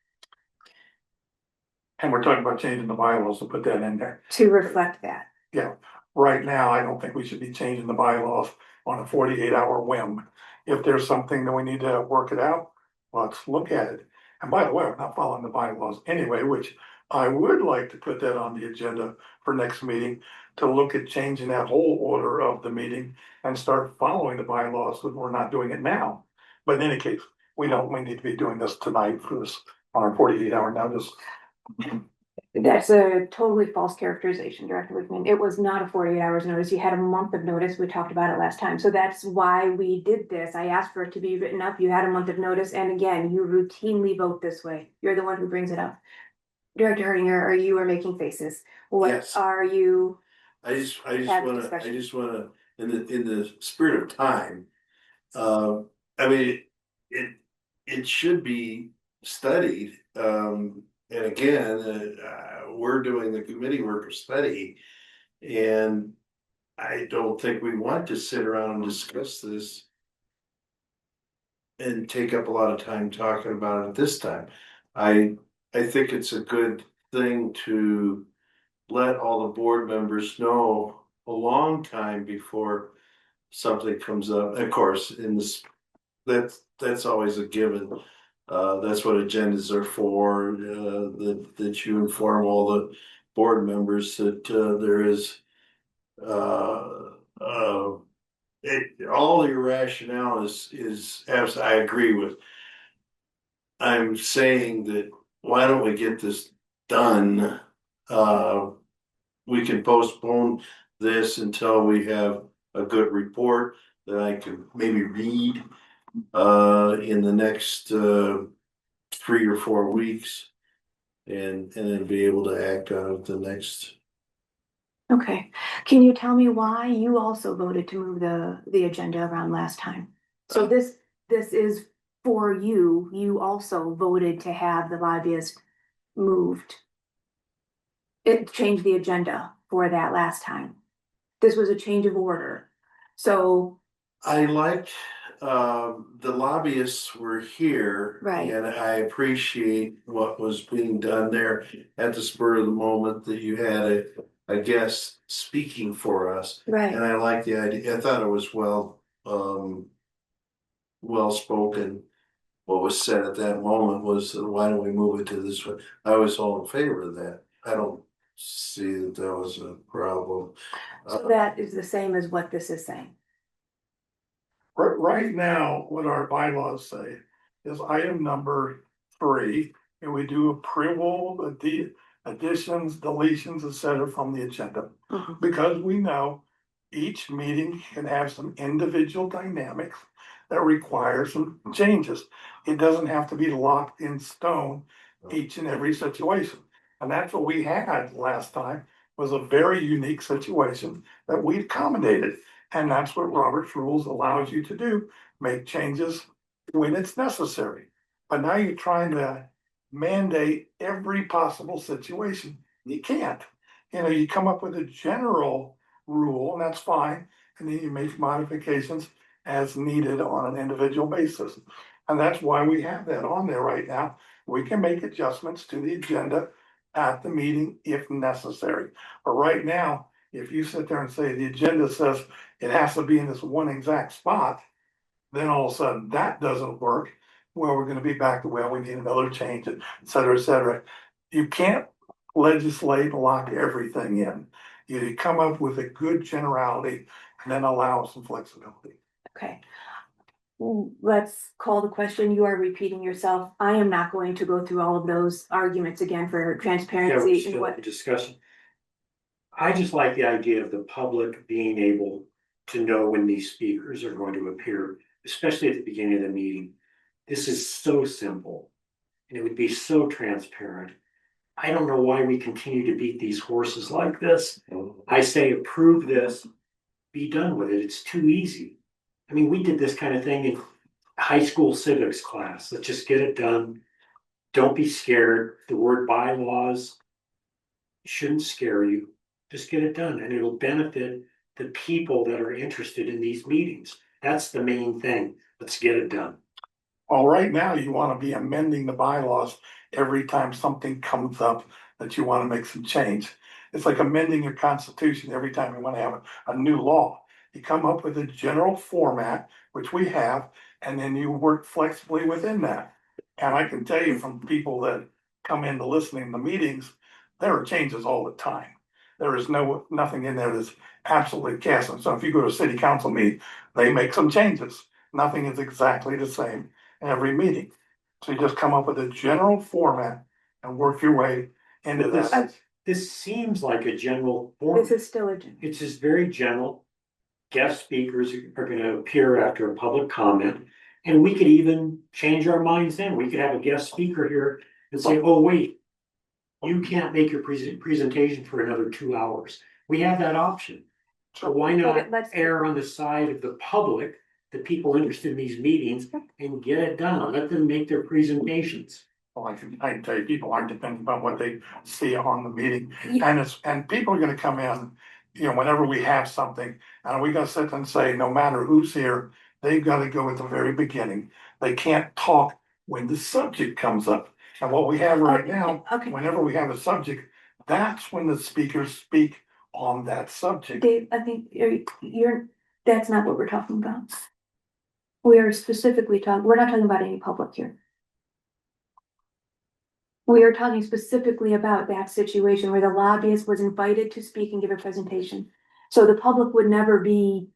and we're talking about changing the bylaws to put that in there. to reflect that. Yeah, right now, I don't think we should be changing the bylaws on a 48-hour whim. If there's something that we need to work it out, let's look at it. And by the way, I'm not following the bylaws anyway, which I would like to put that on the agenda for next meeting, to look at changing that whole order of the meeting and start following the bylaws, but we're not doing it now. But in any case, we need to be doing this tonight for this on our 48-hour notice. That's a totally false characterization, Director Wickman. It was not a 48 hours notice. You had a month of notice. We talked about it last time. So that's why we did this. I asked for it to be written up. You had a month of notice. And again, you routinely vote this way. You're the one who brings it up. Director Hardinger, you are making faces. What Yes. are you? I just Have wanna, discussion. in the spirit of time. I mean, it should be studied, and again, we're doing the committee work of study. And I don't think we want to sit around and discuss this. And take up a lot of time talking about it at this time. I think it's a good thing to let all the board members know a long time before something comes up. Of course, in this, that's always a given. That's what agendas are for, that you inform all the board members that there is all your rationale is as I agree with. I'm saying that why don't we get this done? We can postpone this until we have a good report that I can maybe read in the next 3 or 4 weeks, and then be able to act on it the next. Okay. Can you tell me why you also voted to move the agenda around last time? So this is for you. You also voted to have the lobbyist moved. It changed the agenda for that last time. This was a change of order. So I liked, the lobbyists were here. Right. And I appreciate what was being done there at the spur of the moment, that you had a guest speaking for us. right. And I like the idea. I thought it was well spoken. What was said at that moment was, why don't we move it to this one? I was all in favor of that. I don't see that was a problem. So that is the same as what this is saying. Right now, what our bylaws say is item number 3, and we do approval of the additions, deletions, etc. from the agenda. Because we know each meeting can have some individual dynamics that require some changes. It doesn't have to be locked in stone each and every situation. And that's what we had last time, was a very unique situation that we accommodated. And that's what Robert's rules allows you to do, make changes when it's necessary. But now you're trying to mandate every possible situation. You can't. You come up with a general rule, and that's fine, and then you make modifications as needed on an individual basis. And that's why we have that on there right now. We can make adjustments to the agenda at the meeting if necessary. But right now, if you sit there and say the agenda says it has to be in this one exact spot, then all of a sudden that doesn't work. Well, we're gonna be back to, well, we need another change, et cetera, et cetera. You can't legislate and lock everything in. You come up with a good generality and then allow some flexibility. Okay. Let's call the question. You are repeating yourself. I am not going to go through all of those arguments again for Yeah, we're transparency and still in what. the discussion. I just like the idea of the public being able to know when these speakers are going to appear, especially at the beginning of the meeting. This is so simple and it would be so transparent. I don't know why we continue to beat these horses like this. I say approve this, be done with it. It's too easy. I mean, we did this kind of thing in high school civics class. Let's just get it done. Don't be scared. The word bylaws shouldn't scare you. Just get it done and it'll benefit the people that are interested in these meetings. That's the main thing. Let's get it done. Well, right now, you want to be amending the bylaws every time something comes up that you want to make some change. It's like amending your constitution every time you want to have a new law. You come up with a general format, which we have, and then you work flexibly within that. And I can tell you from people that come in to listening to meetings, there are changes all the time. There is nothing in there that's absolutely cast. So if you go to a city council meeting, they make some changes. Nothing is exactly the same every meeting. So you just come up with a general format and work your way into that. This seems like a general This form. is still a. It's just very general. Guest speakers are gonna appear after a public comment. And we could even change our minds then. We could have a guest speaker here and say, oh, wait. You can't make your presentation for another 2 hours. We have that option. So why not err on the side of the public, the people interested in these meetings, and get it done? Let them make their presentations. Well, I can tell you, people aren't dependent upon what they see on the meeting. And people are gonna come in, whenever we have something, and we gotta sit and say, no matter who's here, they've gotta go at the very beginning. They can't talk when the subject comes up. And what we have right now, Okay. whenever we have a subject, that's when the speakers speak on that subject. Dave, I think that's not what we're talking about. We are specifically we're not talking about any public here. We are talking specifically about that situation where the lobbyist was invited to speak and give a presentation. So the public would never be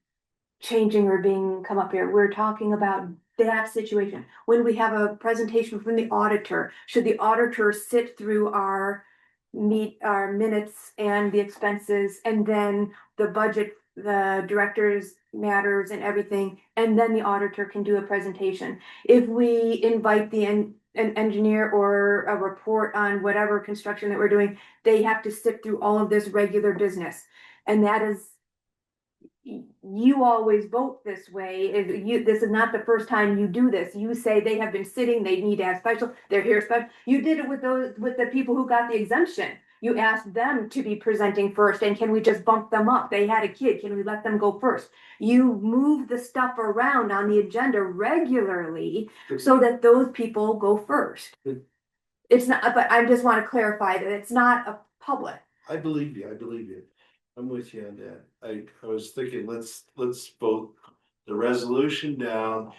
changing or come up here. We're talking about that situation. When we have a presentation from the auditor, should the auditor sit through our minutes and the expenses and then the budget, the director's matters and everything, and then the auditor can do a presentation. If we invite an engineer or a report on whatever construction that we're doing, they have to sit through all of this regular business. And that is, you always vote this way. This is not the first time you do this. You say they have been sitting, they need to have special, they're here special. You did it with the people who got the exemption. You asked them to be presenting first, and can we just bump them up? They had a kid, can we let them go first? You move the stuff around on the agenda regularly so that those people go first. It's not, but I just want to clarify that it's not a public. I believe you. I'm with you on that. I was thinking, let's vote the resolution down.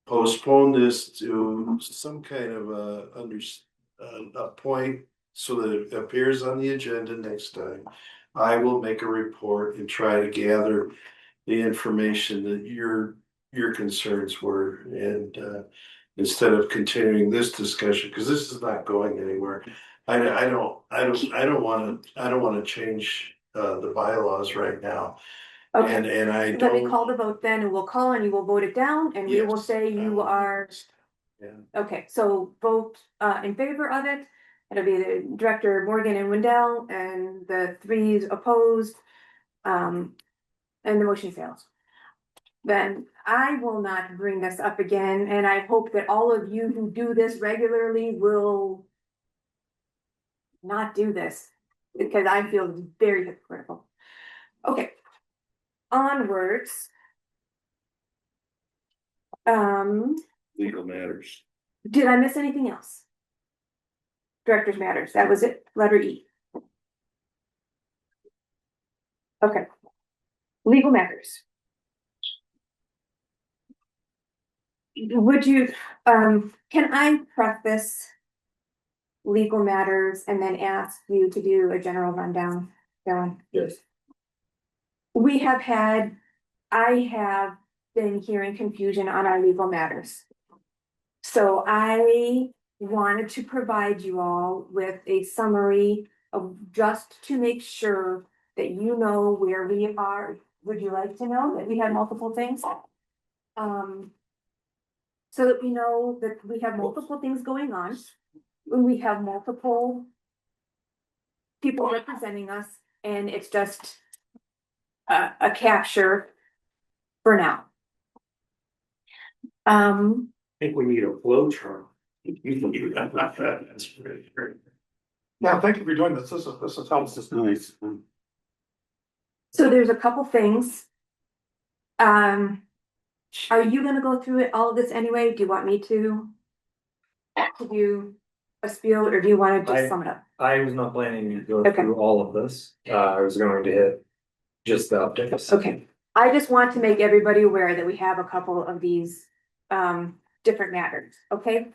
Postpone this to some kind of a point so that it appears on the agenda next time. I will make a report and try to gather the information that your concerns were, and instead of continuing this discussion, because this is not going anywhere. I don't want to change the bylaws right now. Okay, And I let me call don't, the vote then, and we'll call and you will vote it down, and we will Yes. say you are. Yeah. Okay, so vote in favor of it. It'll be the Director Morgan and Wendell, and the 3 opposed. And the motion fails. Then I will not bring this up again, and I hope that all of you who do this regularly will not do this, because I feel very hypocritical. Okay. Onwards. Legal matters. Did I miss anything else? Directors matters, that was it, letter E. Okay. Legal matters. Would you, can I preface legal matters and then ask you to do a general rundown, Dylan? Yes. We have had, I have been hearing confusion on our legal matters. So I wanted to provide you all with a summary of, just to make sure that you know where we are. Would you like to know that we have multiple things? So that we know that we have multiple things going on, when we have multiple people representing us, and it's just a capture for now. I think we need a flow chart. That's really great. Yeah, thank you for doing this. This is helpful. Nice. So there's a couple things. Are you gonna go through it, all of this anyway? Do you want me to do a spiel, or do you wanna just sum it up? I was not planning to go Okay. through all of this. I was going to hit just the updates. Okay, I just want to make everybody aware that we have a couple of these different matters, okay?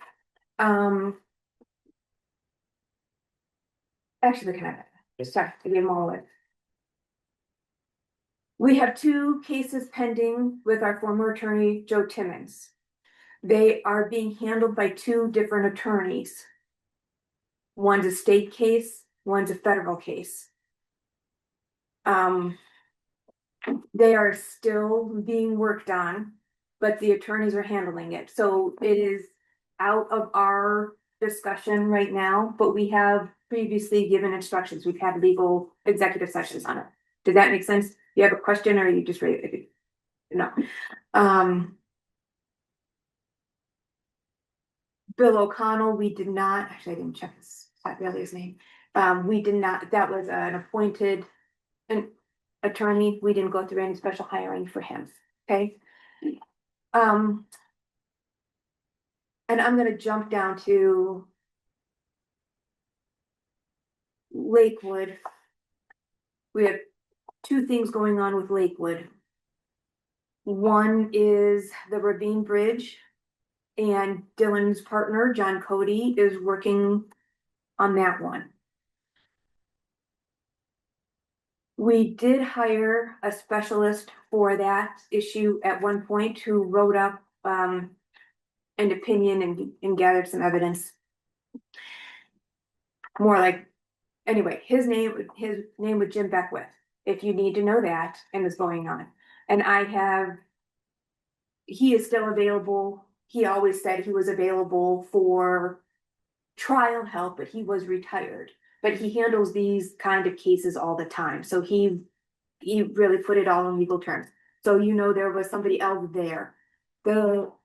Actually, can I, sorry, I gave them all away. We have 2 cases pending with our former attorney, Joe Timmons. They are being handled by 2 different attorneys. One's a state case, one's a federal case. They are still being worked on, but the attorneys are handling it. So it is out of our discussion right now, but we have previously given instructions. We've had legal executive sessions on it. Does that make sense? You have a question, or are you just ready? No. Bill O'Connell, we did not, actually, I didn't check his, not really his name. We did not, that was an appointed attorney. We didn't go through any special hiring for him, okay? And I'm gonna jump down to Lakewood. We have 2 things going on with Lakewood. One is the Ravine Bridge, and Dylan's partner, John Cody, is working on that one. We did hire a specialist for that issue at one point, who wrote up an opinion and gathered some evidence. More like, anyway, his name was Jim Beckwith, if you need to know that and is going on. And he is still available. He always said he was available for trial help, but he was retired. But he handles these kind of cases all the time. So he really put it all in legal terms. So there was somebody else there.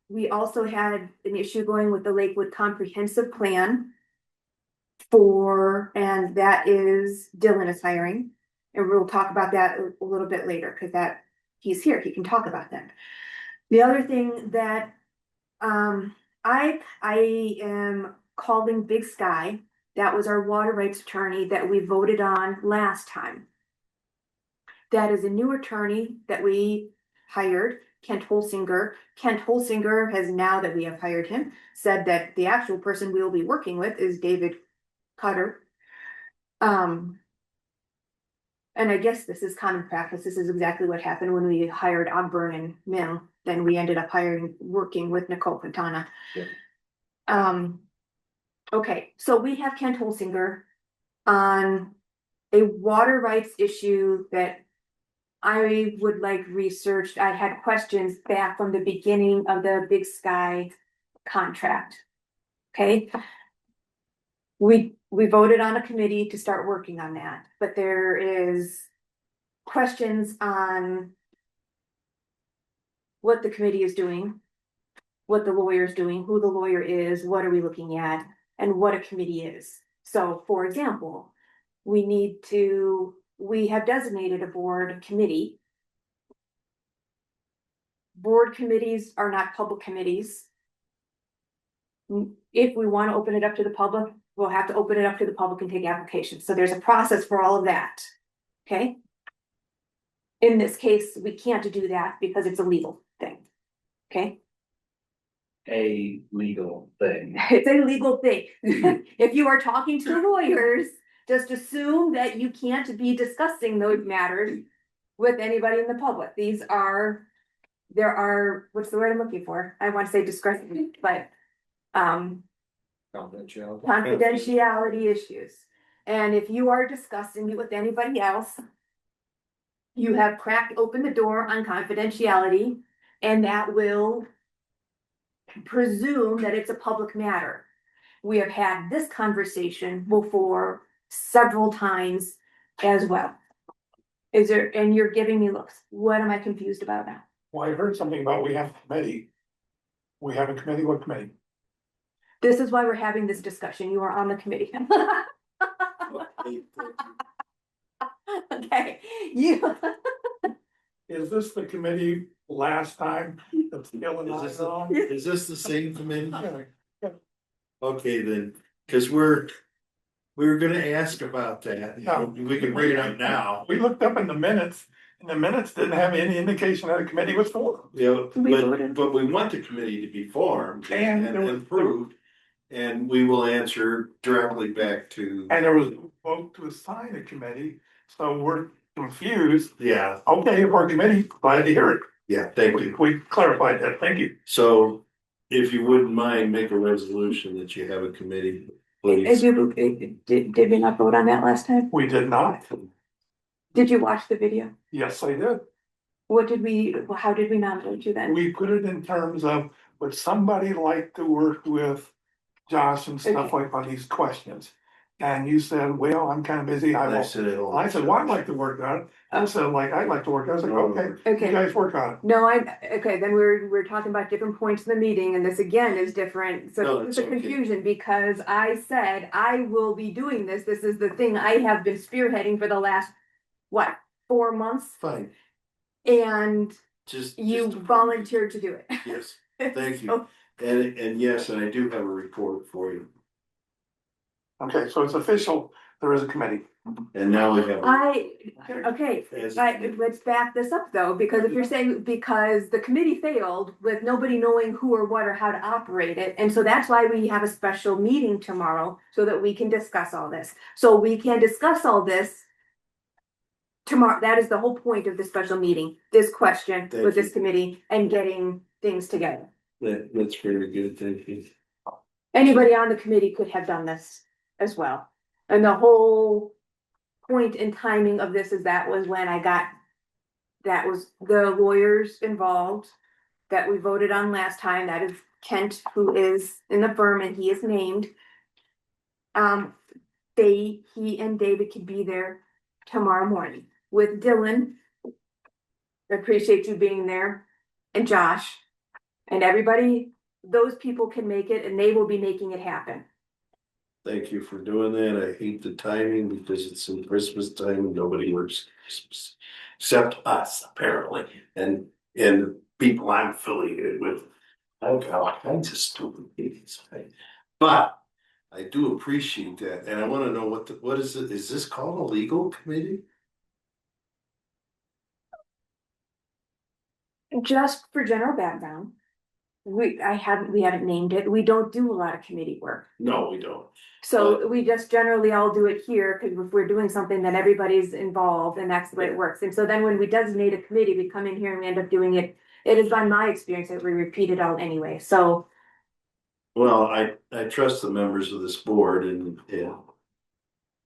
We also had an issue going with the Lakewood Comprehensive Plan and that is Dylan is hiring. And we'll talk about that a little bit later, because he's here, he can talk about that. The other thing that I am calling Big Sky. That was our water rights attorney that we voted on last time. That is a new attorney that we hired, Kent Holsinger. Kent Holsinger has, now that we have hired him, said that the actual person we will be working with is David Cutter. And I guess this is common practice. This is exactly what happened when we hired Ogburn and Mill. Then we ended up working with Nicole Quintana. Yeah. Okay, so we have Kent Holsinger on a water rights issue that I would like researched, I had questions back from the beginning of the Big Sky contract. Okay? We voted on a committee to start working on that, but there is questions on what the committee is doing, what the lawyer is doing, who the lawyer is, what are we looking at, and what a committee is. So, for example, we have designated a board committee. Board committees are not public committees. If we want to open it up to the public, we'll have to open it up to the public and take applications. So there's a process for all of that. Okay? In this case, we can't do that because it's a legal thing. Okay? A legal thing. It's a legal thing. If you are talking to lawyers, just assume that you can't be discussing those matters with anybody in the public. There are, what's the word I'm looking for? I want to say discretion, but confidentiality issues. And if you are discussing it with anybody else, you have cracked open the door on confidentiality, and that will presume that it's a public matter. We have had this conversation before several times as well. And you're giving me looks. What am I confused about now? Well, I heard something about we have a committee. We have a committee, what committee? This is why we're having this discussion. You are on the committee. Okay, Is this the committee last time? That's Gil and I Is were on? this the same committee? Okay, then, cause we were gonna ask about that. Yeah. We can bring it up now. We looked up in the minutes, and the minutes didn't have any indication that a committee was formed. Yeah, We voted. but we want the committee to be formed And and there was- approved. And we will answer directly back to, And there was a vote to assign a committee, so we're confused. yeah, Okay, if we're a committee, glad to hear it. yeah, thank you. We clarified that, thank you. So if you wouldn't mind, make a resolution that you have a committee, Did please. did we not vote on that last time? We did not. Did you watch the video? Yes, I did. How did we not vote you then? We put it in terms of, would somebody like to work with Josh and stuff like on these questions? And you said, well, I'm kind of busy, I I will. said it all. I said, well, I'd like to work on it. I said, like, I'd like to work. I was like, okay, you Okay, guys work on it. no, okay, then we're talking about different points in the meeting, and this again is different, No, so it's it's a okay. confusion, because I said I will be doing this, this is the thing I have been spearheading for the last, what, 4 months? Fine, And just. you volunteered to do it. Yes, thank you. And yes, and I do have a report for you. Okay, so it's official, there is a committee. And now we have. Okay, As- let's back this up though, because if you're saying, because the committee failed with nobody knowing who or what or how to operate it, and so that's why we have a special meeting tomorrow, so that we can discuss all this. So we can discuss all this tomorrow. That is the whole point of the special meeting, this question Thank with you. this committee and getting things together. That's very good, thank you. Anybody on the committee could have done this as well. And the whole point and timing of this is that was when that was the lawyers involved that we voted on last time. That is Kent, who is in the firm, and he is named. He and David could be there tomorrow morning with Dylan. I appreciate you being there, and Josh, and everybody. Those people can make it, and they will be making it happen. Thank you for doing that. I hate the timing because it's in Christmas time and nobody works Christmas. Except us, apparently, and people I'm affiliated with. I've got all kinds of stupid things, right? But I do appreciate that, and I wanna know what is it, is this called a legal committee? Just for general background, we haven't named it. We don't do a lot of committee work. No, we don't. So we just generally all do it here, because if we're doing something, then everybody's involved, and that's the way it works. And so then when we designate a committee, we come in here and we end up doing it. It is by my experience that we repeat it all anyway, so. Well, I trust the members of this board and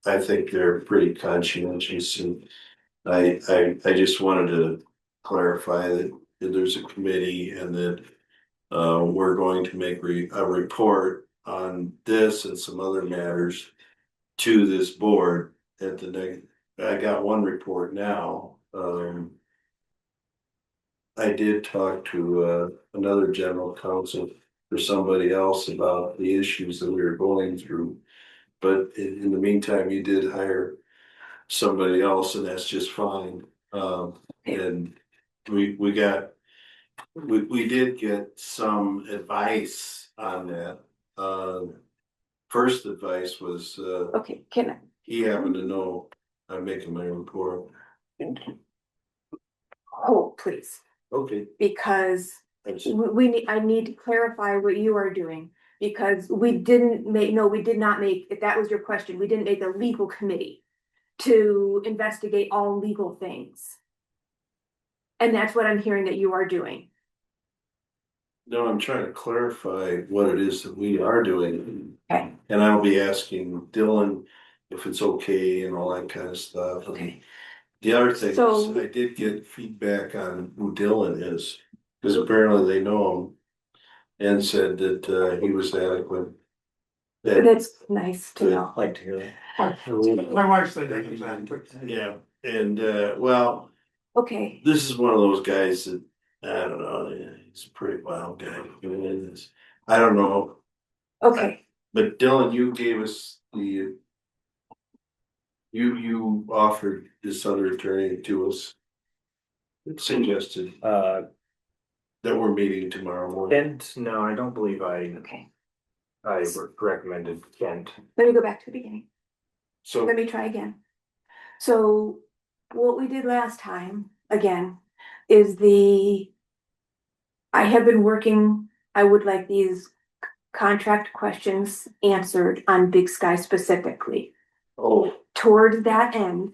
I think they're pretty conscientious and I just wanted to clarify that there's a committee and that we're going to make a report on this and some other matters to this board at the next, I got one report now. I did talk to another general counsel for somebody else about the issues that we were going through. But in the meantime, you did hire somebody else and that's just fine. And we did get some advice on that. First advice was, Okay, can he happened to know I'm making my report. oh, please, Okay. because Thanks. I need to clarify what you are doing. Because we did not make, if that was your question, we didn't make a legal committee to investigate all legal things. And that's what I'm hearing that you are doing. No, I'm trying to clarify what it is that we are doing. Okay. And I'll be asking Dylan if it's okay and all that kind of stuff. Okay. The other thing So- is I did get feedback on who Dylan is, because apparently they know him. And said that he was adequate. That's nice to know. Like to hear that. My wife said that was adequate. Yeah, and well, Okay, this is one of those guys that, I don't know, he's a pretty wild guy. I don't know, okay, but Dylan, you gave us the, you offered this other attorney to us. Suggested that we're meeting tomorrow morning. Kent, no, I don't believe okay. I recommended Kent. Let me go back to the beginning. So Let me try again. So what we did last time, again, is I have been working, I would like these contract questions answered on Big Sky specifically. oh, Toward that end,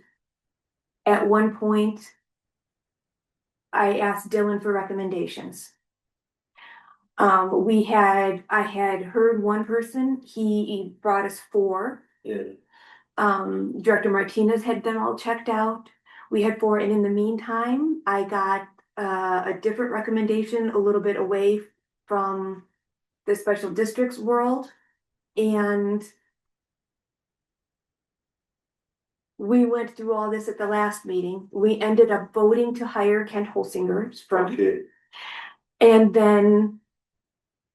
at one point, I asked Dylan for recommendations. I had heard one person, he brought us 4. yeah. Director Martinez had them all checked out. We had 4, and in the meantime, I got a different recommendation a little bit away from the special districts world. And we went through all this at the last meeting. We ended up voting to hire Kent Holsinger's firm. Okay. And then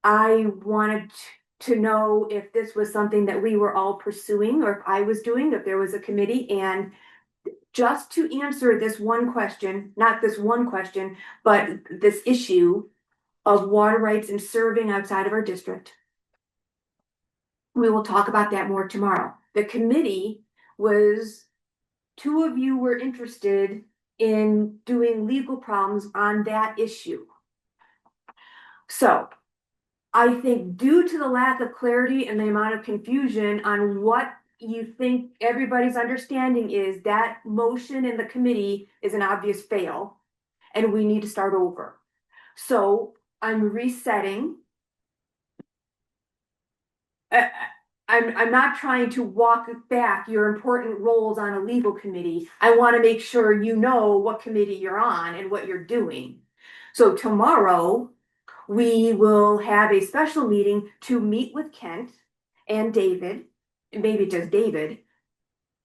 I wanted to know if this was something that we were all pursuing, or if I was doing, if there was a committee. And just to answer this one question, not this one question, but this issue of water rights and serving outside of our district. We will talk about that more tomorrow. The committee was, 2 of you were interested in doing legal problems on that issue. So I think due to the lack of clarity and the amount of confusion on what you think everybody's understanding is, that motion in the committee is an obvious fail and we need to start over. So I'm resetting. I'm not trying to walk back your important roles on a legal committee. I want to make sure you know what committee you're on and what you're doing. So tomorrow, we will have a special meeting to meet with Kent and David, maybe just David,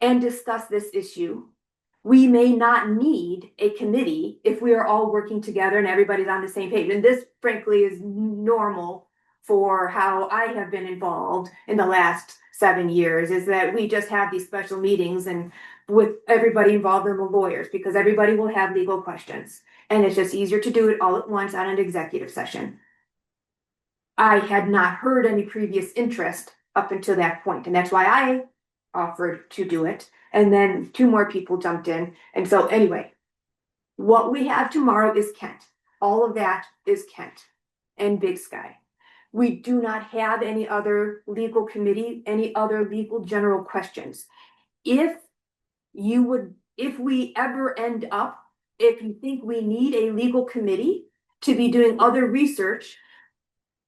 and discuss this issue. We may not need a committee if we are all working together and everybody's on the same page. And this, frankly, is normal for how I have been involved in the last 7 years, is that we just have these special meetings and with everybody involved in the lawyers, because everybody will have legal questions. And it's just easier to do it all at once on an executive session. I had not heard any previous interest up until that point, and that's why I offered to do it. And then 2 more people jumped in. And so anyway, what we have tomorrow is Kent. All of that is Kent and Big Sky. We do not have any other legal committee, any other legal general questions. If we ever end up, if you think we need a legal committee to be doing other research,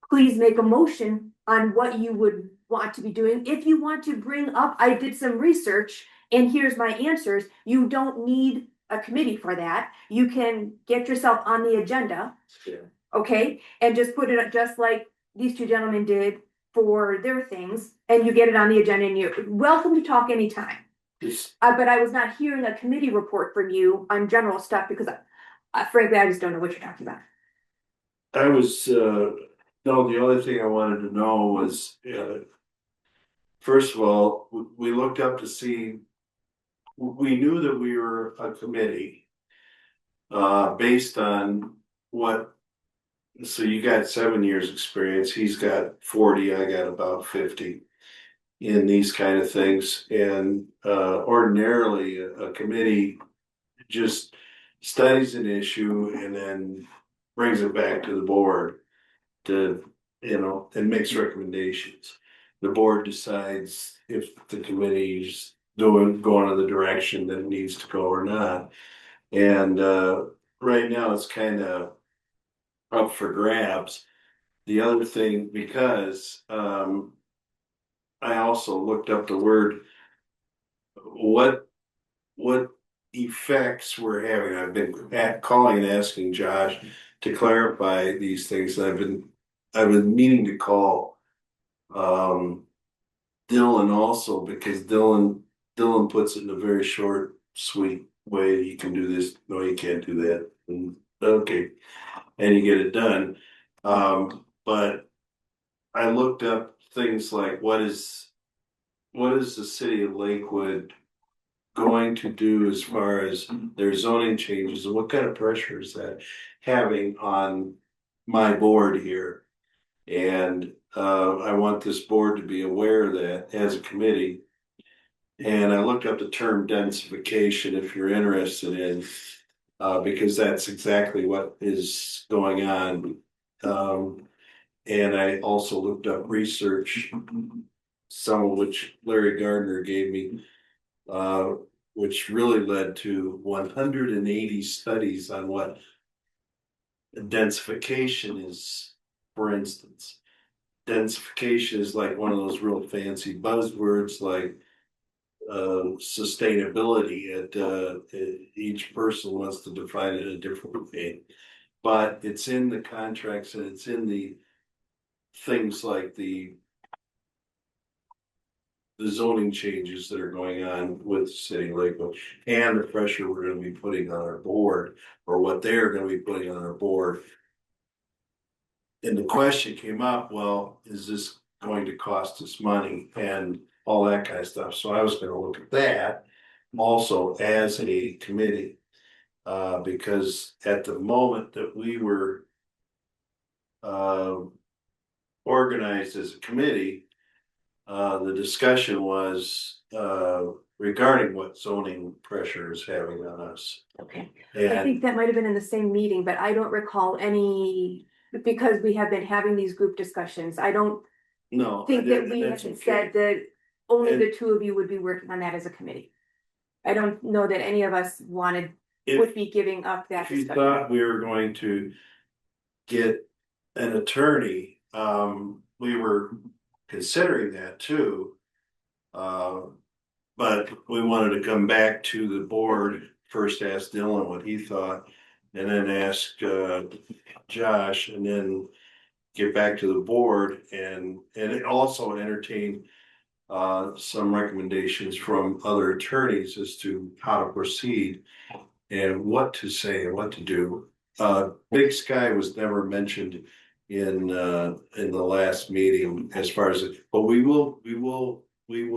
please make a motion on what you would want to be doing. If you want to bring up, I did some research and here's my answers, you don't need a committee for that. You can get yourself on the agenda. Yeah. Okay, and just put it up just like these two gentlemen did for their things, and you get it on the agenda and you're welcome to talk anytime. Just, But I was not hearing a committee report from you on general stuff because frankly, I just don't know what you're talking about. I was, no, the other thing I wanted to know was, first of all, we looked up to see, we knew that we were a committee. Based on what, so you got 7 years experience, he's got 40, I got about 50. In these kind of things, and ordinarily a committee just studies an issue and then brings it back to the board to, and makes recommendations. The board decides if the committee's going in the direction that it needs to go or not. And right now it's kind of up for grabs. The other thing, because I also looked up the word, what effects we're having. I've been calling and asking Josh to clarify these things. I've been meaning to call Dylan also, because Dylan puts it in a very short, sweet way. You can do this, no, you can't do that. And okay, and you get it done. But I looked up things like what is the city of Lakewood going to do as far as their zoning changes, and what kind of pressure is that having on my board here? And I want this board to be aware of that as a committee. And I looked up the term densification, if you're interested in, because that's exactly what is going on. And I also looked up research, some of which Larry Gardner gave me, which really led to 180 studies on what densification is. For instance, densification is like one of those real fancy buzzwords like sustainability. Each person wants to define it a different way, but it's in the contracts and it's in the things like the zoning changes that are going on with the city of Lakewood and the pressure we're gonna be putting on our board, or what they're gonna be putting on our board. And the question came up, well, is this going to cost us money and all that kind of stuff? So I was gonna look at that also as a committee. Because at the moment that we were organized as a committee, the discussion was regarding what zoning pressure is having on us. Okay. I And think that might have been in the same meeting, but I don't recall any, because we have been having these group discussions. I don't no, think that we that's had okay. said that only And- the two of you would be working on that as a committee. I don't know that any of us would be giving up that If you discussion. thought we were going to get an attorney, we were considering that too. But we wanted to come back to the board, first ask Dylan what he thought, and then ask Josh, and then get back to the board and also entertain some recommendations from other attorneys as to how to proceed and what to say and what to do. Big Sky was never mentioned in the last meeting as far as it, but we will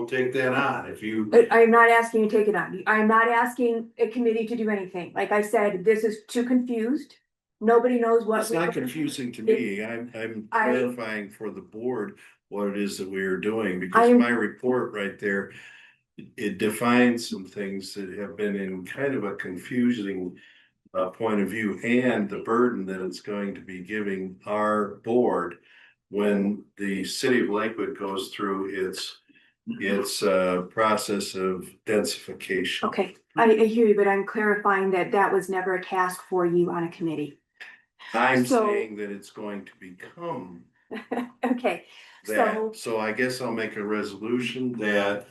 take that on if you. But I'm not asking you to take it on. I'm not asking a committee to do anything. Like I said, this is too confused. Nobody knows what. It's not confusing to me. I'm clarifying for the board what it is that we are doing, because my report right there, it defines some things that have been in kind of a confusing point of view, and the burden that it's going to be giving our board when the city of Lakewood goes through its process of densification. Okay, I hear you, but I'm clarifying that that was never a task for you on a committee. I'm So- saying that it's going to become Okay, that. So I guess I'll make a resolution that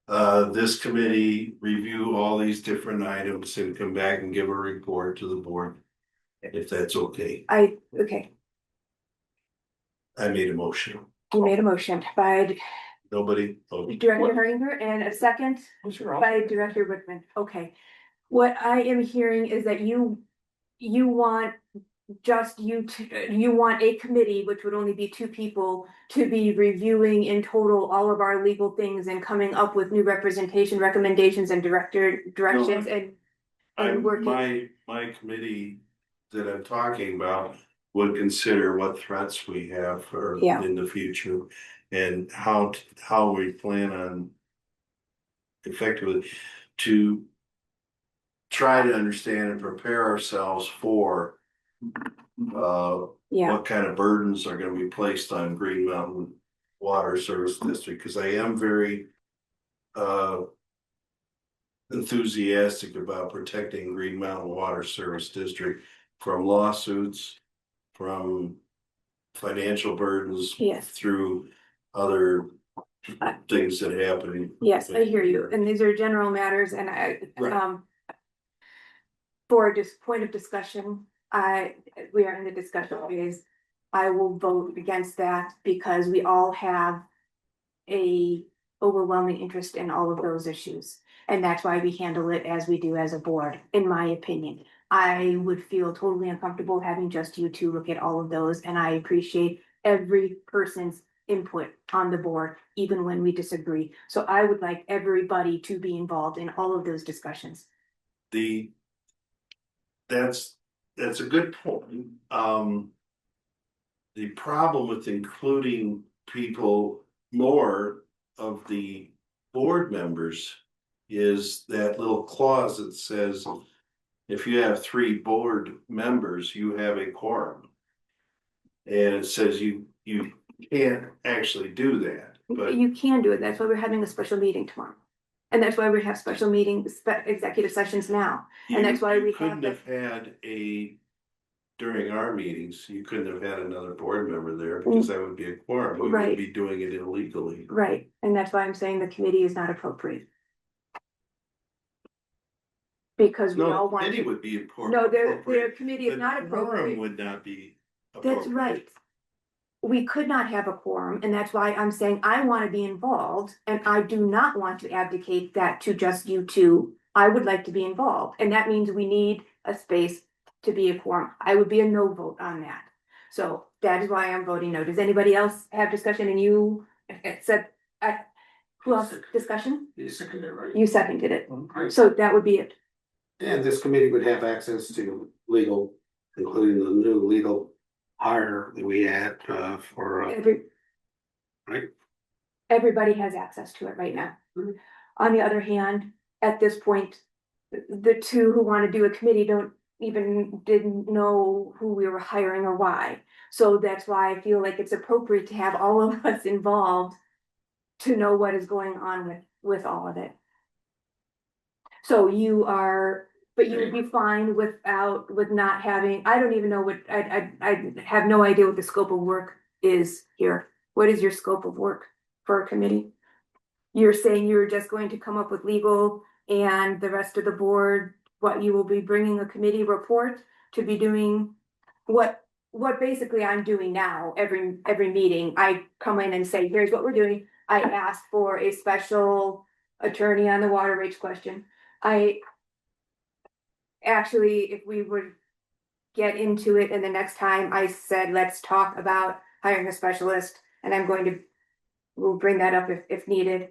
This committee review all these different items and come back and give a report to the board. If that's okay, Okay, I made a motion. you made a motion by Nobody, oh, Director Herringer and a second by Director Whitman. Okay. What I am hearing is that you want just you want a committee, which would only be two people, to be reviewing in total all of our legal things and coming up with new representation, recommendations and directions and working. my committee that I'm talking about would consider what threats we have for Yeah. in the future. And how we plan on effectively to try to understand and prepare ourselves for Yeah, what kind of burdens are gonna be placed on Green Mountain Water Service District, because I am very enthusiastic about protecting Green Mountain Water Service District from lawsuits, from financial burdens. Yes. Through other things that happen. Yes, I hear you. And these are general matters and Right. For just point of discussion, we are in the discussion phase. I will vote against that because we all have a overwhelming interest in all of those issues. And that's why we handle it as we do as a board, in my opinion. I would feel totally uncomfortable having just you two look at all of those, and I appreciate every person's input on the board, even when we disagree. So I would like everybody to be involved in all of those discussions. That's a good point. The problem with including people, more of the board members, is that little clause that says if you have 3 board members, you have a quorum. And it says you can't actually do that, but You can do it. That's why we're having a special meeting tomorrow. And that's why we have special meetings, executive sessions now. And that's why you we couldn't have. have had during our meetings, you couldn't have had another board member there because that would be a quorum. We Right. would be doing it illegally. Right, and that's why I'm saying the committee is not appropriate. Because we all No, want. committee would be important. No, their committee is not The quorum appropriate. would not be That's appropriate. right. We could not have a quorum, and that's why I'm saying I want to be involved, and I do not want to abdicate that to just you two. I would like to be involved, and that means we need a space to be a quorum. I would be a no vote on that. So that is why I'm voting no. Does anybody else have discussion? And you said, who else discussion? You seconded it, right? You seconded it. Okay. So that would be it. And this committee would have access to legal, including the new legal hire that we had for right? Everybody has access to it right now. Mhm. On the other hand, at this point, the two who want to do a committee didn't know who we were hiring or why. So that's why I feel like it's appropriate to have all of us involved to know what is going on with all of it. So but you would be fine with not having, I don't even know I have no idea what the scope of work is here. What is your scope of work for a committee? You're saying you're just going to come up with legal and the rest of the board, what you will be bringing a committee report to be doing what basically I'm doing now, every meeting, I come in and say, here's what we're doing. I ask for a special attorney on the water rates question. Actually, if we would get into it, and the next time I said, let's talk about hiring a specialist, and we'll bring that up if needed.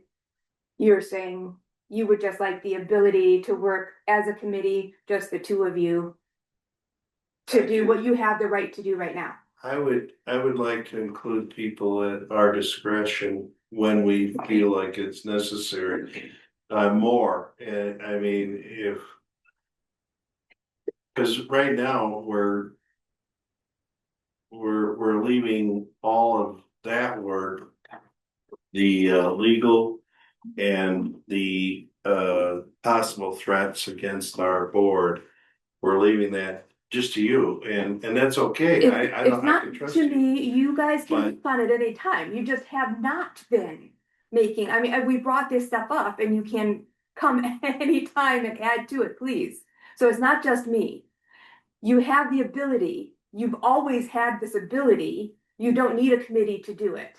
You're saying you would just like the ability to work as a committee, just the two of you, to do what you have the right to do right now. I would like to include people at our discretion when we feel like it's necessary. More, and I mean, because right now we're leaving all of that work, the legal and the possible threats against our board. We're leaving that just to you, and that's okay. I It's can not trust to you. me, you guys can But- respond at any time, you just have not been making, I mean, we brought this stuff up and you can come anytime and add to it, please. So it's not just me. You have the ability, you've always had this ability, you don't need a committee to do it.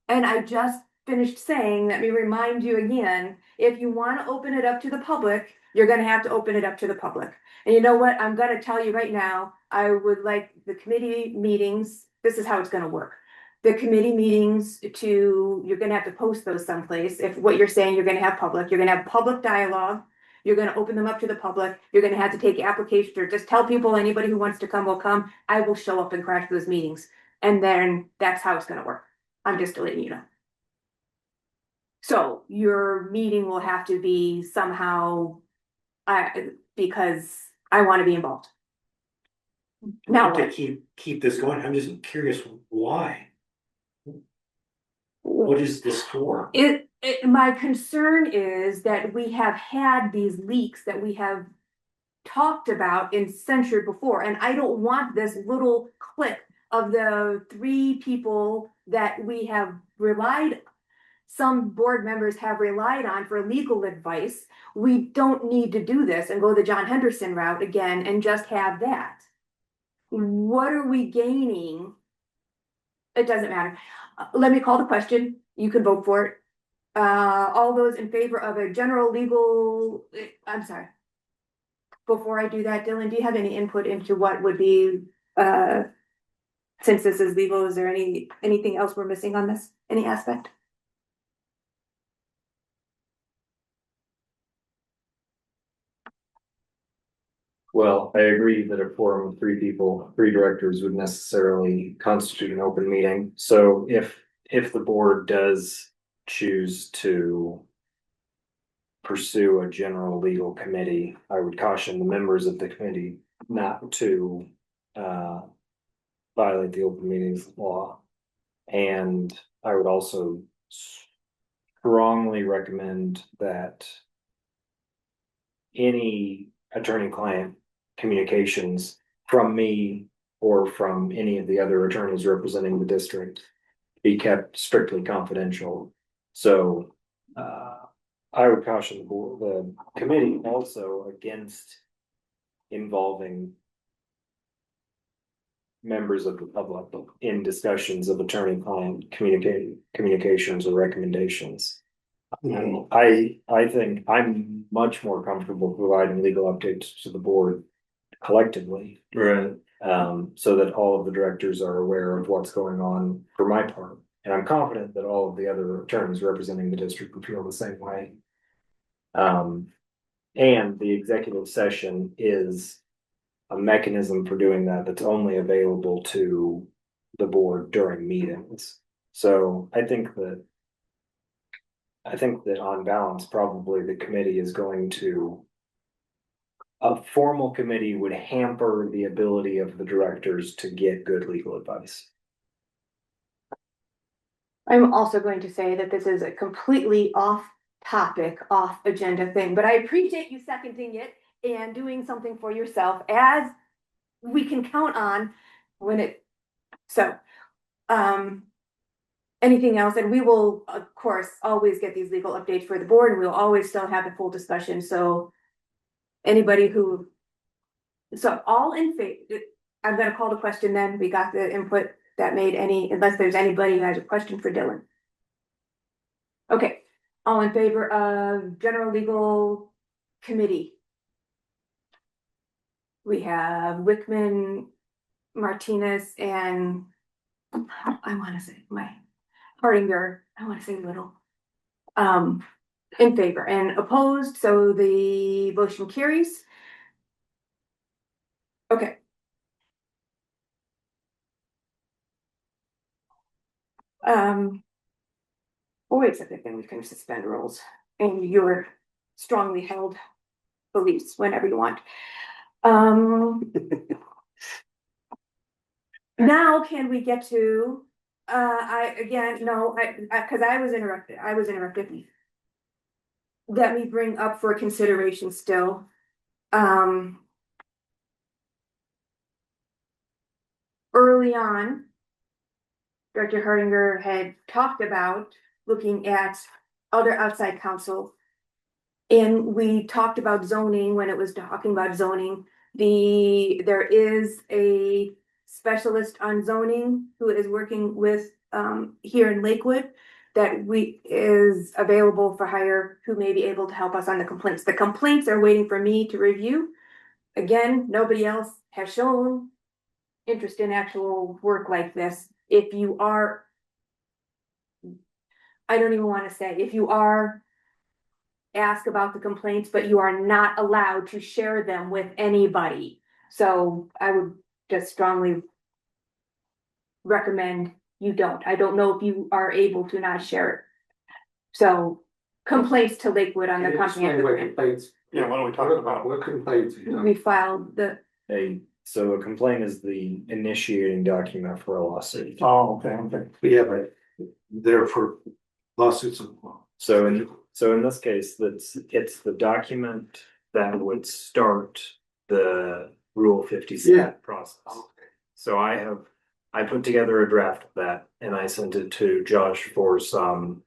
And I just finished saying, let me remind you again, if you want to open it up to the public, you're gonna have to open it up to the public. And you know what, I'm gonna tell you right now, I would like the committee meetings, this is how it's gonna work. The committee meetings you're gonna have to post those someplace. If what you're saying, you're gonna have public, you're gonna have public dialogue. You're gonna open them up to the public. You're gonna have to take applications or just tell people, anybody who wants to come will come. I will show up and crash those meetings. And then that's how it's gonna work. I'm just letting you know. So your meeting will have to be somehow, because I want to be involved. Now To what? keep this going, I'm just curious, why? What is this for? My concern is that we have had these leaks that we have talked about and censured before, and I don't want this little clique of the 3 people that we have relied, some board members have relied on for legal advice. We don't need to do this and go the John Henderson route again and just have that. What are we gaining? It doesn't matter. Let me call the question. You can vote for it. All those in favor of a general legal, I'm sorry. Before I do that, Dylan, do you have any input into what would be, since this is legal, is there anything else we're missing on this? Any aspect? Well, I agree that a quorum of 3 people, 3 directors would necessarily constitute an open meeting. So if the board does choose to pursue a general legal committee, I would caution the members of the committee not to violate the open meetings law. And I would also strongly recommend that any attorney-client communications from me or from any of the other attorneys representing the district be kept strictly confidential. So I would caution the committee also against involving members of the public in discussions of attorney-client communications or recommendations. I think I'm much more comfortable providing legal updates to the board collectively. Right. So that all of the directors are aware of what's going on for my part. And I'm confident that all of the other attorneys representing the district would feel the same way. And the executive session is a mechanism for doing that that's only available to the board during meetings. So I think that on balance, probably the committee is going to, a formal committee would hamper the ability of the directors to get good legal advice. I'm also going to say that this is a completely off topic, off agenda thing, but I appreciate you seconding it and doing something for yourself as we can count on when it, so, anything else? And we will, of course, always get these legal updates for the board and we'll always still have a full discussion. So anybody who, so all in favor, I'm gonna call the question then. We got the input that made any, unless there's anybody who has a question for Dylan. Okay, all in favor of general legal committee? We have Wickman, Martinez, and I want to say Hardinger, I want to say Little. In favor and opposed, so the motion carries. Okay. Wait a second, then we can suspend rules and your strongly held beliefs whenever you want. Now can we get to, because I was interrupted. Let me bring up for consideration still. Early on, Director Hardinger had talked about looking at other outside counsel. And we talked about zoning when it was talking about zoning. There is a specialist on zoning who is working with, here in Lakewood that is available for hire, who may be able to help us on the complaints. The complaints are waiting for me to review. Again, nobody else has shown interest in actual work like this. If you are, I don't even want to say, if you are asked about the complaints, but you are not allowed to share them with anybody. So I would just strongly recommend you don't. I don't know if you are able to not share it. So complaints to Lakewood on the Can you explain comprehensive what plan. complaints? Yeah, what are we talking about? What complaints? are you talking We filed the, So a complaint is the initiating document for a lawsuit. Oh, okay, okay. Yeah, but they're for lawsuits. So in this case, it's the document that would start the Rule 57 Yeah. process. So I put together a draft of that and I sent it to Josh for some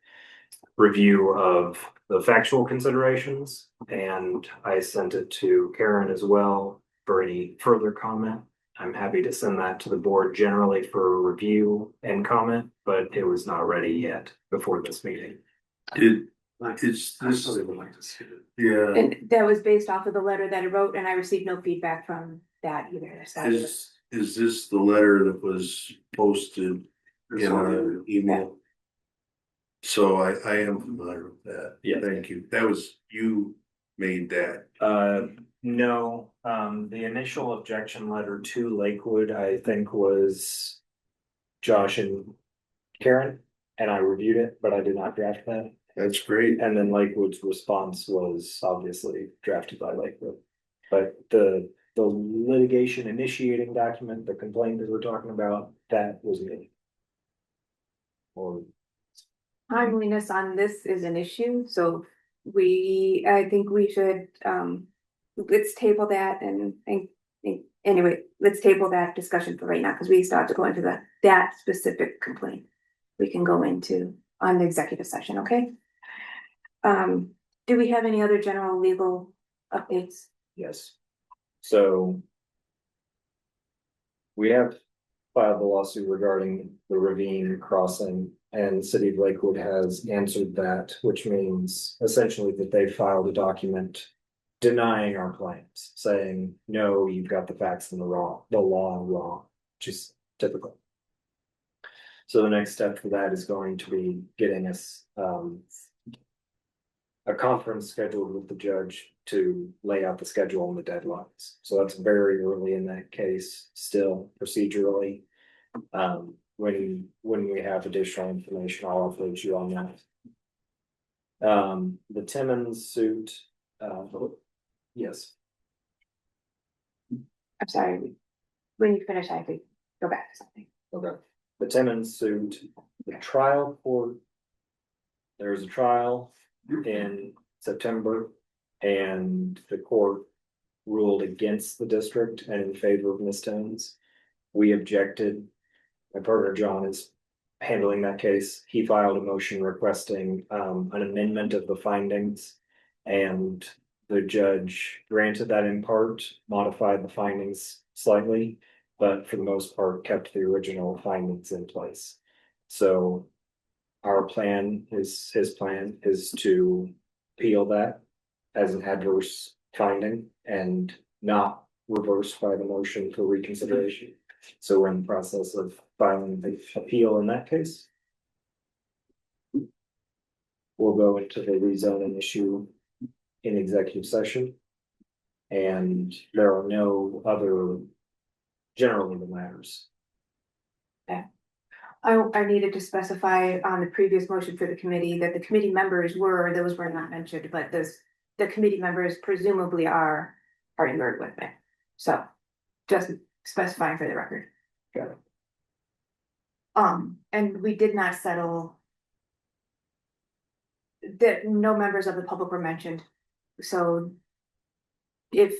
review of the factual considerations. And I sent it to Karen as well for any further comment. I'm happy to send that to the board generally for review and comment, but it was not ready yet before this meeting. It's I this, really would like to see it. yeah, and that was based off of the letter that I wrote, and I received no feedback from that either. is this the letter that was posted in our email? So I am familiar with that. Yeah. Thank you. That was, you made that. No, the initial objection letter to Lakewood, I think was Josh and Karen, and I reviewed it, but I did not draft that. That's great. And then Lakewood's response was obviously drafted by Lakewood. But the litigation initiating document, the complaint that we're talking about, that was me. Or Timeliness on this is an issue, so I think we should, let's table that and anyway, let's table that discussion for right now, because we still have to go into that specific complaint. We can go into on the executive session, okay? Do we have any other general legal updates? yes. So we have filed the lawsuit regarding the ravine crossing, and the city of Lakewood has answered that, which means essentially that they filed a document denying our claims, saying, no, you've got the facts in the law wrong, which is typical. So the next step for that is going to be getting us a conference scheduled with the judge to lay out the schedule and the deadlines. So that's very early in that case, still procedurally. When we have additional information, I'll update you on that. The Timmons suit, yes. I'm sorry, when you finish, I have to go back to something. Okay. The Timmons suit, the trial court. There's a trial in September, and the court ruled against the district and in favor of Ms. Timmons. We objected. My partner John is handling that case. He filed a motion requesting an amendment of the findings, and the judge granted that in part, modified the findings slightly, but for the most part kept the original findings in place. So our plan is, his plan is to appeal that as an adverse finding and not reversed by the motion for reconsideration. So we're in the process of filing the appeal in that case. We'll go into the rezoning issue in executive session. And there are no other general legal matters. I needed to specify on the previous motion for the committee that the committee members those were not mentioned, but the committee members presumably are Hardenberg with me. So just specifying for the record. Got it. And we did not settle that no members of the public were mentioned. So if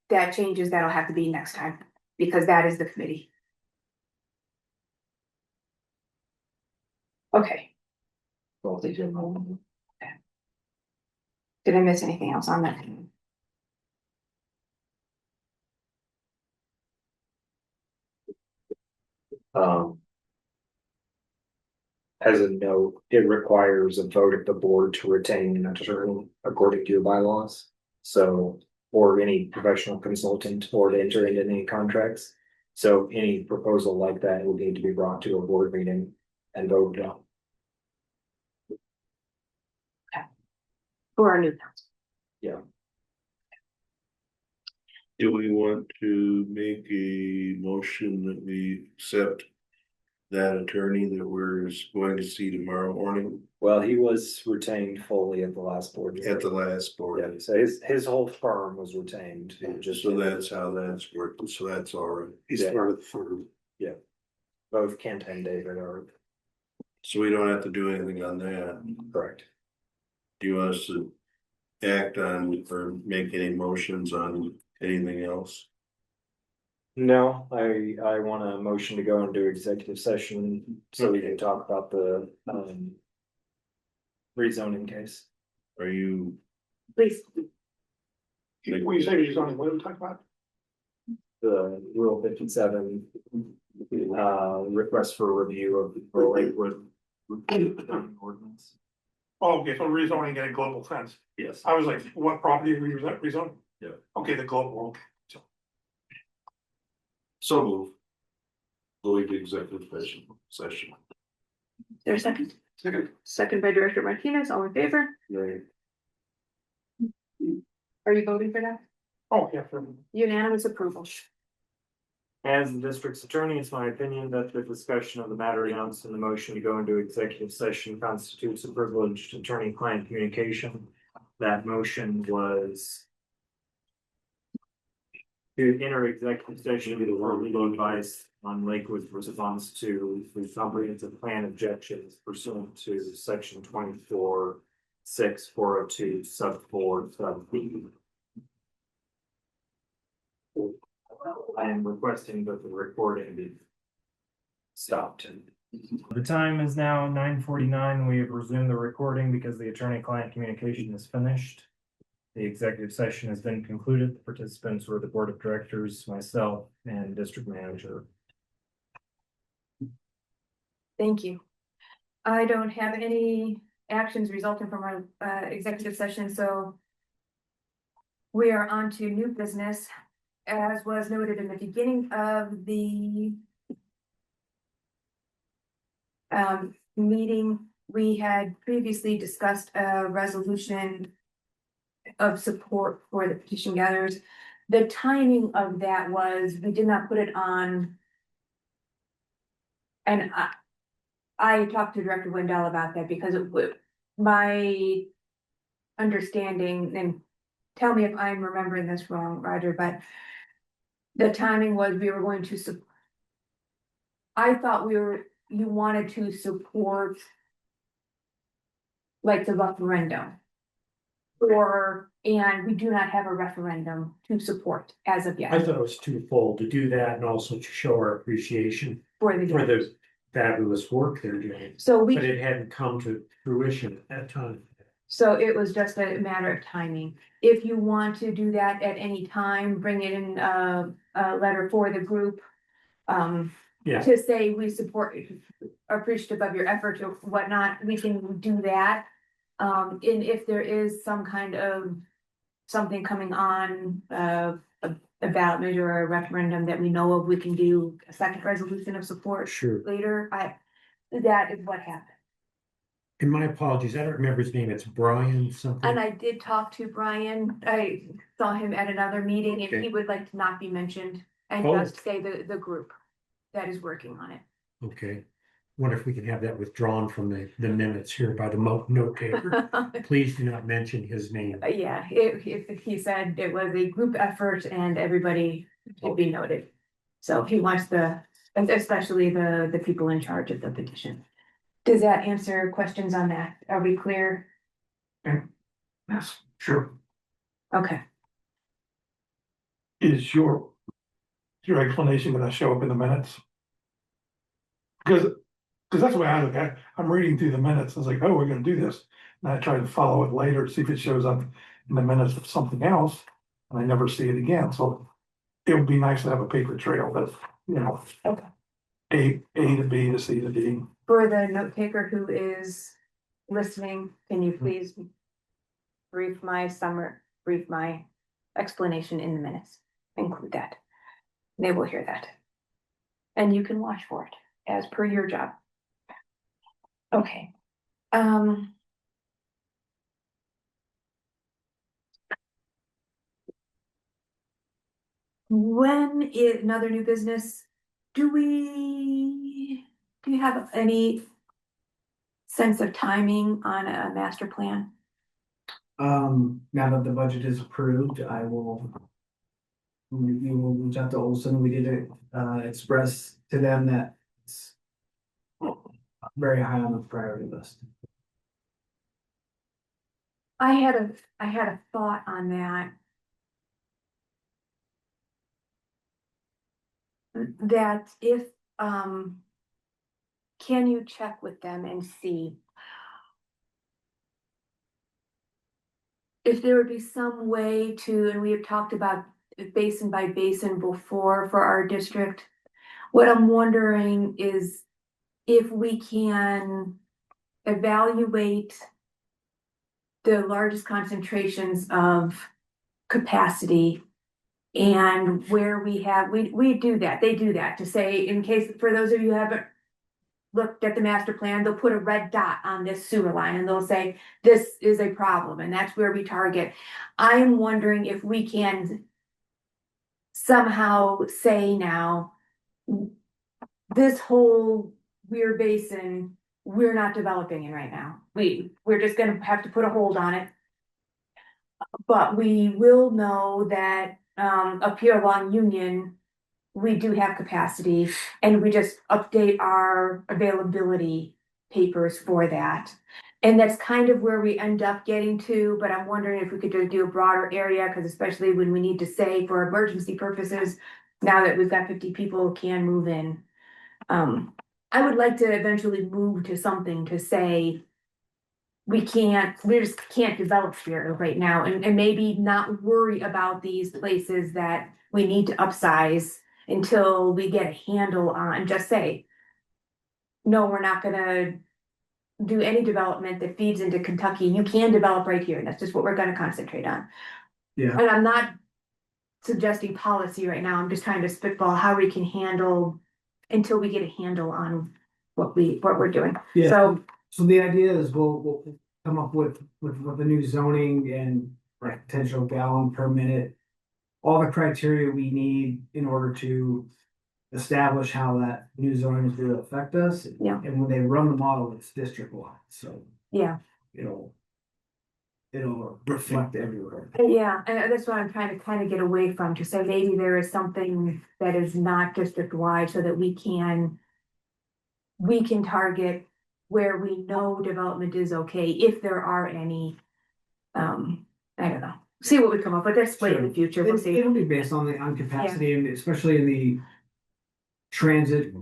that changes, that'll have to be next time, because that is the committee. Okay. Okay. Did I miss anything else on that? Um. As a note, it requires a vote of the board to retain an attorney according to your bylaws. So, or any professional consultant or to enter into any contracts. So any proposal like that would need to be brought to a board meeting and voted on. For our new council. Yeah. Do we want to make a motion that we accept that attorney that we're going to see tomorrow morning Well, he was retained fully at the last board. meeting. at the last Yeah, board? so his whole firm was retained. Just So that's how that's working, so that's all right. He's Yeah. part of the firm. Both Kent and David are So we don't have to do anything on that. correct. Do you want us to act on or make any motions on anything else? No, I want a motion to go into executive session so we can talk about the rezoning case. Are you, Please. When you say rezoning, what are we talking about? The Rule 57 request for review of the Lakewood ordinance. Oh, okay, so rezoning in a global sense. Yes. I was like, what property are we rezoning? Yeah. Okay, the global, okay. so move. Going to executive session. There a second? Second by Director Martinez, all in favor? Right. Are you voting for that? Oh, yeah, for Unanimous approval. As the district's attorney, it's my opinion that the discussion of the matter announced in the motion to go into executive session constitutes a privileged attorney-client communication. That motion was to enter executive session to the legal advice on Lakewood's response to the comprehensive plan objections pursuant to section 24(6)(402) sub 4 sub B. I am requesting that the recording be stopped. The time is now 9:49. We have resumed the recording because the attorney-client communication is finished. The executive session has been concluded. The participants were the board of directors, myself, and district manager. Thank you. I don't have any actions resulting from our executive session, so we are on to new business. As was noted in the beginning of the meeting, we had previously discussed a resolution of support for the petition gatherers. The timing of that was, we did not put it on. And I talked to Director Wendell about that because my understanding, and tell me if I'm remembering this wrong, Roger, but the timing was we were going to I thought you wanted to support like the referendum. And we do not have a referendum to support as of yet. I thought it was twofold, to do that and also to show our appreciation For the fabulous work they're doing. So But it hadn't come to fruition at that time. So it was just a matter of timing. If you want to do that at any time, bring it in a letter for the group. Yeah. To say we support, appreciative of your effort or whatnot, we can do that. And if there is some kind of something coming on, a ballot measure or a referendum that we know of, we can do a second resolution of support. Sure. Later. That is what happened. And my apologies, I don't remember his name. It's Brian something. And I did talk to Brian. I saw him at another meeting and he would like to not be mentioned and Oh. just say the group that is working on it. Okay. Wonder if we can have that withdrawn from the minutes here by the note taker. Please do not mention his name. Yeah, he said it was a group effort and everybody should be noted. So he wants especially the people in charge of the petition. Does that answer questions on that? Are we clear? Yes, sure. Okay. Is your explanation gonna show up in the minutes? Because Cause that's the way I look at it. I'm reading through the minutes. I was like, oh, we're gonna do this. And I try to follow it later, see if it shows up in the minutes of something else. And I never see it again. So it would be nice to have a paper trail that, you know. Okay. A to B to C to D. For the note taker who is listening, can you please brief my explanation in the minutes? Include that. They will hear that. And you can watch for it as per your job. Okay. When is another new business, do you have any sense of timing on a master plan? Now that the budget is approved, we will reach out to Olson. We did express to them that it's very high on the priority list. I had a thought on that. That if, can you check with them and see if there would be some way to, and we have talked about basin by basin before for our district. What I'm wondering is if we can evaluate the largest concentrations of capacity and where we do that, they do that to say, in case, for those of you who haven't looked at the master plan, they'll put a red dot on this sewer line and they'll say, this is a problem, and that's where we target. I'm wondering if we can somehow say now, this whole Weir Basin, we're not developing in right now. We're just gonna have to put a hold on it. But we will know that, up here along Union, we do have capacity, and we just update our availability papers for that. And that's kind of where we end up getting to, but I'm wondering if we could just do a broader area, because especially when we need to say for emergency purposes, now that we've got 50 people can move in. I would like to eventually move to something to say, we just can't develop here right now, and maybe not worry about these places that we need to upsize until we get a handle on, just say, no, we're not gonna do any development that feeds into Kentucky. You can develop right here. That's just what we're gonna concentrate on. Yeah. And I'm not suggesting policy right now. I'm just trying to spitball how we can handle until we get a handle on what we're doing. Yeah. So the idea is we'll come up with the new zoning and potential gallon per minute. All the criteria we need in order to establish how that new zoning is gonna affect us. Yeah. And when they run the model, it's district wide, so Yeah. it'll reflect everywhere. Yeah, and that's what I'm trying to kind of get away from, to say maybe there is something that is not district wide so that we can target where we know development is okay, if there are any. I don't know, see what we come up with, that's way in the future, we'll see. It'll be based on capacity, and especially in the transit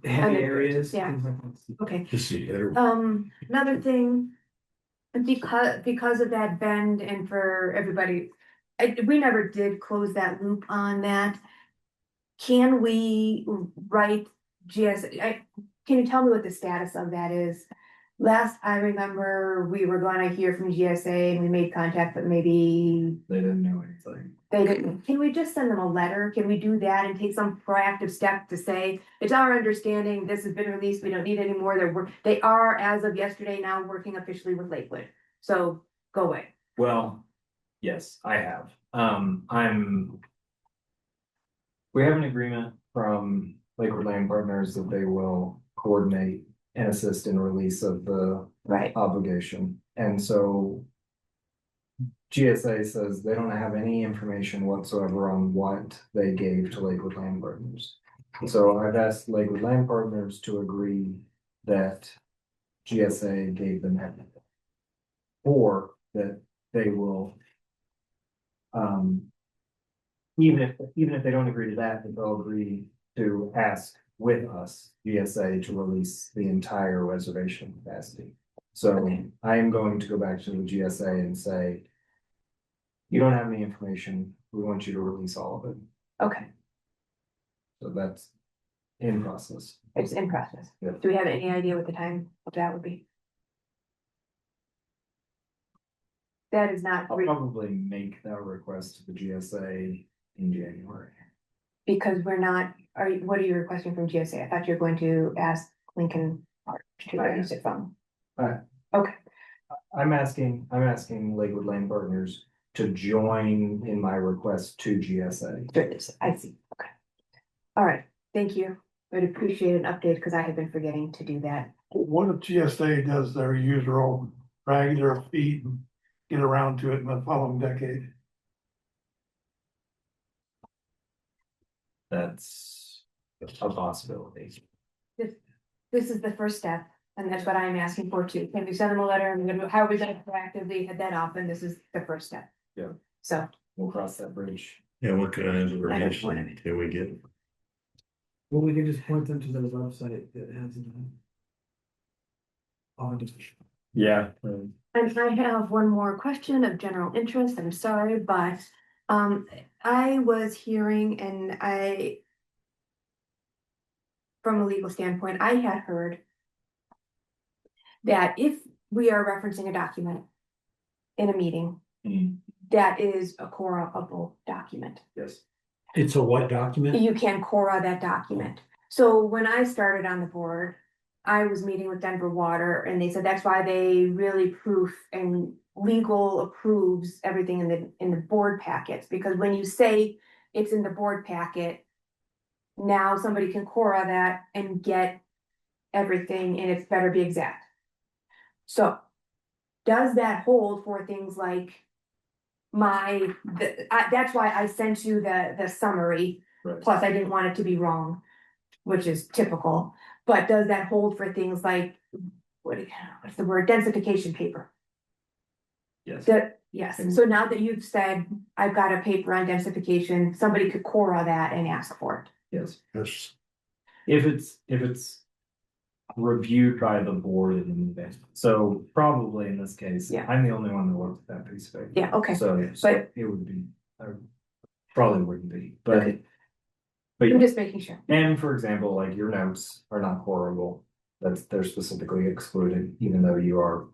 heavy areas. Yeah. things like that. Okay. Another thing, because of that bend, and for everybody, we never did close that loop on that. Can we write can you tell me what the status of that is? Last I remember, we were gonna hear from GSA and we made contact, but maybe They didn't know anything. they didn't. Can we just send them a letter? Can we do that and take some proactive step to say, it's our understanding, this has been released, we don't need any more. They are, as of yesterday, now working officially with Lakewood. So go away. Well, yes, I have. We have an agreement from Lakewood Land Partners that they will coordinate and assist in release of the Right. obligation. And so GSA says they don't have any information whatsoever on what they gave to Lakewood Land Partners. So I've asked Lakewood Land Partners to agree that GSA gave them everything, or that they will, even if they don't agree to that, they'll agree to ask with us, GSA, to release the entire reservation capacity. So Okay. I am going to go back to the GSA and say, you don't have any information, we want you to release all of it. Okay, So that's in process. it's in process. Yeah. Do we have any idea what the time of that would be? That is not I'll probably make that request to the GSA in January. because we're not, what are you requesting from GSA? I thought you were going to ask Lincoln Park to release it from. Okay, I'm asking Lakewood Land Partners to join in my request to GSA. I see, okay. All right, thank you. I'd appreciate an update because I have been forgetting to do that. What if GSA does their usual drag their feet and get around to it in the following decade? That's a possibility. This is the first step, and that's what I'm asking for too. Can we send them a letter? How are we gonna proactively head that off? And this is the first step. Yeah. So. We'll cross that bridge. Yeah, what kind of information information can we get? Well, we can just point them to the website that has it. Yeah. And I have one more question of general interest. I'm sorry, but I was hearing and from a legal standpoint, I had heard that if we are referencing a document in a meeting, that is a Cora-able document. Yes. It's a what document? You can Cora that document. So when I started on the board, I was meeting with Denver Water and they said that's why they really proof and legal approves everything in the board packets, because when you say it's in the board packet, now somebody can Cora that and get everything and it's better be exact. So does that hold for things like that's why I sent you the summary. Right. Plus I didn't want it to be wrong, which is typical, but does that hold for things like, what's the word, densification paper? Yes. Yes, so now that you've said, I've got a paper on densification, somebody could Cora that and ask for it. Yes. Yes. If it's reviewed by the board in the event. So probably in this case, Yeah. I'm the only one that looked at that piece of paper. Yeah, okay. So But- it would be, probably wouldn't be, but. Okay. But I'm just making sure. and for example, like your notes are not horrible. They're specifically excluded, even though you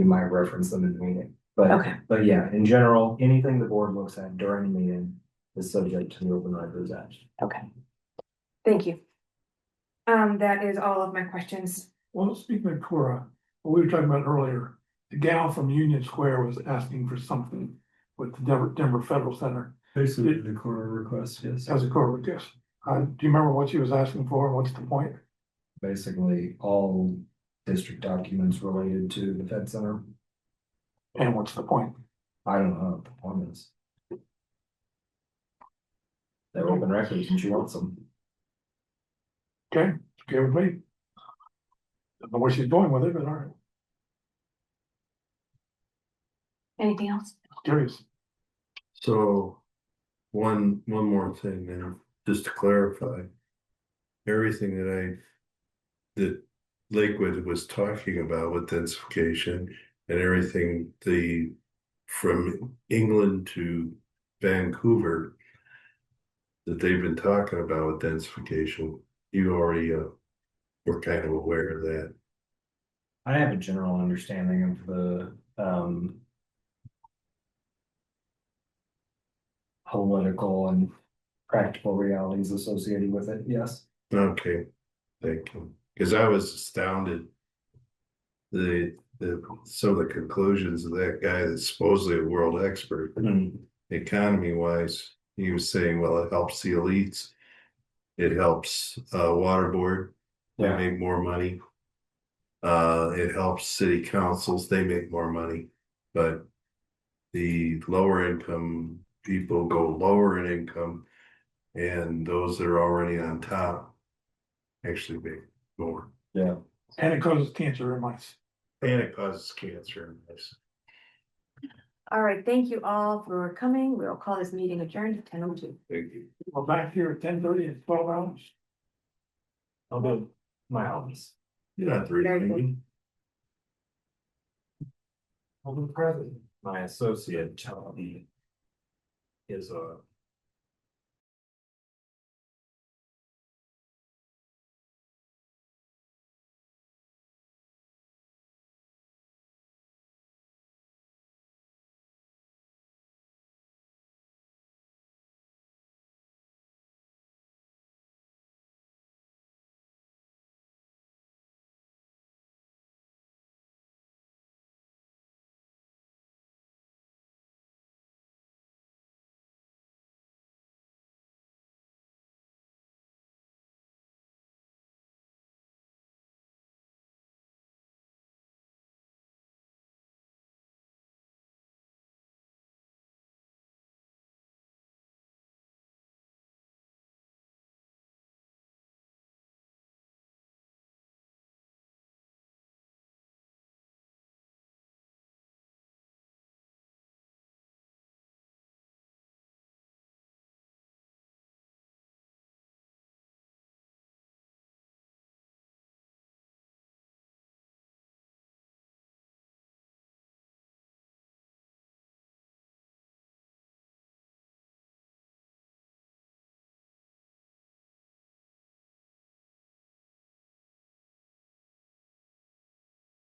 might reference them in the meeting. But Okay. But yeah, in general, anything the board looks at during the meeting is subject to the Open Records Act. Okay. Thank you. That is all of my questions. Well, speaking of Cora, what we were talking about earlier, the gal from Union Square was asking for something with the Denver Federal Center. Basically, the Cora request, yes. As a Cora request. Do you remember what she was asking for? What's the point? Basically, all district documents related to the Fed Center. And what's the point? I don't know what the point is. They're open records and she wants them. Okay, okay with me. Don't know where she's going with it, but all right, Anything else? curious. So, one more thing now, just to clarify. Everything that Lakewood was talking about with densification and everything from England to Vancouver. That they've been talking about with densification, you already were kind of aware of that. I have a general understanding of the political and practical realities associated with it, yes. Okay, thank you. Because I was astounded. Some of the conclusions of that guy that's supposedly a world expert, economy wise, he was saying, well, it helps the elites. It helps water board, they make more money. It helps city councils, they make more money, but the lower income people go lower in income, and those that are already on top actually make more. Yeah. And it causes cancer in mice. And it causes cancer in mice. All right, thank you all for coming. We'll call this meeting adjourned at 10:02. Thank you. We're back here at 10:30 in 12 hours. I'll do my office. You're not the reason, maybe. I'll do president. My associate, Charlie, is a